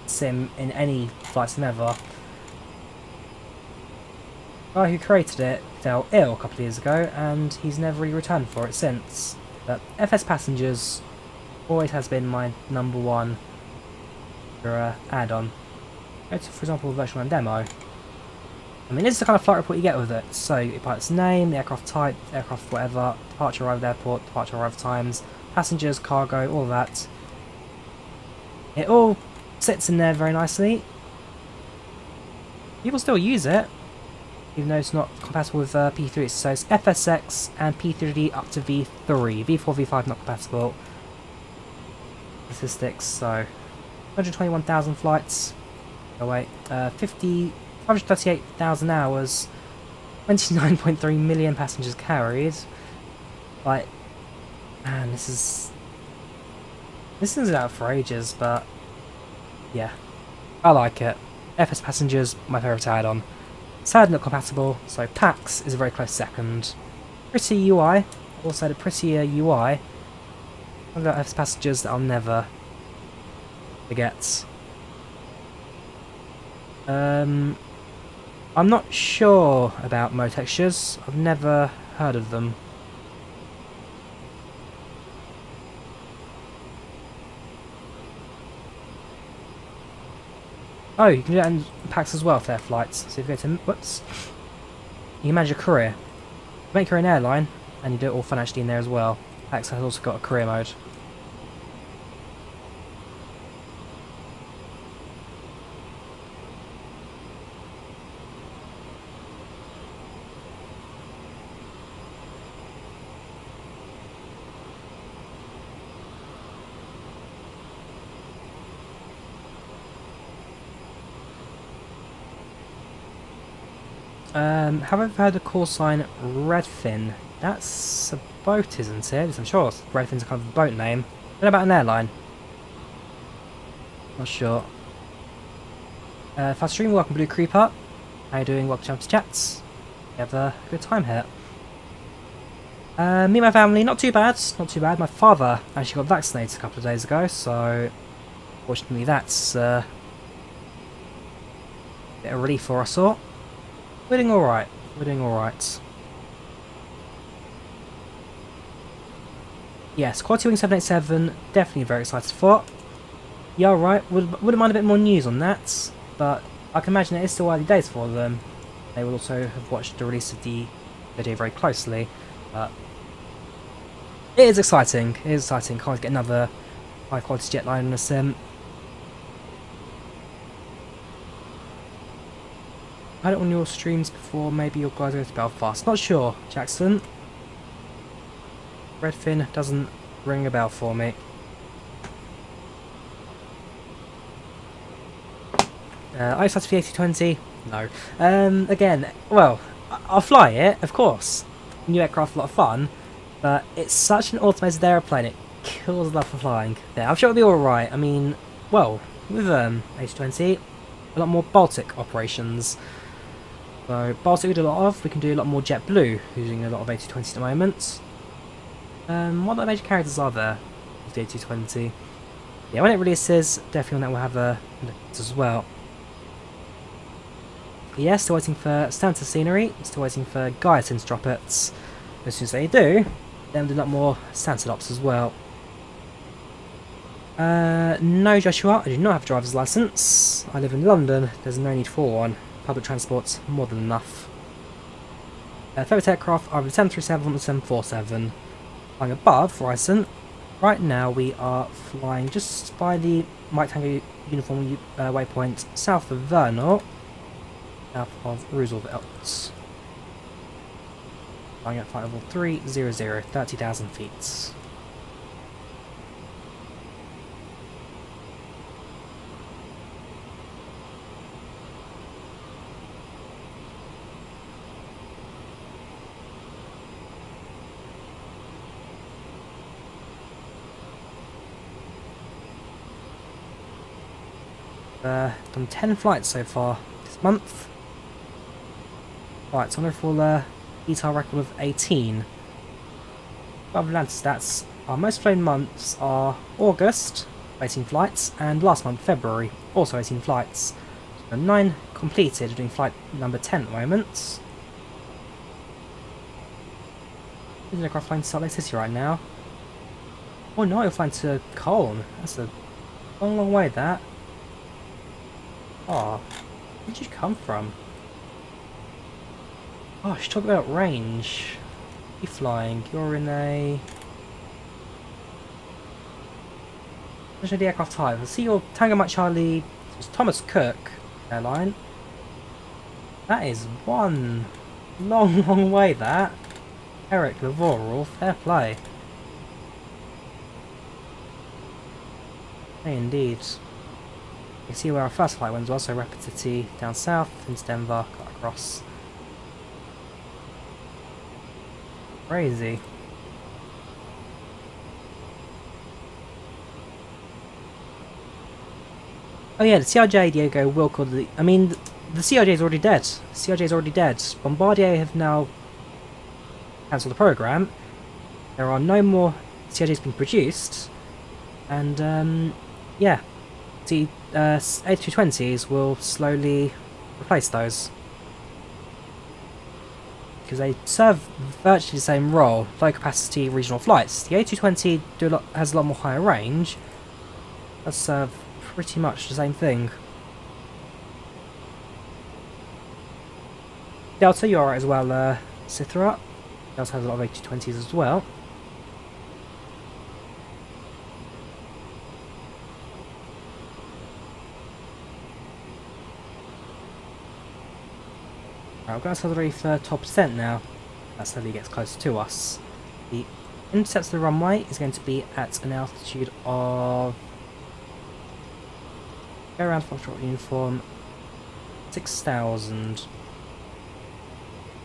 sim in any flight sim ever. The guy who created it fell ill a couple of years ago, and he's never really returned for it since. But FS Passengers always has been my number one for add-on. Go to, for example, the Virtual Man demo. I mean, this is the kind of flight report you get with it. So, your pilot's name, the aircraft type, aircraft whatever, departure arrival airport, departure arrival times, passengers, cargo, all that. It all sits in there very nicely. People still use it, even though it's not compatible with P3. So it's FSX and P3D up to V3. V4, V5 not compatible. Statistics, so 121,000 flights. Oh wait, 538,000 hours, 29.3 million passengers carried. Like, man, this is out for ages, but yeah, I like it. FS Passengers, my favourite add-on. Sad not compatible, so PACX is a very close second. Pretty UI, also the prettier UI. I've got FS Passengers that I'll never forget. I'm not sure about mode textures. I've never heard of them. Oh, you can do that in PACX as well for their flights. So if you go to, whoops, you can manage your career. Make your own airline, and you do it all financially in there as well. PACX has also got a career mode. Have I ever heard the call sign Redfin? That's a boat, isn't it? I'm sure Redfin's a kind of a boat name. What about an airline? Not sure. Fast stream, welcome Blue Creeper. How you doing? Welcome to Champs Chats. You have a good time here. Me and my family, not too bad. Not too bad. My father actually got vaccinated a couple of days ago, so fortunately that's a bit of relief for us all. We're doing alright. We're doing alright. Yes, Quality Wing 787, definitely very excited for. Yeah, alright. Wouldn't mind a bit more news on that, but I can imagine it is still early days for them. They will also have watched the release of the video very closely, but it is exciting. It is exciting. Can't get another high quality jetliner in a sim. I had it on your streams before, maybe your guys go to Belfast. Not sure, Jackson. Redfin doesn't ring a bell for me. ISAT V8020? No. Again, well, I'll fly it, of course. New aircraft, a lot of fun, but it's such an automated aeroplane, it kills love for flying. Yeah, I'm sure it'll be alright. I mean, well, with H20, a lot more Baltic operations. So Baltic we do a lot of. We can do a lot more JetBlue, using a lot of A220 at the moment. What other major characters are there with the A220? Yeah, when it releases, definitely on that we'll have a look as well. Yeah, still waiting for Santa scenery. Still waiting for Guidance to drop it. As soon as they do, then we'll do a lot more Santa ops as well. No, Joshua, I do not have a driver's license. I live in London. There's no need for one. Public transport's more than enough. Favourite aircraft are the 737 and the 747. Flying above Horizon. Right now we are flying just by the Mike Tango uniform waypoint south of Vernal, south of Roosevelt. Flying at flight level 300, 30,000 feet. done 10 flights so far this month. Right, so I'm going for detail record of 18. Other Volanta stats, our most flown months are August, 18 flights, and last month, February, also 18 flights. So 9 completed, doing flight number 10 at the moment. There's an aircraft flying to Salt Lake City right now. Oh no, you're flying to Colne. That's a long, long way, that. Oh, where did you come from? Oh, she's talking about range. You're flying. You're in a... Let's show the aircraft type. I see your Tango Mike Charlie. It's Thomas Cook airline. That is one long, long way, that. Eric Lavorel, fair play. Hey, indeed. You can see where our first flight went as well, so Rapid City down south, into Denver, cut across. Crazy. Oh yeah, the CRJ, Diego, will call the... I mean, the CRJ is already dead. The CRJ is already dead. Bombardier have now cancelled the program. There are no more CRJs being produced. And, yeah. The A220s will slowly replace those. Because they serve virtually the same role, low capacity regional flights. The A220 has a lot more higher range. Does serve pretty much the same thing. Delta, you're alright as well, Cithra. It also has a lot of A220s as well. Right, we've got ourselves ready for top descent now. That slowly gets closer to us. The intercept of the runway is going to be at an altitude of... Go around Foxtrot uniform 6,000.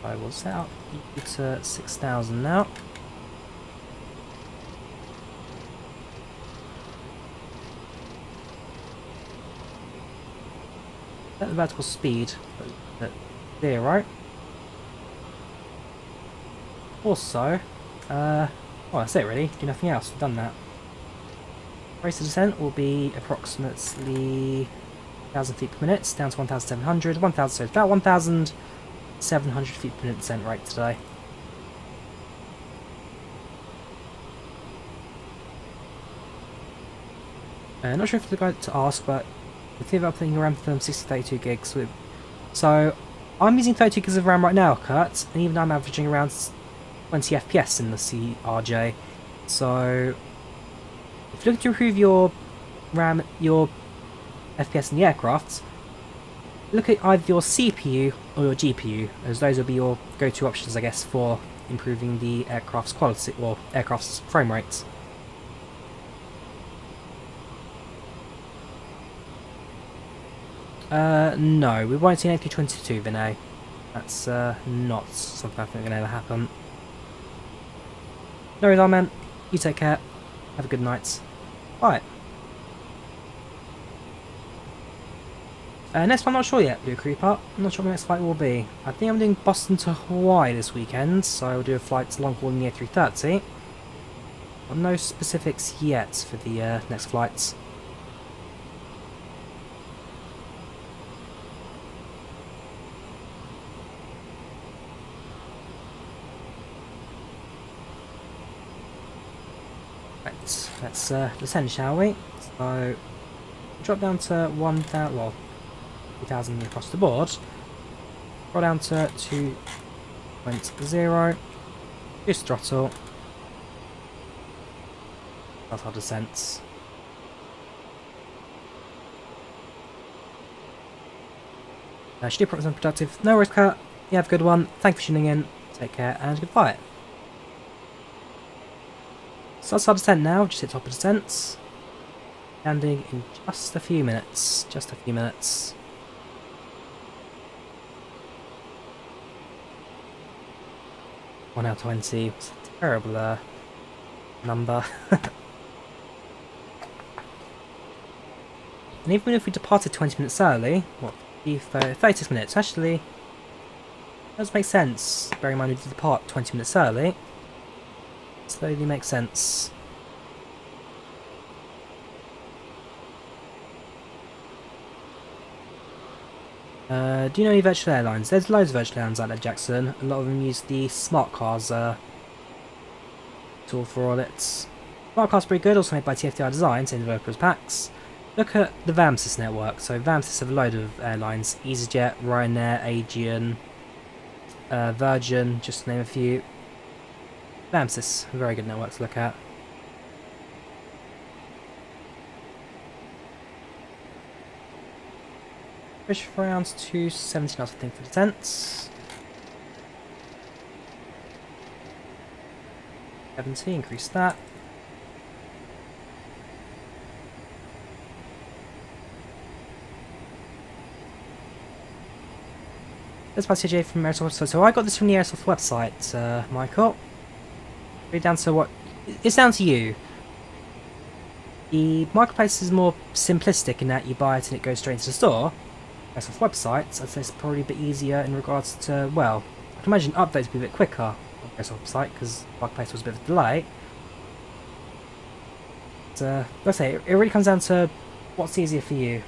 I will set up to 6,000 now. Set the vertical speed at 0. Also, well, that's it really. Do nothing else. We've done that. Race of descent will be approximately 1,000 feet per minute, down to 1,700. 1,000, so it's about 1,700 feet per minute descent rate today. Not sure if the guy to ask, but the thing about putting your RAM from 6032 gigs with. So I'm using 32 gigs of RAM right now, Kurt, and even I'm averaging around 20 FPS in the CRJ. So if you're looking to improve your RAM, your FPS in the aircraft, look at either your CPU or your GPU, as those will be your go-to options, I guess, for improving the aircraft's quality or aircraft's frame rates. No, we won't see an A322, Vinay. That's not something I think can ever happen. No worries, man. You take care. Have a good night. Bye. Next one, I'm not sure yet, Blue Creeper. I'm not sure what the next flight will be. I think I'm doing Boston to Hawaii this weekend, so I'll do a flight long haul in the A330. Got no specifics yet for the next flights. Right, let's descend, shall we? So, drop down to 1,000, well, 2,000 across the board. Roll down to 2.0. Just throttle. That's our descents. Should do proper and productive. No worries, Kat. You have a good one. Thank you for tuning in. Take care and goodbye. So that's our descent now. Just hit top of descents. Landing in just a few minutes. Just a few minutes. One out of 20. It's a terrible number. And even if we departed 20 minutes early, what, 36 minutes, actually, does make sense. Bearing in mind we did depart 20 minutes early. Slowly makes sense. Do you know any virtual airlines? There's loads of virtual airlines out there, Jackson. A lot of them use the smart cars tool for all its. Smart cars pretty good, also made by TFDi Design, same developers PACX. Look at the VAMSys network. So VAMSys have a load of airlines: EasyJet, Ryanair, Aegean, Virgin, just to name a few. VAMSys, a very good network to look at. Push for around 270 knots, I think, for descents. 70, increase that. This by CRJ from Aerosoft. So I got this from the Aerosoft website, Michael. Really down to what? It's down to you. The marketplace is more simplistic in that you buy it and it goes straight into the store. Aerosoft websites, I'd say it's probably a bit easier in regards to, well, I can imagine updates would be a bit quicker on the Aerosoft website because the marketplace was a bit of a delay. But, let's say, it really comes down to what's easier for you.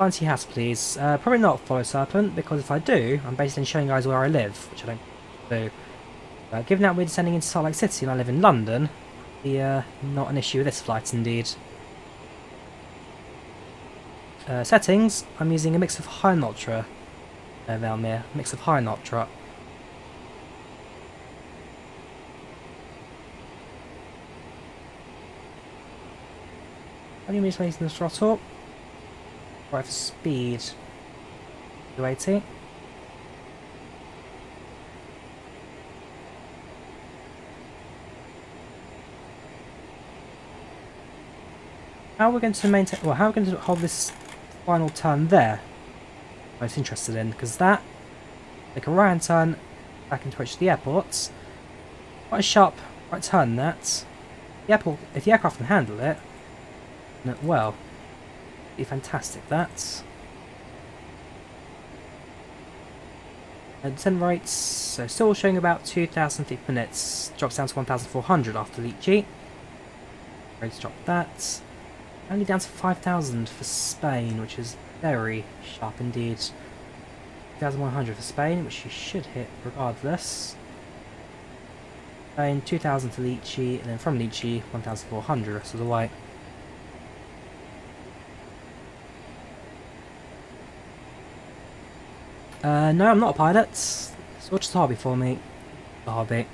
Anti-has, please. Probably not follow Serpent, because if I do, I'm basically showing you guys where I live, which I don't do. Given that we're descending into Salt Lake City and I live in London, not an issue with this flight indeed. Settings, I'm using a mix of high and ultra. Valmir, mix of high and ultra. I'm using the throttle. Right, for speed, 280. How are we going to maintain? Well, how are we going to hold this final turn there? I'm most interested in, because that, like a right turn back into the airport, quite a sharp right turn. That the airport, if the aircraft can handle it, then well. Be fantastic, that. Descent rates, so still showing about 2,000 feet per minute, drops down to 1,400 after Leachy. Ready to drop that. Only down to 5,000 for Spain, which is very sharp indeed. 2,100 for Spain, which you should hit regardless. Spain, 2,000 to Leachy, and then from Leachy, 1,400 rest of the way. No, I'm not a pilot. It's all just a hobby for me. A hobby.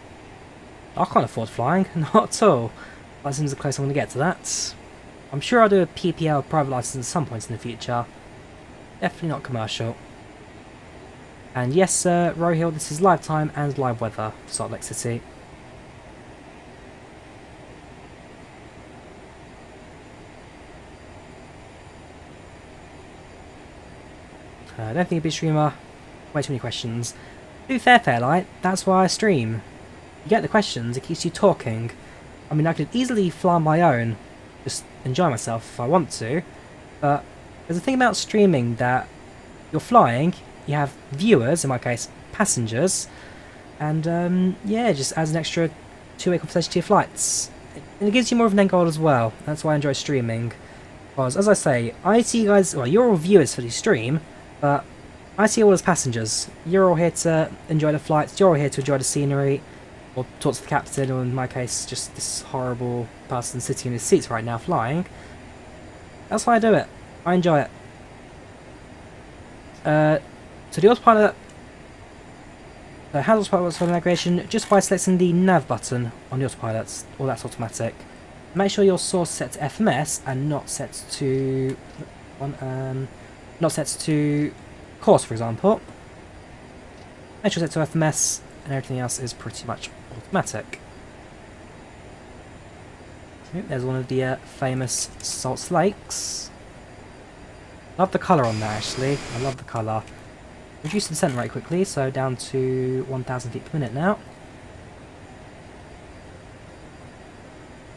I can't afford flying, not at all. That seems the closest I'm going to get to that. I'm sure I'll do a PPL private license at some point in the future. Definitely not commercial. And yes, Rohill, this is live time and live weather for Salt Lake City. I don't think you'd be a streamer. Way too many questions. To be fair, Fairlight, that's why I stream. You get the questions, it keeps you talking. I mean, I could easily fly on my own, just enjoy myself if I want to, but there's a thing about streaming that you're flying, you have viewers, in my case, passengers, and yeah, just adds an extra two-way conversation to your flights. And it gives you more of an end goal as well. That's why I enjoy streaming. Because, as I say, I see you guys, well, you're all viewers for the stream, but I see you all as passengers. You're all here to enjoy the flights, you're all here to enjoy the scenery, or talk to the captain, or in my case, just this horrible person sitting in his seats right now flying. That's why I do it. I enjoy it. So the autopilot, how does autopilot work navigation? Just by selecting the nav button on the autopilot, all that's automatic. Make sure your source is set to FMS and not set to course, for example. Make sure it's set to FMS, and everything else is pretty much automatic. There's one of the famous salt lakes. Love the colour on there actually, I love the colour. Reduce the descent rate quickly, so down to 1,000 feet per minute now.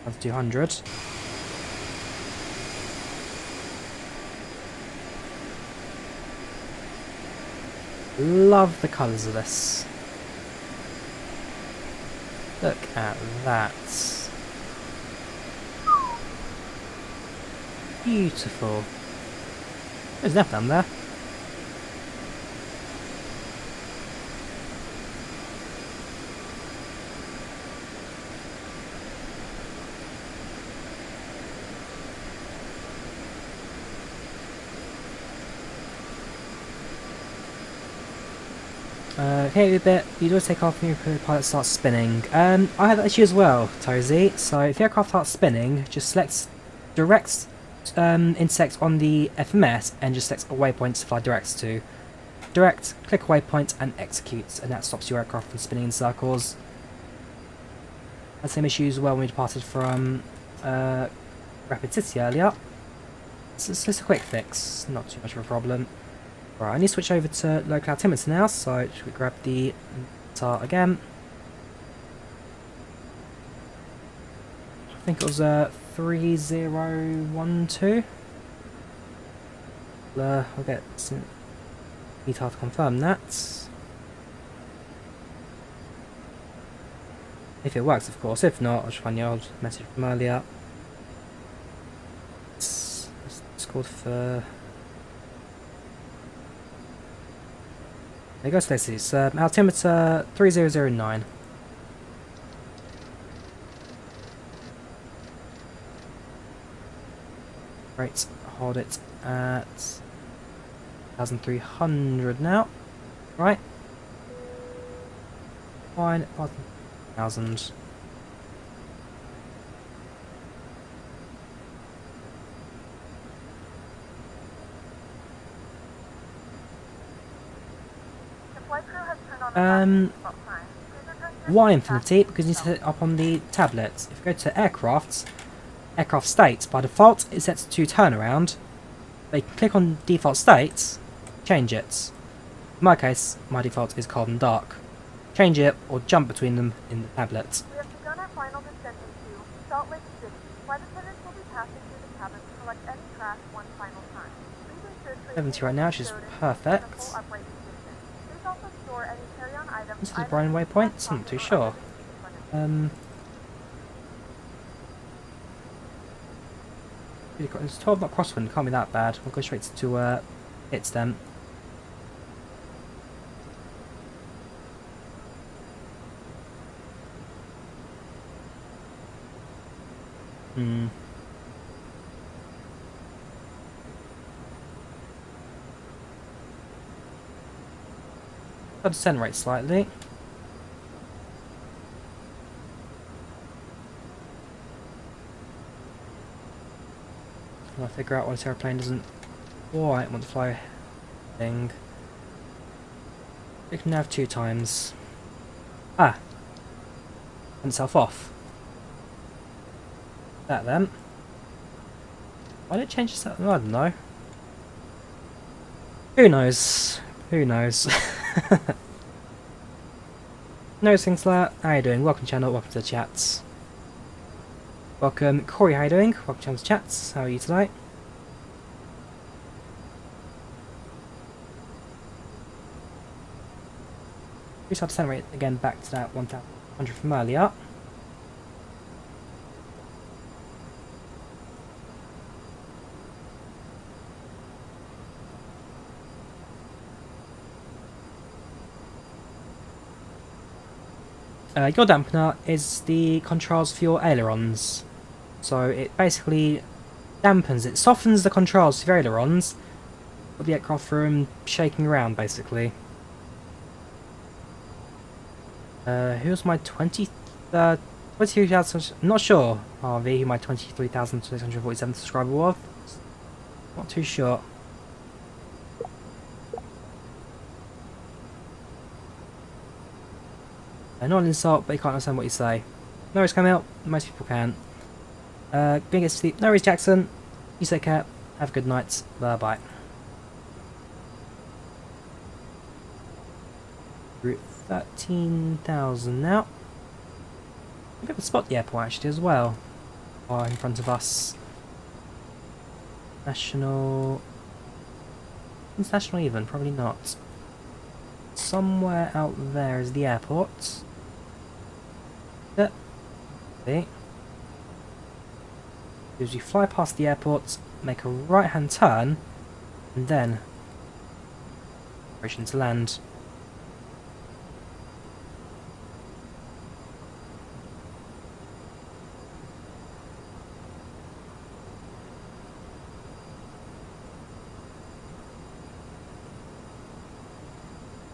Down to 200. Love the colours of this. Look at that. Beautiful. There's nothing down there. Okay, a bit. You do take off when your pilot starts spinning. I have that issue as well, Tozy. So if your aircraft starts spinning, just select direct intersect on the FMS and just select a waypoint to fly direct to. Direct, click waypoint and execute, and that stops your aircraft from spinning in circles. Had the same issue as well when we departed from Rapid City earlier. So it's just a quick fix, not too much of a problem. Right, I need to switch over to low cloud altimeter now, so should we grab the TAR again? I think it was 3012. I'll get some ETAR to confirm that. If it works, of course. If not, I'll just find the old message from earlier. It's called for. There you go, Stacey. It's altimeter 3009. Right, hold it at 1,300 now. Right. Fine, 1,000. Why Infinity? Because you set it up on the tablet. If you go to aircraft states, by default it's set to turnaround. But you can click on default states, change it. In my case, my default is cold and dark. Change it or jump between them in the tablet. We have begun our final descent into Salt Lake City. Flight attendants will be passing through the cabin to collect any trash one final time. Please ensure to 70 right now, which is perfect. This is the Brian waypoint? I'm not too sure. It's 12 knot crosswind, can't be that bad. We'll go straight to hits then. I'll descent rate slightly. I'll figure out why this airplane doesn't quite want to fly thing. It can have 2 times. Ah! Turn itself off. That then. Why did it change itself? I don't know. Who knows? Who knows? Knows things like that. How you doing? Welcome channel, welcome to the chats. Welcome Corey, how you doing? Welcome channel to chats. How are you today? Reset descent rate again back to that 1,100 from earlier. Your dampener is the controls for your ailerons. So it basically dampens, it softens the controls for your ailerons of the aircraft from shaking around basically. Who's my 22,000, I'm not sure, RV, who my 23,647 subscriber was. Not too sure. Not an insult, but you can't understand what you say. No, it's coming out. Most people can. Gonna get sleep. No worries, Jackson. You take care. Have a good night. Bye bye. We're at 13,000 now. We've got to spot the airport actually as well. Oh, in front of us. National. International even? Probably not. Somewhere out there is the airport. Yep. See. As you fly past the airport, make a right hand turn, and then approaching to land.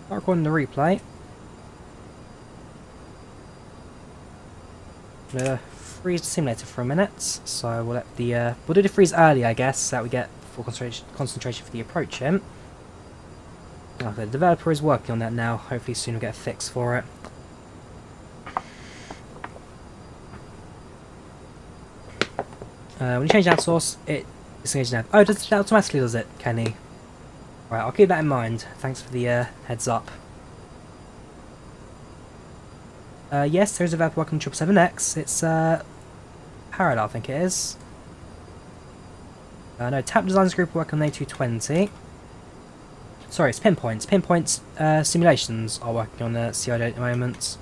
Start recording the replay. Freeze the simulator for a minute, so we'll let the we'll do the freeze early, I guess, so that we get full concentration for the approach in. Okay, the developer is working on that now. Hopefully soon we'll get a fix for it. When you change out source, it disengages now. Oh, does it automatically, does it, Kenny? Right, I'll keep that in mind. Thanks for the heads up. Yes, there's a developer working on 777X. It's Parallel, I think it is. No, Tap Designs Group working on A220. Sorry, it's Pinpoints. Pinpoints Simulations are working on the CRJ at the moment.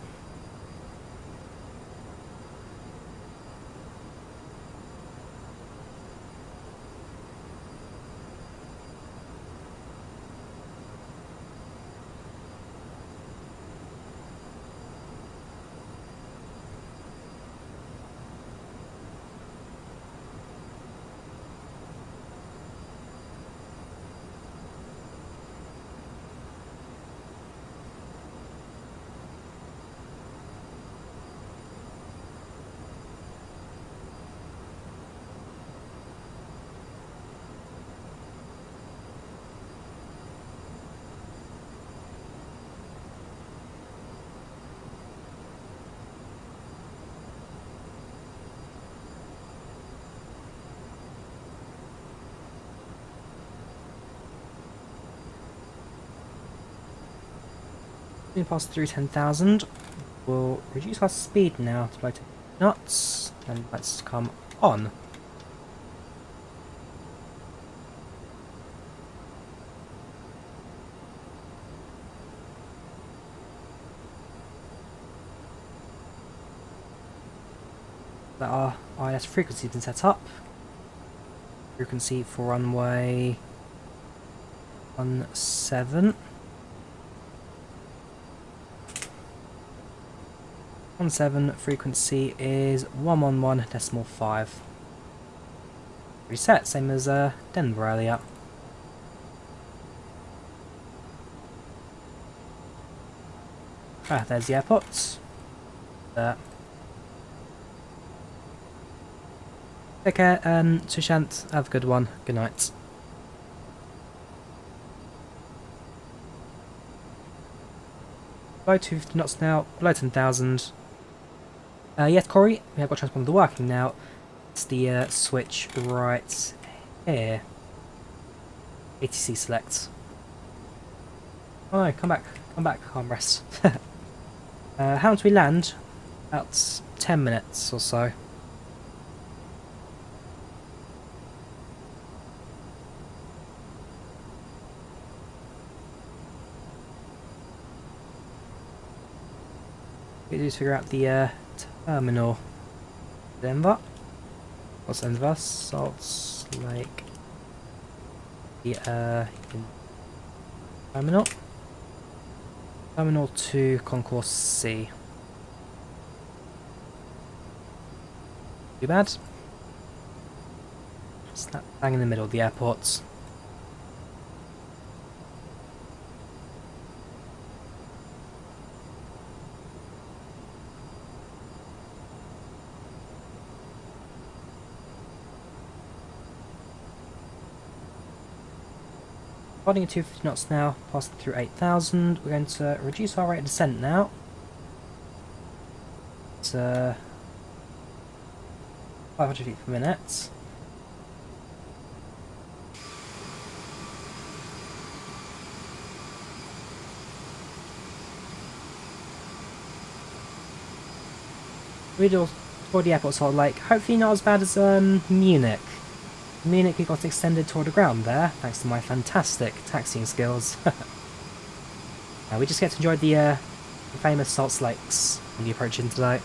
Past through 10,000. We'll reduce our speed now to below 10 knots, and let's come on. That our ILS frequency has been set up. Frequency for runway 17. 17, frequency is 111.5. Reset, same as Denver earlier. Ah, there's the airport. There. Take care, Sushant, have a good one. Good night. Below 250 knots now, below 10,000. Yes, Corey, we have got transponder working now. It's the switch right here. ATC select. Oh no, come back, armrest. How long do we land? About 10 minutes or so. We need to figure out the terminal. Denver. What's Denver? Salt Lake. The terminal. Terminal 2, Concourse C. Too bad. Slap bang in the middle of the airport. Starting at 250 knots now, passing through 8,000. We're going to reduce our rate of descent now. It's 500 feet per minute. Real toward the airport sort of like, hopefully not as bad as Munich. Munich, we got extended toward the ground there, thanks to my fantastic taxiing skills. We just get to enjoy the famous salt lakes when you approach in today.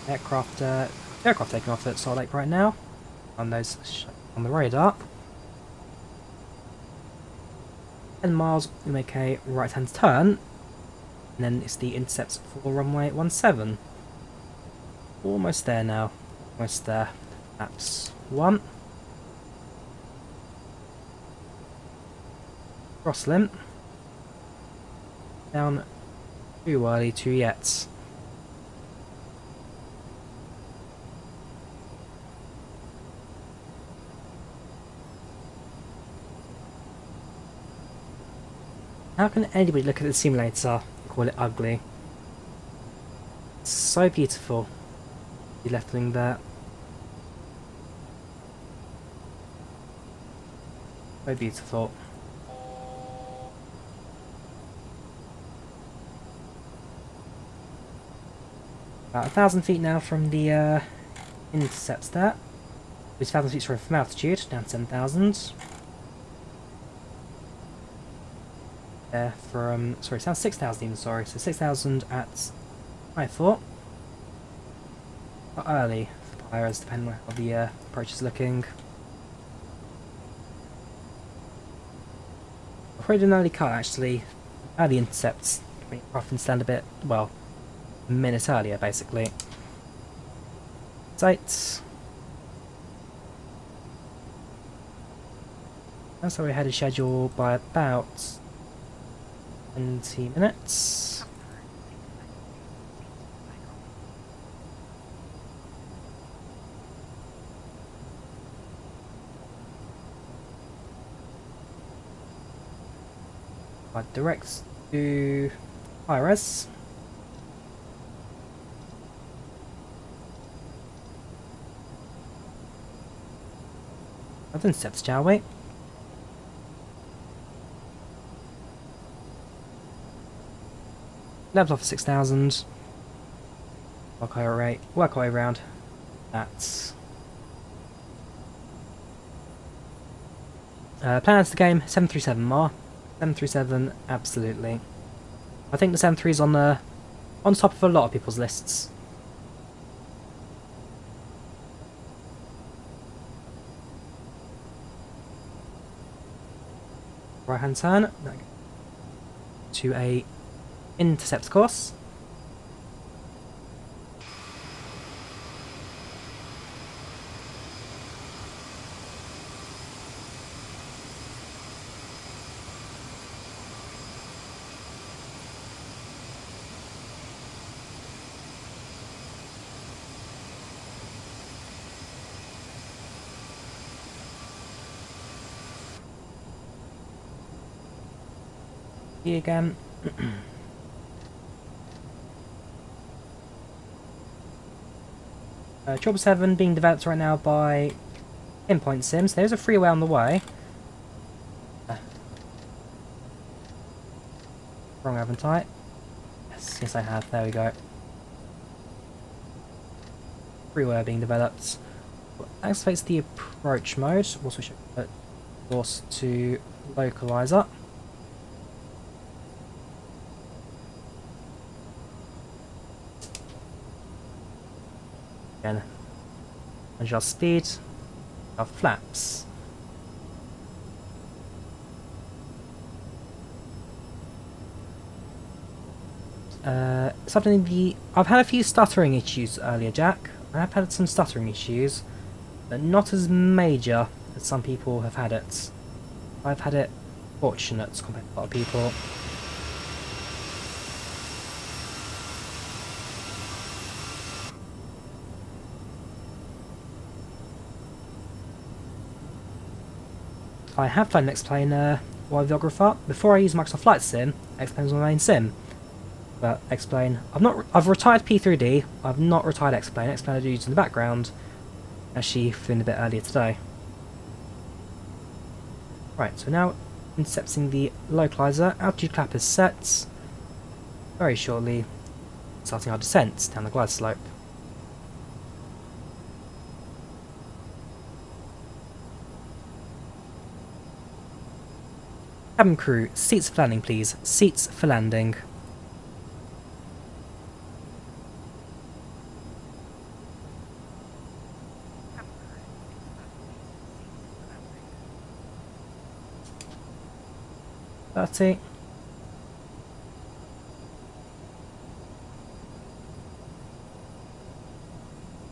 Aircraft taking off at Salt Lake right now. On those on the radar. 10 miles, we make a right-hand turn, and then it's the intercepts for runway 17. Almost there now. Almost there. That's 1. Crosslim. Down too early, too yet. How can anybody look at the simulator and call it ugly? It's so beautiful. The left wing there. So beautiful. About 1,000 feet now from the intercepts there. It's 1,000 feet from altitude, down to 10,000. From, sorry, it's down 6,000 even, sorry, so 6,000 at I thought. But early for Pyros, depending on how the approach is looking. I'll probably do an early cut actually. Early intercepts, often stand a bit, well, a minute earlier basically. Sights. That's how we had a schedule by about 20 minutes. Direct to Iris. Other steps, shall we? Level off 6,000. Work our way around. That's plans the game 737 more. 737, absolutely. I think the 73 is on top of a lot of people's lists. Right hand turn to a intercept course. Here again. Triple 7 being developed right now by Pinpoint Sims. There's a freeway on the way. Wrong, haven't I? Yes, I have. There we go. Freeway being developed. Activates the approach mode. Also should put course to localizer. Again, adjust speed of flaps. I've had a few stuttering issues earlier, Jack. I have had some stuttering issues, but not as major as some people have had it. I've had it fortunate compared to a lot of people. I have played an X-Plane while videographer. Before I use Microsoft Flight Sim, X-Plane was my main sim. But X-Plane, I've retired P3D, I've not retired X-Plane. X-Plane I do use in the background. Actually, feeling a bit earlier today. Right, so now intercepting the localizer. Altitude cap is set. Very shortly, starting our descent down the glide slope. Cabin crew, seats for landing please. Seats for landing.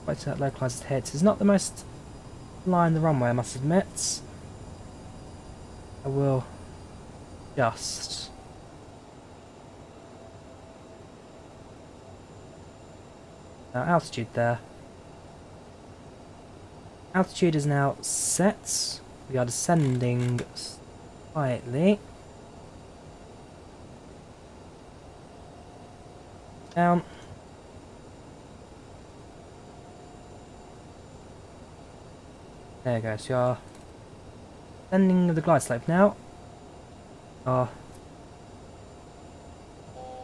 Right to that localized hit. It's not the most line the runway, I must admit. I will just altitude there. Altitude is now set. We are descending slightly. Down. There we go, so you're descending the glide slope now.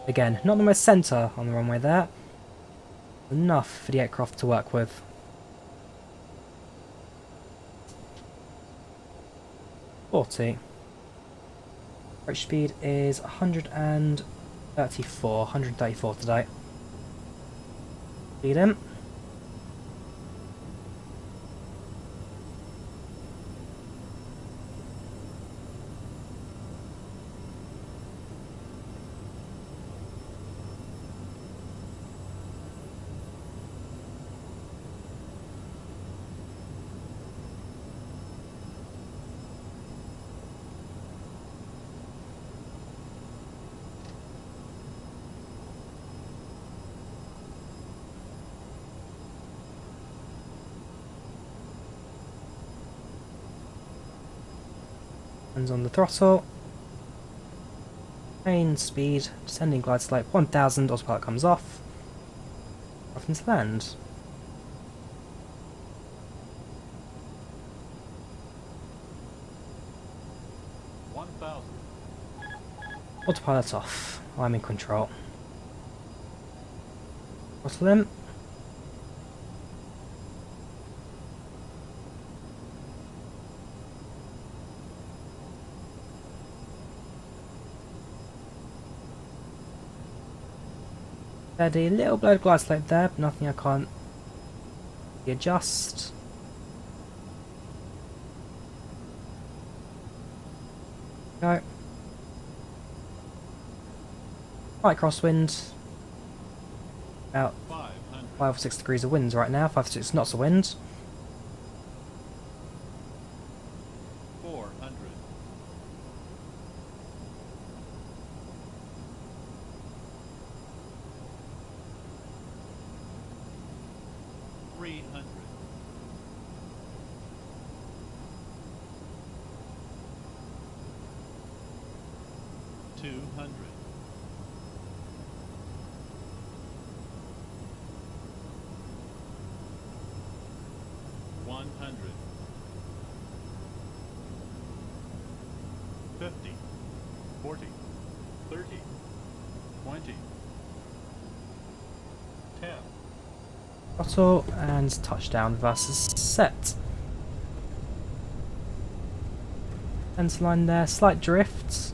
Again, not the most centre on the runway there. Enough for the aircraft to work with. Approach speed is 134 today. Speed in. Hands on the throttle. Main speed, descending glide slope 1000, autopilot comes off. Off into land. Autopilot off. I'm in control. Throttle in. Steady, a little blow glide slope there, but nothing I can't adjust. Go. Right crosswind. About 5 or 6 degrees of winds right now, 5 or 6 knots of wind. 400. 300. 200. 100. 50. 40. 30. 20. 10. Throttle and touchdown versus set. Centre line there, slight drift.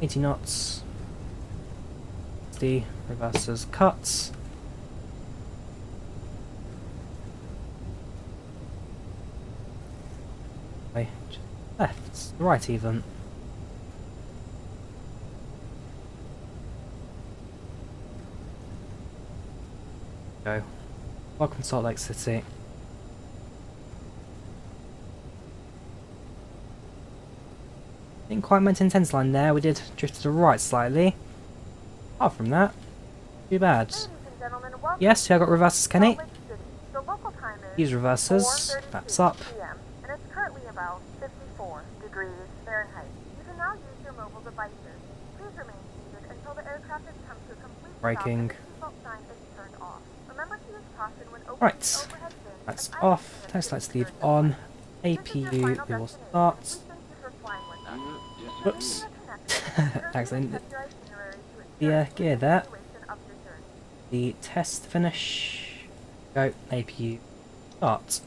$80 knots. The reverses cuts. Wait, left, right even. Go. Welcome to Salt Lake City. Didn't quite maintain tense line there, we did drift to the right slightly. Apart from that, too bad. Ladies and gentlemen, Yes, yeah, I got reverses, Kenny. Salt Lake City. The local time is Use reverses. 4:32 That's up. PM, and it's currently about 54 degrees Fahrenheit. You can now use your mobile devices. Please remain seated until the aircraft has come to a complete Braking. stop and the seatbelt sign is turned off. Remember to use caution when opening Right. the overhead bins. That's and off. items Test lights secured leave to on. the flight. This is your APU, final we will destination. start. We thank you for flying with us. Whoops. Accident. Accident. Yeah, gear there. The test finish. Go. APU. Start.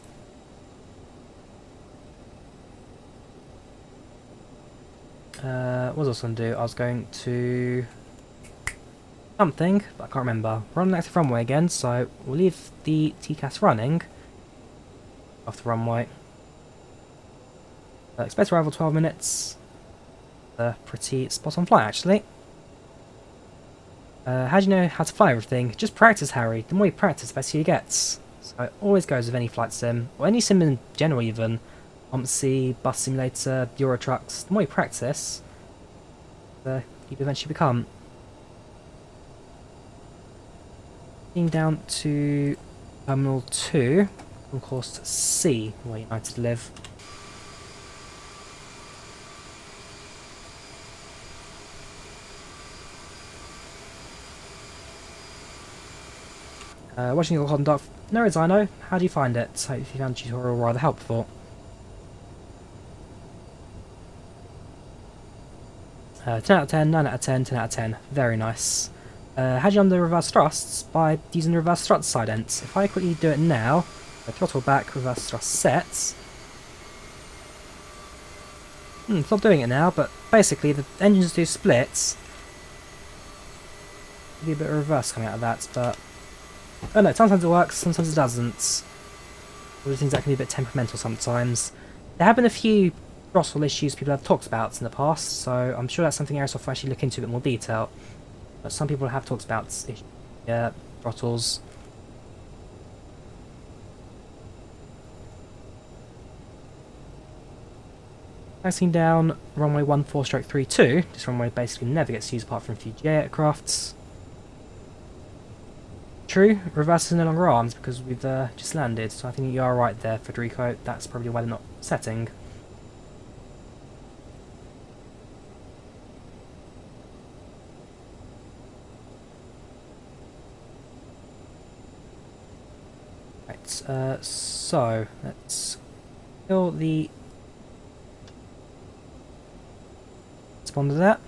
What was I going to do? I was going to something, but I can't remember. Run an active runway again, so we'll leave the TCAS running off the runway. Expect arrival 12 minutes. Pretty spot on flight, actually. How do you know how to fly everything? Just practice, Harry. The more you practice, the better you get. So it always goes with any flight sim, or any sim in general even. OMSI, Bus Simulator, Euro Trucks. The more you practice, you eventually become. Heading down to Terminal 2, on course C, where United live. Watching your hot dog. No worries, I know. How do you find it? Hope you found the tutorial rather helpful. 10 out of 10, 9 out of 10, 10 out of 10. Very nice. How do you undo the reverse thrusts? By using the reverse thrust side ends. If I quickly do it now, throttle back, reverse thrust sets. It's not doing it now, but basically the engines do splits. Maybe a bit of reverse coming out of that, but oh no, sometimes it works, sometimes it doesn't. All the things that can be a bit temperamental sometimes. There have been a few throttle issues people have talked about in the past, so I'm sure that's something Aerosoft will actually look into in a bit more detail. But some people have talked about throttles. Passing down runway 14/32, this runway basically never gets used apart from a few GA aircrafts. True, reverse is no longer arms because we've just landed, so I think you are right there, Federico. That's probably why they're not setting. Right, so let's kill the respond to that.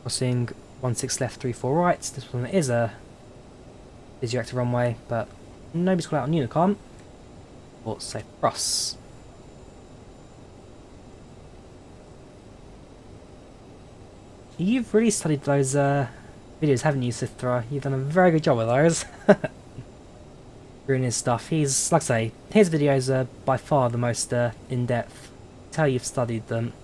Crossing 16 left, 34 right. This one is a active runway, but nobody's called out on Unicom. Or safe cross. You've really studied those videos, haven't you, Sithra? You've done a very good job with those. Ruining his stuff. He's, like I say, his videos are by far the most in-depth. Tell you've studied them.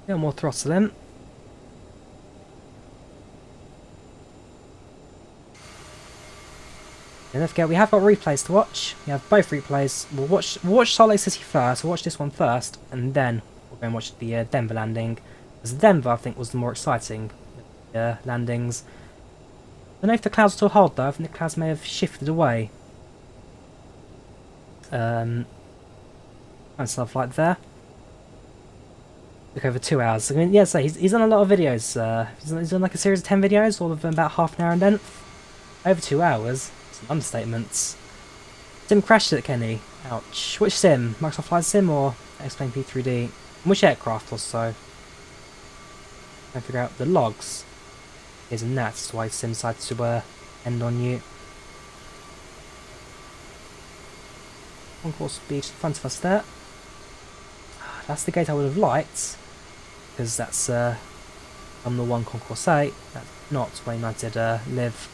No more throttle in. And don't forget, we have got replays to watch. We have both replays. We'll watch Salt Lake City first. We'll watch this one first, and then we'll go and watch the Denver landing. Because Denver, I think, was the more exciting landings. I don't know if the clouds still hold though. I think the clouds may have shifted away. And stuff like that. Took over 2 hours. I mean, yeah, so he's done a lot of videos. He's done like a series of 10 videos, all of them about half an hour in length. Over 2 hours. Some understatements. Sim crashed it, Kenny. Ouch. Which sim? Microsoft Flight Sim or X-Plane P3D? Which aircraft also? Trying to figure out the logs. Here's a gnat, that's why Sim decided to end on you. Concourse beach in front of us there. That's the gate I would have liked, because that's Terminal 1 Concourse 8. That's not where United live.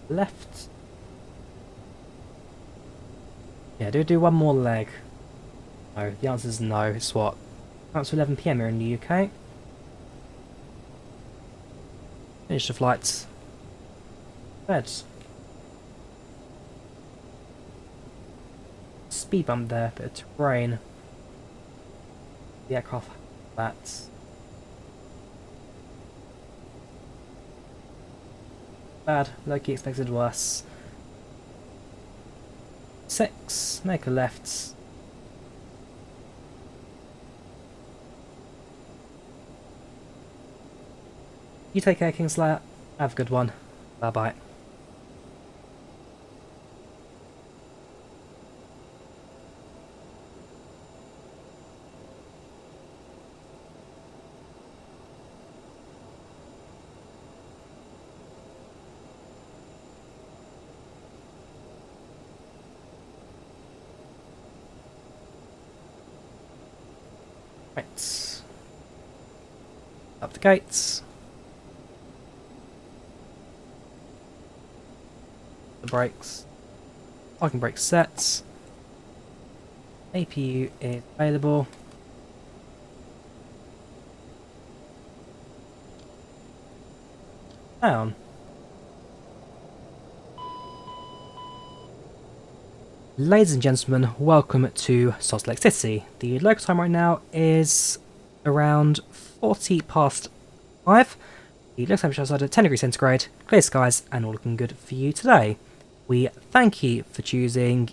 left. Yeah, do one more leg. No, the answer is no. It's what? It's 11 PM here in the UK. Finish the flight. Bed. Speed bump there, bit of terrain. The aircraft that's bad. Low-key expected worse. 6. Make a left. You take care, Kingslayer. Have a good one. Bye bye. Right. Up the gates. The brakes. Parking brake sets. APU is available. Down. Ladies and gentlemen, welcome to Salt Lake City. The local time right now is around 40 past 5. The local temperature outside at 10 degrees centigrade, clear skies, and all looking good for you today. We thank you for choosing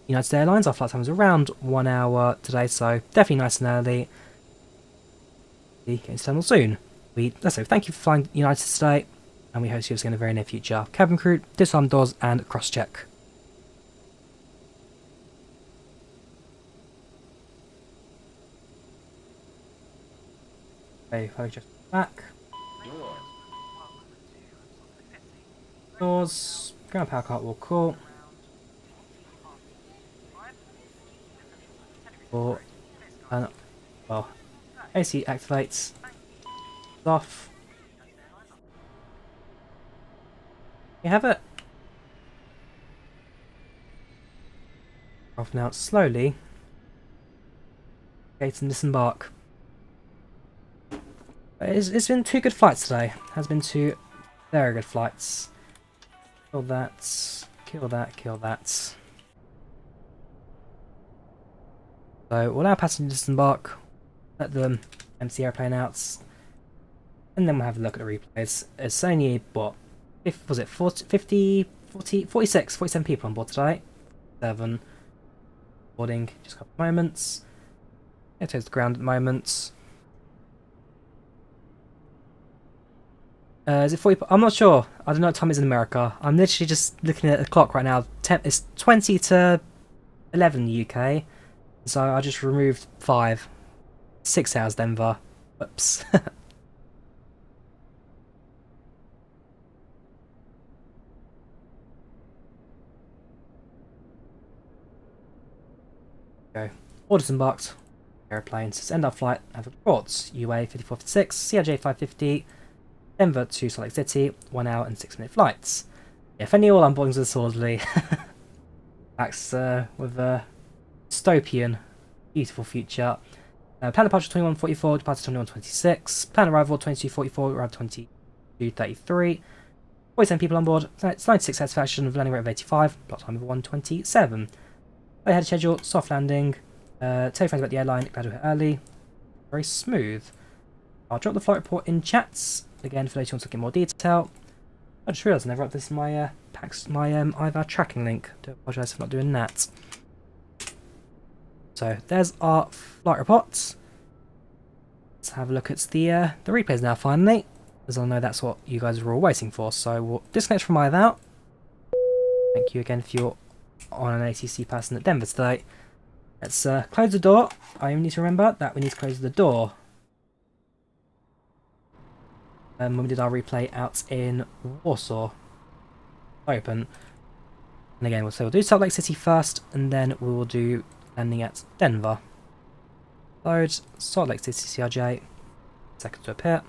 United Airlines. Our flight time is around 1 hour today, so definitely nice and early. We'll get into terminal soon. So thank you for flying United today, and we hope to see you again in the very near future. Cabin crew, disarm doors, and cross-check. Okay, I'll just back. Doors. Ground power cart will call. Well, AC activates. Off. You have it. Off now slowly. Gates and disembark. It's been 2 good flights today. Has been 2 very good flights. Kill that. Kill that. Kill that. So we'll allow passengers to disembark. Let them empty the airplane out. And then we'll have a look at the replays. It's only, what? Was it 47 people on board today? 7. Boarding. Just a couple of moments. It is the ground at the moment. Is it 40? I'm not sure. I don't know what time it is in America. I'm literally just looking at the clock right now. It's 20 to 11 UK. So I just removed 5. 6 hours Denver. Whoops. Okay. Orders embarked. Airplanes. Let's end our flight. Have reports. UA 5456, CRJ-550. Denver to Salt Lake City, 1 hour and 6-minute flights. Yeah, if any all onboardings are disorderly, that's with a dystopian, beautiful future. Plan departure 21:44, departure 21:26. Plan arrival 22:44, arrival 22:33. 47 people on board. It's 96 satisfaction with landing rate of 85, plot time of 1:27. Ahead schedule, soft landing. Tell your friends about the airline, glad we're early. Very smooth. I'll drop the flight report in chats. Again, for those who want to get more detail. I just realised I never updated my IVAO tracking link. Do apologise for not doing that. So there's our flight reports. Let's have a look at the replays now finally, as I know that's what you guys were all waiting for. So we'll disconnect from IVAO. Thank you again if you're on an ATC person at Denver today. Let's close the door. I need to remember that we need to close the door. When we did our replay out in Warsaw. Open. And again, we'll do Salt Lake City first, and then we will do landing at Denver. Load, Salt Lake City CRJ. Second to appear.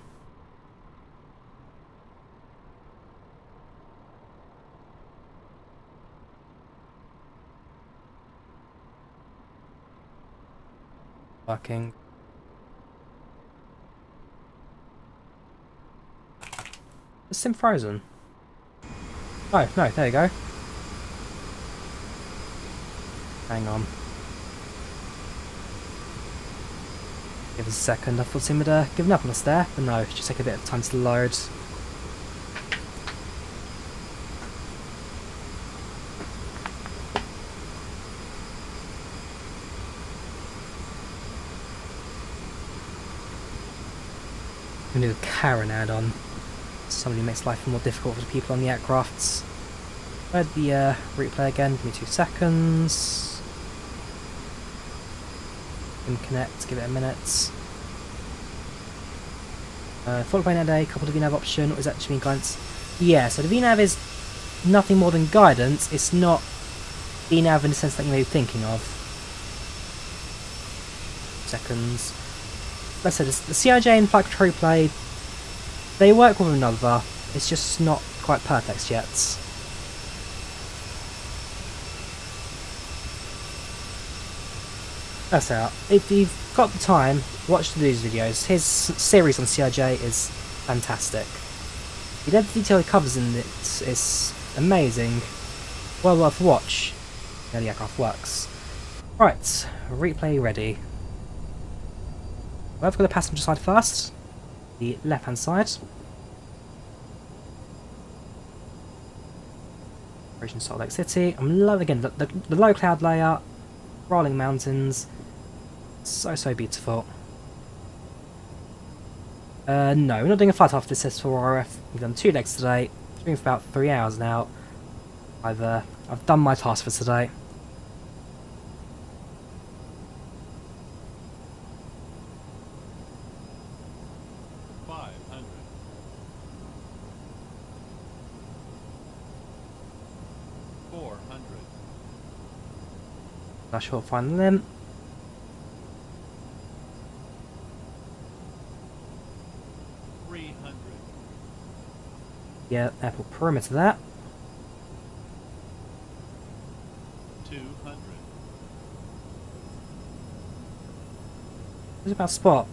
Working. Is Sim frozen? Oh, no, there you go. Hang on. Give us a second. I thought Sim had given up on us there, but no, it just take a bit of time to load. We need a Karen add-on. Somebody makes life more difficult for the people on the aircrafts. Where'd the replay again? Give me 2 seconds. Connect, give it a minute. Followed by a couple of VNAV option. What is that? Actually guidance? Yeah, so the VNAV is nothing more than guidance. It's not VNAV in the sense that you may be thinking of. Seconds. Let's say the CRJ and FlightControlReplay, they work with one another. It's just not quite perfect yet. That's out. If you've got the time, watch these videos. His series on CRJ is fantastic. The level of detail he covers in it is amazing. Well worth a watch. How the aircraft works. Right, replay ready. Well, I've got the passenger side first. The left hand side. Operation Salt Lake City. I'm loving again the low cloud layer, rolling mountains. So beautiful. No, we're not doing a flight after this S4RF. We've done 2 legs today. It's been for about 3 hours now. I've done my task for today. Not sure I'll find them. Yeah, airport perimeter that. 200. There's about a spot.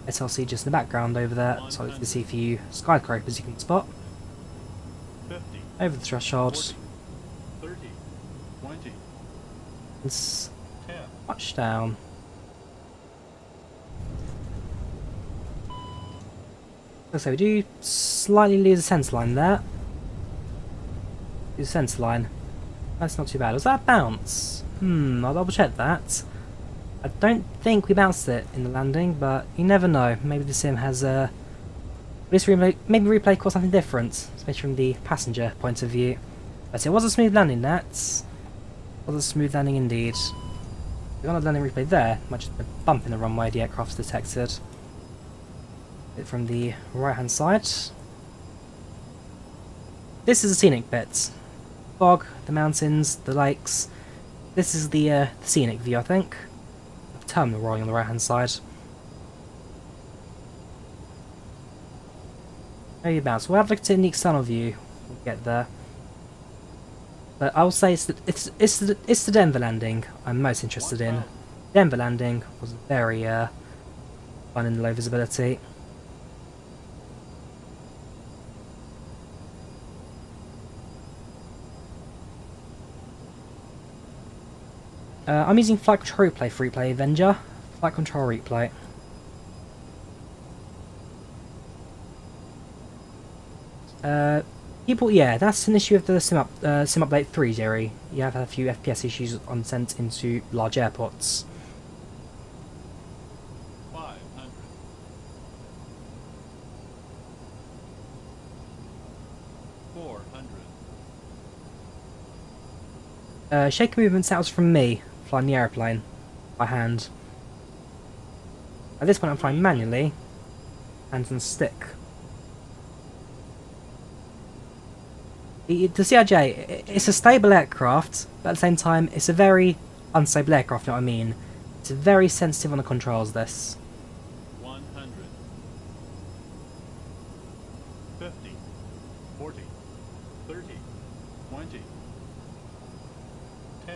SLC just in the background over there, so you can see a few skyscrapers you can spot. 50. Over the threshold. 40, 30, 20. It's 10. much down. So we do slightly lose the centre line there. Lose the centre line. That's not too bad. Was that a bounce? I'll double check that. I don't think we bounced it in the landing, but you never know. Maybe the sim has maybe replay caught something different, especially from the passenger point of view. But it was a smooth landing, that. Was a smooth landing indeed. We got a landing replay there, might just be a bump in the runway the aircraft's detected. It from the right hand side. This is a scenic bit. Fog, the mountains, the lakes. This is the scenic view, I think. The terminal rolling on the right hand side. There you bounce. We'll have a look at the external view. We'll get there. But I will say it's the Denver landing I'm most interested in. Denver landing was very fun in low visibility. I'm using FlightControlReplay for replay Avenger. FlightControlReplay. People, yeah, that's an issue of the sim update 3, Jerry. You have had a few FPS issues on sent into large airports. 500. 400. Shaker movements, that was from me, flying the aeroplane by hand. At this point I'm flying manually, hands on stick. The CRJ, it's a stable aircraft, but at the same time it's a very unstable aircraft, you know what I mean? It's very sensitive on the controls, this. 100. 50. 40. 30. 20. 10.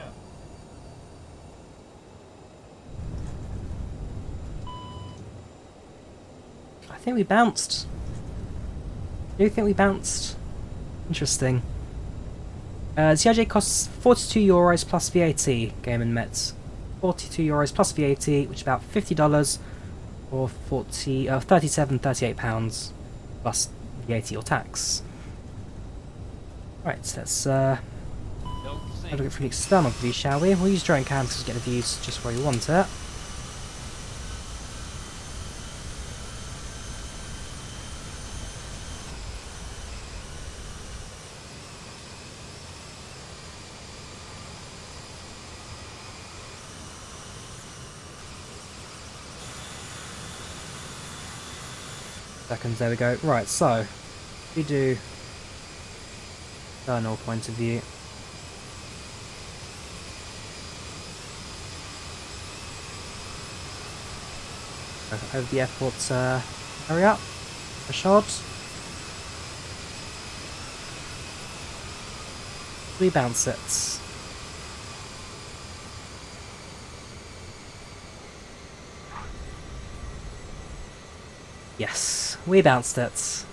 think we bounced. Do you think we bounced? Interesting. CRJ costs €42 plus VAT, Game and Mets. €42 plus VAT, which is about $50 or £38 plus VAT or tax. Right, so let's have a look for the external view, shall we? We'll use drone cams to get the views just where we want it. Seconds, there we go. Right, so we do external point of view. Over the airport area, a shot. We bounce it. Yes, we bounced it.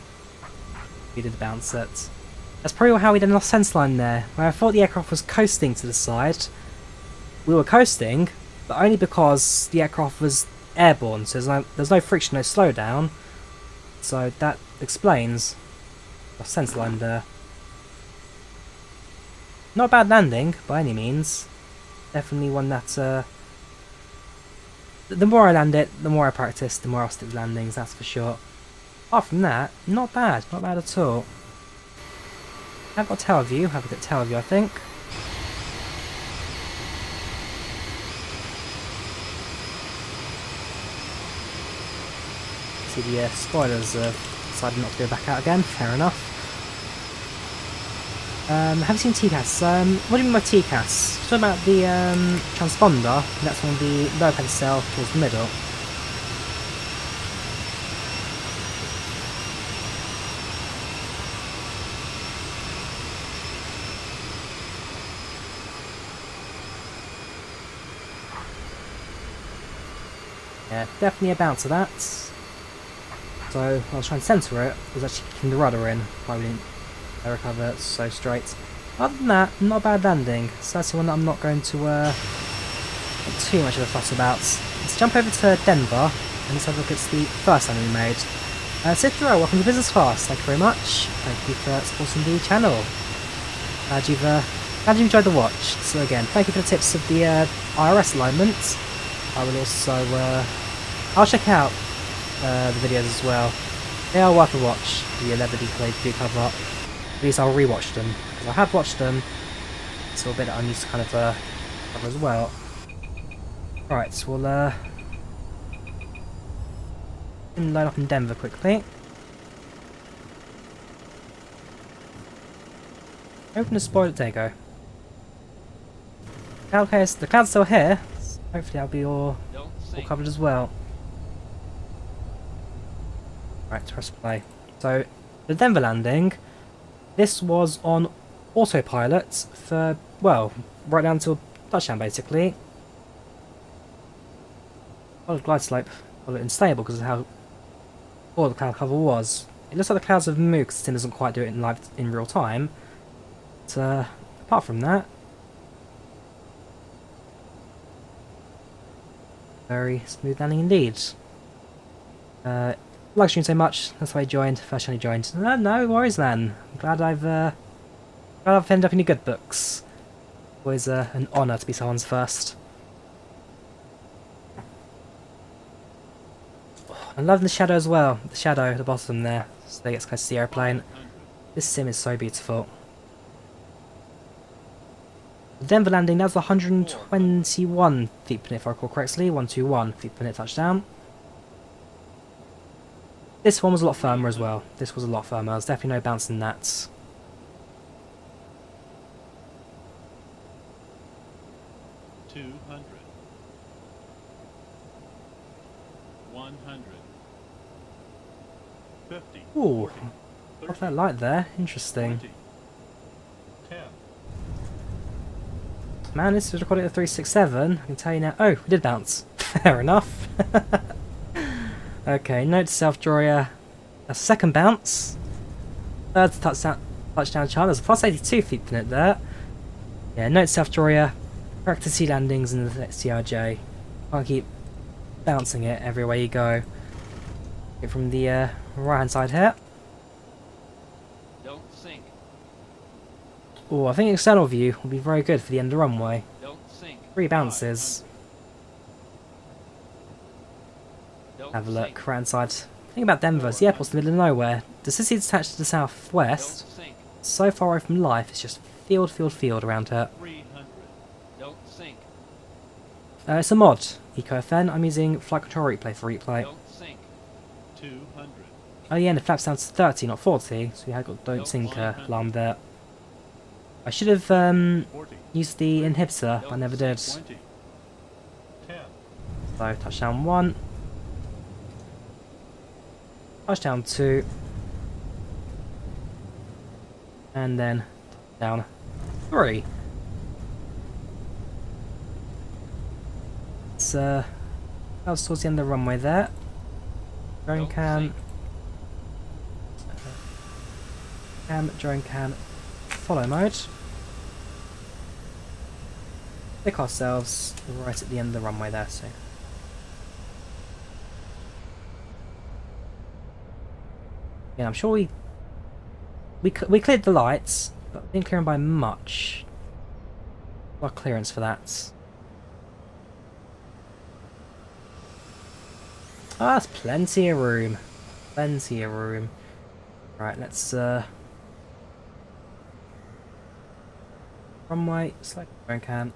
We did bounce it. That's probably how we did our sense line there, where I thought the aircraft was coasting to the side. We were coasting, but only because the aircraft was airborne, so there's no friction, no slowdown. So that explains our sense line there. Not a bad landing, by any means. Definitely one that the more I land it, the more I practice, the more I'll stick with landings, that's for sure. Apart from that, not bad at all. I've got tower view, have a good tower view I think. See the spoilers decided not to go back out again, fair enough. Have you seen TCAS? What do you mean by TCAS? Talking about the transponder, that's on the lower pedestal towards the middle. Yeah, definitely a bounce of that. So I was trying to center it, I was actually kicking the rudder in, why we didn't recover it so straight. Other than that, not a bad landing, so that's the one that I'm not going to make too much of a fuss about. Let's jump over to Denver, and let's have a look at the first landing we made. So Drawyah, welcome to Business Class, thank you very much, thank you for supporting the channel. Glad you've enjoyed the watch. So again, thank you for the tips of the IRS alignment. I will also, I'll check out the videos as well. They are worth a watch, the 11 they do cover up. At least I'll rewatch them, because I have watched them. It's a little bit that I need to kind of cover as well. Right, so we'll load up in Denver quickly. Open the spoiler, there you go. Okay, so the cloud's still here. So hopefully that'll be all covered as well. Right, press play. So, the Denver landing, this was on Autopilot for, well, right down to touchdown basically. Well, glide slope, well, unstable because of how poor the cloud cover was. It looks like the clouds have moved because Tim doesn't quite do it in real time. But apart from that, very smooth landing indeed. Like stream so much, that's why I joined, first channel joined. No worries man, I'm glad I've ended up in your good books. Always an honour to be someone's first. I love the shadow as well, the shadow at the bottom there, so they get close to the airplane. This sim is so beautiful. The Denver landing, that was 121 feet per minute if I recall correctly, 121 feet per minute touchdown. This one was a lot firmer as well. This was a lot firmer. There's definitely no bounce in that. Ooh, what's that light there? Interesting. 10. Man, this was recorded at 367. I can tell you now. Oh, we did bounce. Fair enough. Okay, note to self, Drawyah. A second bounce. Third touchdown chart. There's a plus 82 feet in it there. Yeah, note to self, Drawyah. Practice sea landings in the CRJ. Can't keep bouncing it everywhere you go. Get from the right hand side here. Don't sink. Oh, I think external view will be very good for the end of the runway. Don't sink. 3 bounces. Don't Have a look, sink. right hand side. Think about Denver, the airport's in the middle of nowhere. The city is attached to the southwest. Don't sink. So far away from life, it's just field around her. 300. Don't sink. It's a mod, EcoFN. I'm using FlightControlReplay for replay. Don't sink. 200. Oh yeah, and the flap's down to 30, not 40, so we had got don't Nope, sink 100. alarm there. I should have 40. used the inhibitor, but I never did. 20. 10. So touchdown 1. Touchdown 2. And then down 3. It's that was towards the end of the runway there. Drone Don't cam. sink. Drone cam. Follow mode. Pick ourselves right at the end of the runway there, so. Yeah, I'm sure we cleared the lights, but we didn't clear them by much. What clearance for that? Ah, that's plenty of room. Plenty of room. Right, let's runway, select drone cam.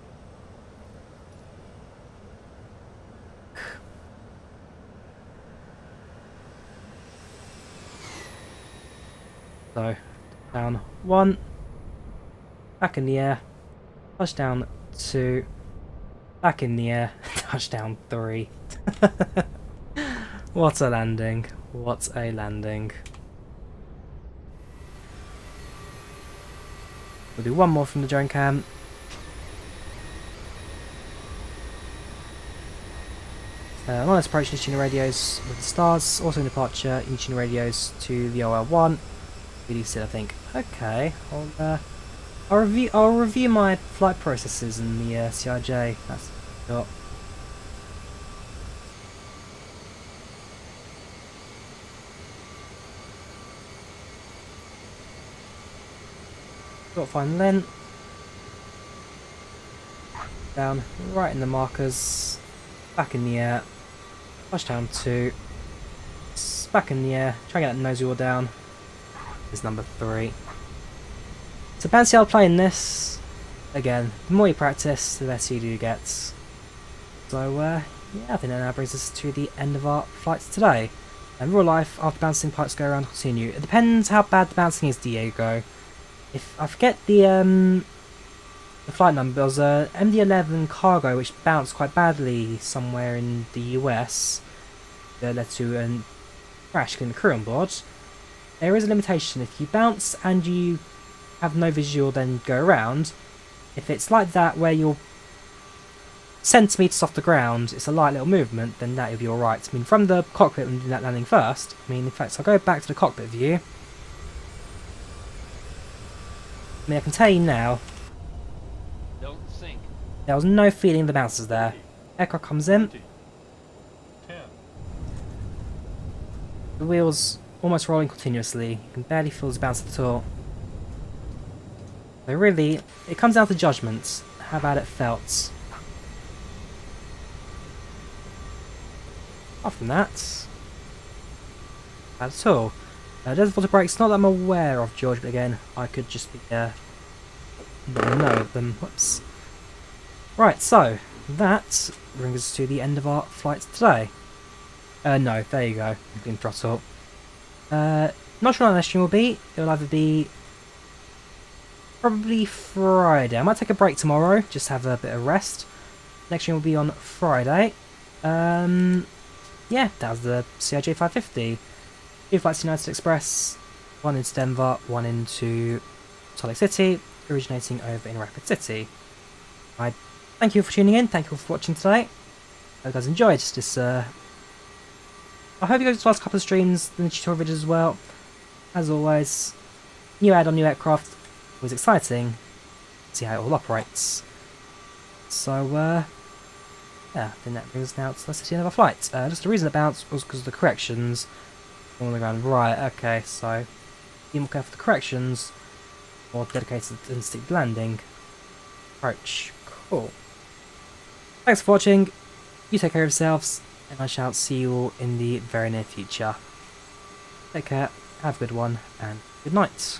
So, down 1, back in the air, touchdown 2, back in the air, touchdown 3. What a landing, what a landing. We'll do one more from the drone cam. Let's approach Nichino radios with the stars, also in departure, Nichino radios to the OL1. VDC, I think. Okay, I'll review my flight processes in the CRJ. That's got. Got fine length. Down, right in the markers. Back in the air. Touchdown 2. Back in the air. Try and get that nose wheel down. Is number 3. So fancy I'll play in this. Again, the more you practice, the better you do get. So yeah, I think that now brings us to the end of our flights today. In real life, after bouncing, flights go around continue. It depends how bad the bouncing is, Diego. If I forget the flight number, there was a MD-11 cargo which bounced quite badly somewhere in the US. That led to a crash getting the crew on board. There is a limitation. If you bounce and you have no visual, then go around. If it's like that, where you're centimetres off the ground, it's a light little movement, then that will be alright. I mean, from the cockpit, when doing that landing first, I mean, in fact, I'll go back to the cockpit view. I mean, I can tell you now, Don't sink. there was no feeling of the bounces there. Aircraft comes in, 20. 10. the wheels almost rolling continuously. You can barely feel the bounce at all. So really, it comes down to judgment, how bad it felt. Apart from that, bad at all. Desert water brakes, not that I'm aware of, George, but again, I could just be know of them. Whoops. Right, so that brings us to the end of our flights today. No, there you go. Clean throttle. Not sure when the next stream will be. It will either be probably Friday. I might take a break tomorrow, just have a bit of rest. Next stream will be on Friday. Yeah, that was the CRJ-550. 2 flights to United Express, 1 into Denver, 1 into Salt Lake City, originating over in Rapid City. I thank you for tuning in, thank you for watching today. I hope you guys enjoyed this I hope you guys watched the last couple of streams and the tutorial videos as well. As always, new add-on, new aircraft, always exciting. See how it all operates. So, yeah, I think that brings us now to the end of our flight. Just the reason it bounced was because of the corrections on the ground. Right, okay, so be more careful with the corrections, more dedicated and stick landing approach. Cool. Thanks for watching. You take care of yourselves, and I shall see you all in the very near future. Take care, have a good one, and good night.